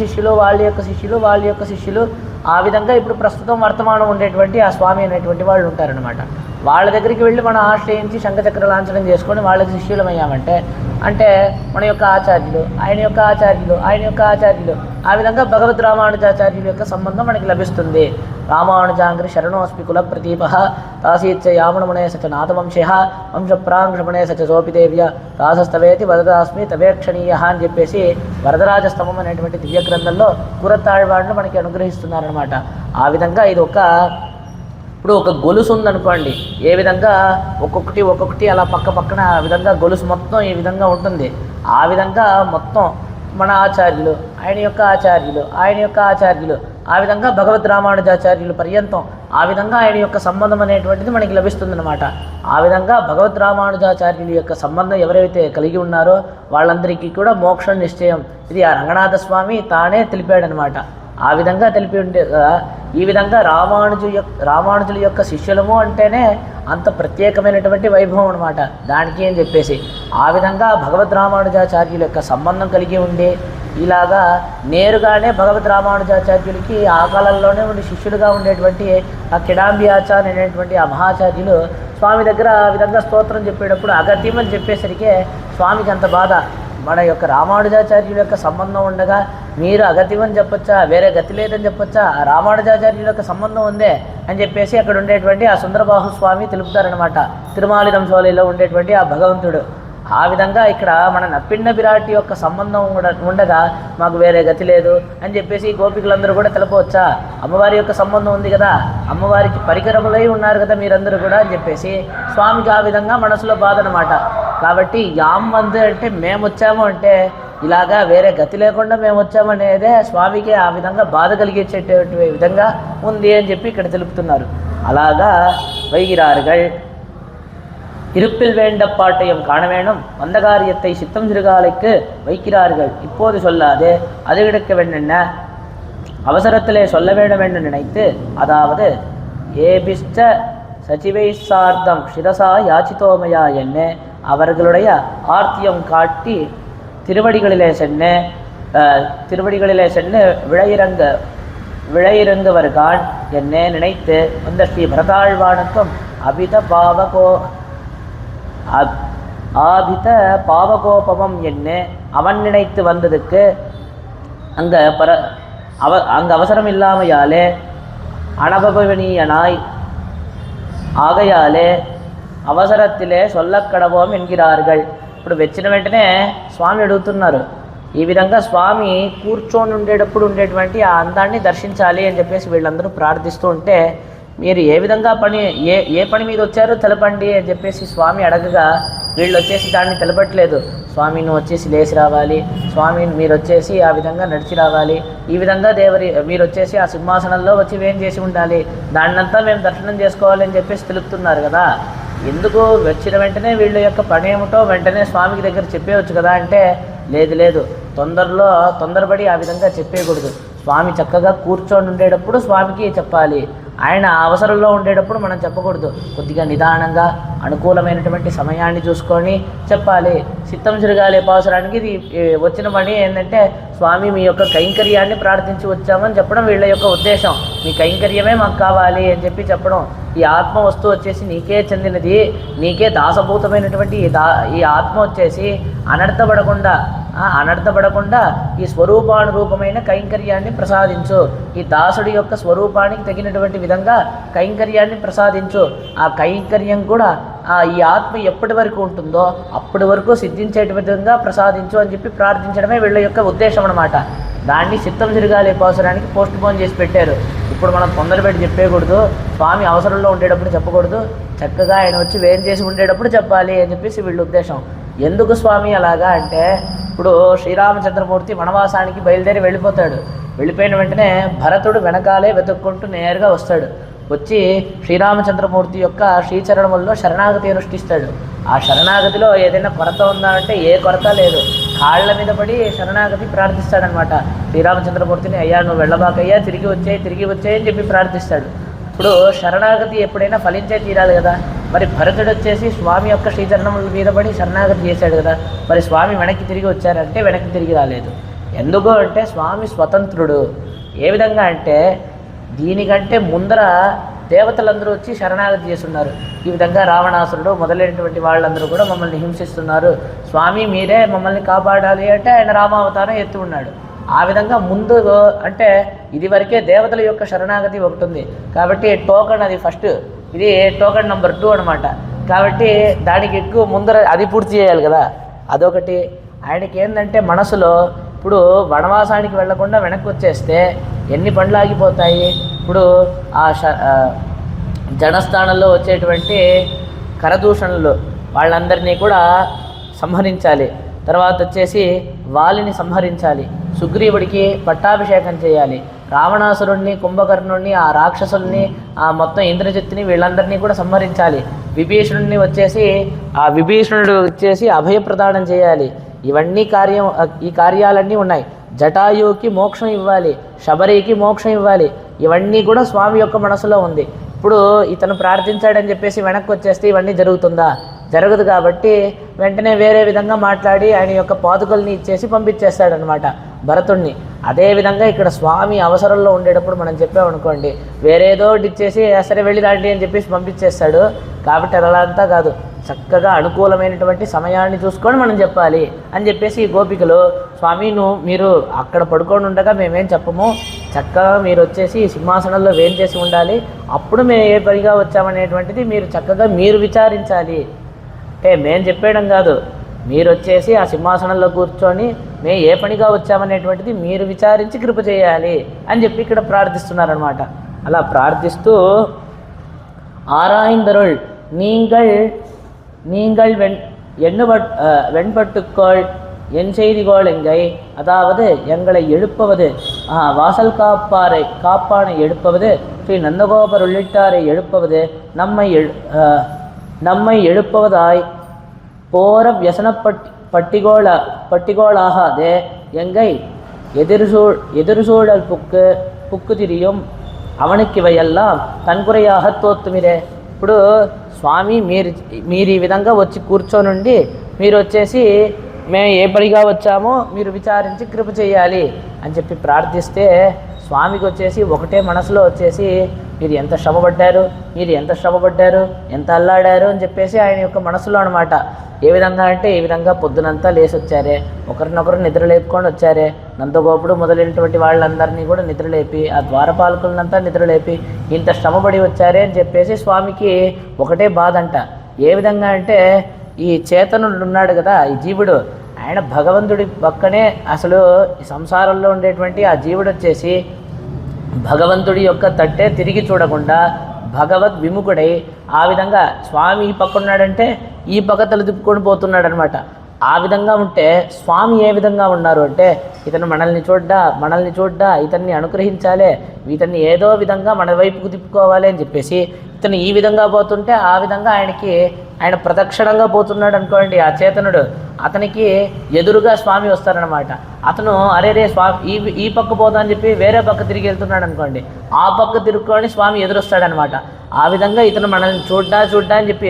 శిష్యులు ఆ విధంగా ఇప్పుడు ప్రస్తుతం వర్తమానం ఉండేటువంటి ఆ స్వామి అనేటువంటి వాళ్ళు ఉంటారనమాట. వాళ్ళ దగ్గరికి వెళ్ళి మనం ఆశ్రయించి శంఖచక్ర లాంఛనం చేసుకొని వాళ్ళకి శిష్యులమయ్యామంటే, అంటే మన యొక్క ఆచార్యులు, ఆయన యొక్క ఆచార్యులు, ఆ విధంగా భగవద్ రామానుజాచార్యుల యొక్క సంబంధం మనకి లభిస్తుంది. రామానుజాంగ్రి శరణోస్మి కుల ప్రదీప తాసీచ్చ యామణమునే సచ నాథవంశ వంశప్రాంక్షమణే సచ సోపిదేవ్య దాసస్తవేతి వరదాస్మి తవేక్షణీయ అని చెప్పేసి వరదరాజస్తమం అనేటువంటి దివ్య గ్రంథంలో కురతాళ్వాడిని మనకి అనుగ్రహిస్తున్నారనమాట. ఆ విధంగా ఇది ఇప్పుడు ఒక గొలుసు ఉందనుకోండి, ఏ విధంగా ఒక్కొక్కటి అలా పక్కన ఆ విధంగా గొలుసు మొత్తం ఈ విధంగా ఉంటుంది. ఆ విధంగా మొత్తం మన ఆచార్యులు, ఆయన యొక్క ఆచార్యులు, ఆ విధంగా భగవద్ రామానుజాచార్యులు పర్యంతం ఆ విధంగా ఆయన యొక్క సంబంధం అనేటువంటిది మనకి లభిస్తుందన్నమాట. ఆ విధంగా భగవద్ రామానుజాచార్యుల యొక్క సంబంధం ఎవరైతే కలిగి ఉన్నారో వాళ్ళందరికీ కూడా మోక్షం నిశ్చయం. ఇది ఆ రంగనాథ స్వామి తానే తెలిపాడనమాట. ఆ విధంగా తెలిపి ఉండే ఈ విధంగా రామానుజుల యొక్క శిష్యులము అంటేనే అంత ప్రత్యేకమైనటువంటి వైభవం అనమాట దానికి అని చెప్పేసి, ఆ విధంగా భగవద్ రామానుజాచార్యుల యొక్క సంబంధం కలిగి ఉండి ఇలాగా నేరుగానే భగవద్ రామానుజాచార్యులకి ఆ కాలంలోనే ఉండి శిష్యులుగా ఉండేటువంటి ఆ కిడాంబి ఆచార్య అనేటువంటి ఆ మహాచార్యులు స్వామి దగ్గర ఆ విధంగా స్తోత్రం చెప్పేటప్పుడు అగత్యం అని చెప్పేసరికి స్వామికి అంత బాధ. మన యొక్క రామానుజాచార్యుల యొక్క సంబంధం ఉండగా మీరు అగతివని చెప్పొచ్చా, వేరే గతి లేదని చెప్పొచ్చా, ఆ రామానుజాచార్యుల యొక్క సంబంధం ఉందే అని చెప్పేసి అక్కడ ఉండేటువంటి ఆ సుందరబాహు స్వామి తెలుపుతారనమాట. తిరుమాలి రంసోలిలో ఉండేటువంటి ఆ భగవంతుడు. ఆ విధంగా ఇక్కడ మన నప్పిన్న విరాటి యొక్క సంబంధం ఉండగా మాకు వేరే గతి లేదు అని చెప్పేసి గోపికలందరూ కూడా తెలపవచ్చా, అమ్మవారి యొక్క సంబంధం ఉంది కదా, అమ్మవారికి పరికరములై ఉన్నారు కదా మీరందరూ కూడా అని చెప్పేసి స్వామికి ఆ విధంగా మనసులో బాధ అనమాట. కాబట్టి యామ్ వంద అంటే మేము వచ్చాము అంటే ఇలాగా వేరే గతి లేకుండా మేము వచ్చామనేదే స్వామికి ఆ విధంగా బాధ కలిగించేటువంటి విధంగా ఉంది అని చెప్పి ఇక్కడ తెలుపుతున్నారు. అలాగా వైగిరారుగల్ இருப்பில் வேண்ட பாட்டையும் காண வேணும் வந்த காரியத்தை சித்தம் சிறுகாலைக்கு வைக்கிறார்கள் இப்போது சொல்லாது அது கிடக்க வேண்டும்ன அவசரத்திலே சொல்ல வேண்டும் என்று நினைத்து, அதாவது ஏபிஷ்ட சச்சிவை சார்த்தம் சிரசா யாச்சித்தோமையா என்ன அவர்களுடைய ஆர்த்தியம் காட்டி திருவடிகளிலே சென்று விழையிறங்குவர்கான் என்ன நினைத்து அந்த ஸ்ரீ பரதாழ்வானுக்கும் ஆபித பாவகோபமம் என்ன அவன் நினைத்து வந்ததுக்கு அங்கே அவசரம் இல்லாமையாலே அனபவனீயனாய் ஆகையாலே అవసరத்திலே சொல்லக்கடவோం ఎన్గిరారుగల్. ఇప్పుడు వచ్చిన వెంటనే స్వామి అడుగుతున్నారు, ఈ విధంగా స్వామి కూర్చొని ఉండేటప్పుడు ఉండేటువంటి ఆ అందాన్ని దర్శించాలి అని చెప్పేసి వీళ్ళందరూ ప్రార్థిస్తూ ఉంటే మీరు ఏ విధంగా ఏ పని మీద వచ్చారో తెలపండి అని చెప్పేసి స్వామి అడగగా వీళ్ళు వచ్చేసి దాన్ని తెలపట్లేదు. స్వామి నువ్వు వచ్చేసి లేచి రావాలి, స్వామి మీరు వచ్చేసి ఆ విధంగా నడిచి రావాలి, ఈ విధంగా మీరు వచ్చేసి ఆ సింహాసనంలో వచ్చి వేం చేసి ఉండాలి, దాన్నంతా మేము దర్శనం చేసుకోవాలి అని చెప్పేసి తెలుపుతున్నారు కదా. ఎందుకు వచ్చిన వెంటనే వీళ్ళ యొక్క పని ఏమిటో వెంటనే స్వామికి దగ్గర చెప్పేయచ్చు కదా అంటే లేదు, తొందరపడి ఆ విధంగా చెప్పేయకూడదు. స్వామి చక్కగా కూర్చొని ఉండేటప్పుడు స్వామికి చెప్పాలి, ఆయన అవసరంలో ఉండేటప్పుడు మనం చెప్పకూడదు. కొద్దిగా నిదానంగా అనుకూలమైనటువంటి సమయాన్ని చూసుకొని చెప్పాలి. చిత్తం చిరగాలి పాసురానికి ఇది వచ్చిన పని ఏంటంటే స్వామి మీ యొక్క కైంకర్యాన్ని ప్రార్థించి వచ్చామని చెప్పడం వీళ్ళ యొక్క ఉద్దేశం. మీ కైంకర్యమే మాకు కావాలి అని చెప్పడం. ఈ ఆత్మ వస్తువు వచ్చేసి నీకే చెందినది, నీకే దాసభూతమైనటువంటి ఈ ఆత్మ వచ్చేసి అనర్థపడకుండా ఈ స్వరూపానురూపమైన కైంకర్యాన్ని ప్రసాదించు. ఈ దాసుడి యొక్క స్వరూపానికి తగినటువంటి విధంగా కైంకర్యాన్ని ప్రసాదించు. ఆ కైంకర్యం కూడా ఈ ఆత్మ ఎప్పటి వరకు ఉంటుందో అప్పటి వరకు సిద్ధించేటి విధంగా ప్రసాదించు అని చెప్పి ప్రార్థించడమే వీళ్ళ యొక్క ఉద్దేశం అన్నమాట. దాన్ని చిత్తం తిరగాలి అవసరానికి పోస్ట్ పోన్ చేసి పెట్టారు. ఇప్పుడు మనం తొందరపెట్టి చెప్పేయకూడదు, స్వామి అవసరంలో ఉండేటప్పుడు చెప్పకూడదు, చక్కగా ఆయన వచ్చి వేం చేసి ఉండేటప్పుడు చెప్పాలి అని చెప్పేసి వీళ్ళ ఉద్దేశం. ఎందుకు స్వామి అలాగా అంటే ఇప్పుడు శ్రీరామచంద్రమూర్తి వనవాసానికి బయలుదేరి వెళ్ళిపోతాడు. వెళ్ళిపోయిన వెంటనే భరతుడు వెనకాలే వెతుక్కుంటూ నేరుగా వస్తాడు. వచ్చి శ్రీరామచంద్రమూర్తి యొక్క శ్రీచరణముల్లో శరణాగతి అనుష్ఠిస్తాడు. ఆ శరణాగతిలో ఏదైనా కొరత ఉందా అంటే ఏ కొరత లేదు. కాళ్ళ మీద పడి శరణాగతి ప్రార్థిస్తాడనమాట. శ్రీరామచంద్రమూర్తిని అయ్యా నువ్వు వెళ్ళబాకయ్యా, తిరిగి వచ్చాయి అని చెప్పి ప్రార్థిస్తాడు. ఇప్పుడు శరణాగతి ఎప్పుడైనా ఫలించే తీరాలి కదా. మరి భరతుడు వచ్చేసి స్వామి యొక్క శ్రీచరణముల మీద పడి శరణాగతి చేశాడు కదా. మరి స్వామి వెనక్కి తిరిగి వచ్చారంటే వెనక్కి తిరిగి రాలేదు. ఎందుకు అంటే స్వామి స్వతంత్రుడు. ఏ విధంగా అంటే దీనికంటే ముందర దేవతలందరూ వచ్చి శరణాగతి చేస్తున్నారు. ఈ విధంగా రావణాసురుడు మొదలైనటువంటి వాళ్ళందరూ కూడా మమ్మల్ని హింసిస్తున్నారు, స్వామి మీరే మమ్మల్ని కాపాడాలి అంటే ఆయన రామావతారం ఎత్తి ఉన్నాడు. ఆ విధంగా ముందు అంటే ఇది వరకే దేవతల యొక్క శరణాగతి ఒకటి ఉంది కాబట్టి టోకన్ అది ఫస్ట్, ఇది టోకన్ నెంబర్ 2 అనమాట. కాబట్టి దానికి ఎక్కువ ముందర అది పూర్తి చేయాలి కదా. అదొకటి. ఆయనకి ఏంటంటే మనసులో ఇప్పుడు వనవాసానికి వెళ్లకుండా వెనక్కి వచ్చేస్తే ఎన్ని పనులు ఆగిపోతాయి. ఇప్పుడు ఆ జనస్థానంలో వచ్చేటువంటి కరదూషణలు వాళ్ళందరినీ కూడా సంహరించాలి. తర్వాత వచ్చేసి వాలిని సంహరించాలి, సుగ్రీవుడికి పట్టాభిషేకం చేయాలి, రావణాసురుణ్ణి, కుంభకర్ణుణ్ణి, ఆ రాక్షసుల్ని, ఆ మొత్తం ఇంద్రజిత్తుని వీళ్ళందరినీ కూడా సంహరించాలి. విభీషణుడిని విభీషణుడు వచ్చేసి అభయప్రదానం చేయాలి. ఈ కార్యాలన్నీ ఉన్నాయి. జటాయువుకి మోక్షం ఇవ్వాలి, శబరికి మోక్షం ఇవ్వాలి. ఇవన్నీ కూడా స్వామి యొక్క మనసులో ఉంది. ఇప్పుడు ఇతను ప్రార్థించాడని చెప్పేసి వెనక్కి వచ్చేస్తే ఇవన్నీ జరుగుతుందా? జరగదు. కాబట్టి వెంటనే వేరే విధంగా మాట్లాడి ఆయన యొక్క పాదుకల్ని ఇచ్చేసి పంపించేస్తాడనమాట భరతుణ్ణి. అదేవిధంగా ఇక్కడ స్వామి అవసరంలో ఉండేటప్పుడు మనం చెప్పామనుకోండి, వేరేదో ఇచ్చేసి సరే వెళ్ళి రండి అని చెప్పేసి పంపించేస్తాడు. కాబట్టి అలా అంతా కాదు, చక్కగా అనుకూలమైనటువంటి సమయాన్ని చూసుకొని మనం చెప్పాలి అని చెప్పేసి ఈ గోపికలు స్వామి మీరు అక్కడ పడుకొని ఉండగా మేమేం చెప్పము, చక్కగా మీరు వచ్చేసి సింహాసనంలో వేం చేసి ఉండాలి, అప్పుడు మేము ఏ పనిగా వచ్చామనేటువంటిది మీరు చక్కగా మీరు విచారించాలి. అంటే మేము చెప్పేయడం కాదు, మీరు వచ్చేసి ఆ సింహాసనంలో కూర్చొని మేము ఏ పనిగా వచ్చామనేటువంటిది మీరు విచారించి కృప చేయాలి అని చెప్పి ఇక్కడ ప్రార్థిస్తున్నారనమాట. అలా ప్రార్థిస్తూ ஆராய்ந்தருள் நீங்கள் வெண்பட்டுக்கோள் என் செய்திகோள் எங்கை, அதாவது எங்களை எழுப்புவது வாசல் காப்பானை எழுப்புவது ஸ்ரீ நந்தகோபர் உள்ளிட்டாரை எழுப்புவது நம்மை எழுப்புவதாய் போர வியசன பட்டிகோளாகாதே எங்கை எதிர்சூழல் புக்கு திரியும் அவனுக்கு ఇవయెల్లాం తన్కురయాహ తోత్తుమిరే. ఇప్పుడు స్వామి మీరు ఈ విధంగా వచ్చి కూర్చోనుండి మీరు వచ్చేసి మేము ఏ పనిగా వచ్చామో మీరు విచారించి కృప చేయాలి అని చెప్పి ప్రార్థిస్తే స్వామికి వచ్చేసి ఒకటే మనసులో వచ్చేసి మీరు ఎంత శ్రమపడ్డారు, ఎంత అల్లాడారు అని చెప్పేసి ఆయన యొక్క మనసులో అనమాట. ఏ విధంగా అంటే ఈ విధంగా పొద్దునంతా లేచి వచ్చారే, ఒకరినొకరు నిద్రలేపుకొని వచ్చారే, నందగోపుడు మొదలైనటువంటి వాళ్ళందరినీ కూడా నిద్రలేపి, ఆ ద్వారపాలకులనంతా నిద్రలేపి ఇంత శ్రమపడి వచ్చారే అని చెప్పేసి స్వామికి ఒకటే బాధ అంట. ఏ విధంగా అంటే ఈ చేతనుడు ఉన్నాడు కదా, ఈ జీవుడు, ఆయన భగవంతుడి పక్కనే అసలు ఈ సంసారంలో ఉండేటువంటి ఆ జీవుడు వచ్చేసి భగవంతుడి యొక్క తట్టే తిరిగి చూడకుండా భగవద్ విముఖుడై ఆ విధంగా స్వామి ఈ పక్క ఉన్నాడంటే ఈ పక్క తల తిప్పుకొని పోతున్నాడు అనమాట. ఆ విధంగా ఉంటే స్వామి ఏ విధంగా ఉన్నారు అంటే ఇతను మనల్ని చూడ్డా ఇతన్ని అనుగ్రహించాలి, ఇతన్ని ఏదో విధంగా మన వైపుకు తిప్పుకోవాలి అని చెప్పేసి ఇతను ఈ విధంగా పోతుంటే ఆ విధంగా ఆయన ప్రదక్షిణంగా పోతున్నాడు అనుకోండి ఆ చేతనుడు, అతనికి ఎదురుగా స్వామి వస్తారనమాట. అతను అరేరే స్వామి ఈ పక్క పోతా అని చెప్పి వేరే పక్క తిరిగి వెళ్తున్నాడు అనుకోండి, ఆ పక్క తిరుక్కొని స్వామి ఎదురొస్తాడనమాట. ఆ విధంగా ఇతను మనల్ని చూడ్డా అని చెప్పి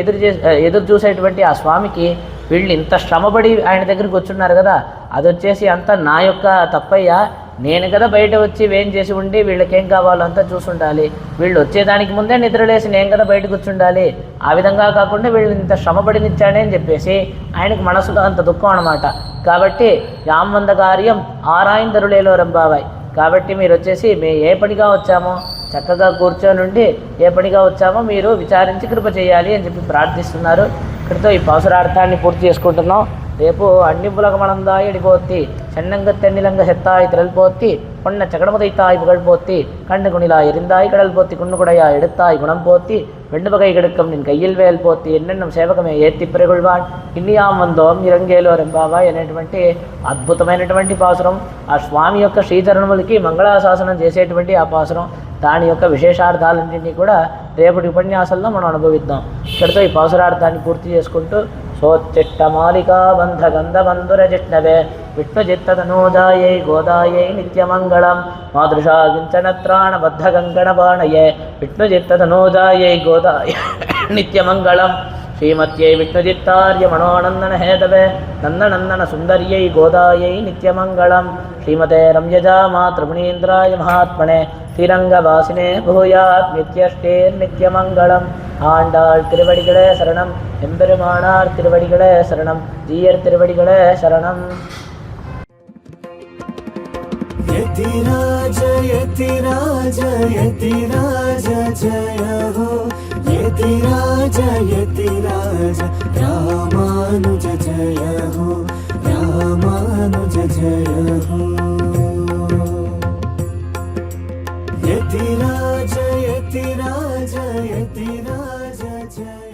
ఎదురు చూసేటువంటి ఆ స్వామికి వీళ్ళు ఇంత శ్రమపడి ఆయన దగ్గరికి వచ్చున్నారు కదా, అది వచ్చేసి అంతా నా యొక్క తప్పయ్యా, నేను కదా బయట వచ్చి వేం చేసి ఉండి వీళ్ళకేం కావాలో అంతా చూసుండాలి, వీళ్ళు వచ్చేదానికి ముందే నిద్రలేసి నేను కదా బయటకు వచ్చుండాలి, ఆ విధంగా కాకుండా వీళ్ళు ఇంత శ్రమపడినిచ్చాడే అని చెప్పేసి ఆయనకు మనసులో అంత దుఃఖం అనమాట. కాబట్టి యామంద కార్యం ఆరాయిందరులేలో రంబాబాయ్, కాబట్టి మీరు వచ్చేసి మేము ఏ పనిగా వచ్చామో చక్కగా కూర్చొని ఉండి ఏ పనిగా వచ్చామో మీరు విచారించి కృప చేయాలి అని చెప్పి ప్రార్థిస్తున్నారు. ఇక్కడితో ఈ పాసురార్థాన్ని పూర్తి చేసుకుంటున్నాం. రేపు అన్నిపులకు మనందాయి ఎడిపోత్తి చెన్నంగ తెన్నిలంగ సెత్తాయి తిరల్పోత్తి பொன்ன சகடமுதைத்தாய் புகழ் போத்தி கண்ணு குணிலாய் எரிந்தாய் கடல் போத்தி குன்னுகுடையாய் எடுத்தாய் குணம் போத்தி வெண்டுபகை கெடுக்கும் நின் கையில் వేల్ పోతి ఎన్నెన్నం సేవకమే ఏత్తి ప్రెగుళ్వాన్ ఇన్నియాం వందోం ఇరంగేలో రెంబాబాయ్ అనేటువంటి అద్భుతమైనటువంటి పాసురం. ఆ స్వామి యొక్క శ్రీచరణములకి మంగళాశాసనం చేసేటువంటి ఆ పాసురం, దాని యొక్క విశేషార్థాలన్నింటినీ కూడా రేపటి ఉపన్యాసంలో మనం అనుభవిద్దాం. ఇక్కడితో ఈ పాసురార్థాన్ని పూర్తి చేసుకుంటూ సోచ్చిష్టమాలికా బంధ గంధబంధుర జిష్ణవే విష్ణుజిత్తనోదాయై గోదాయై నిత్యమంగళం మాదృశా గించనత్రాణబద్ధ గంగణబాణయే విష్ణుజిత్తనోదాయై గోదాయ నిత్యమంగళం శ్రీమత్యై విష్ణుజిత్తార్య మనోనందన హేతవే నందనందన సుందర్యై గోదాయై నిత్యమంగళం శ్రీమతే రమ్యజా మాతృమునీంద్రాయ మహాత్మనే ஸ்ரீரங்கவாசினே பூயாத் நித்யஷ்டேர் நித்யமங்கலம். ஆண்டாள் திருவடிகளே சரணம், எம்பெருமானார் திருவடிகளே சரணம், ஜீயர் திருவடிகளே சரணம். यतिराज यतिराज यतिराज जय हो, यतिराज यतिराज रामानुज जय हो, रामानुज जय हो. यतिराज यतिराज यतिराज जय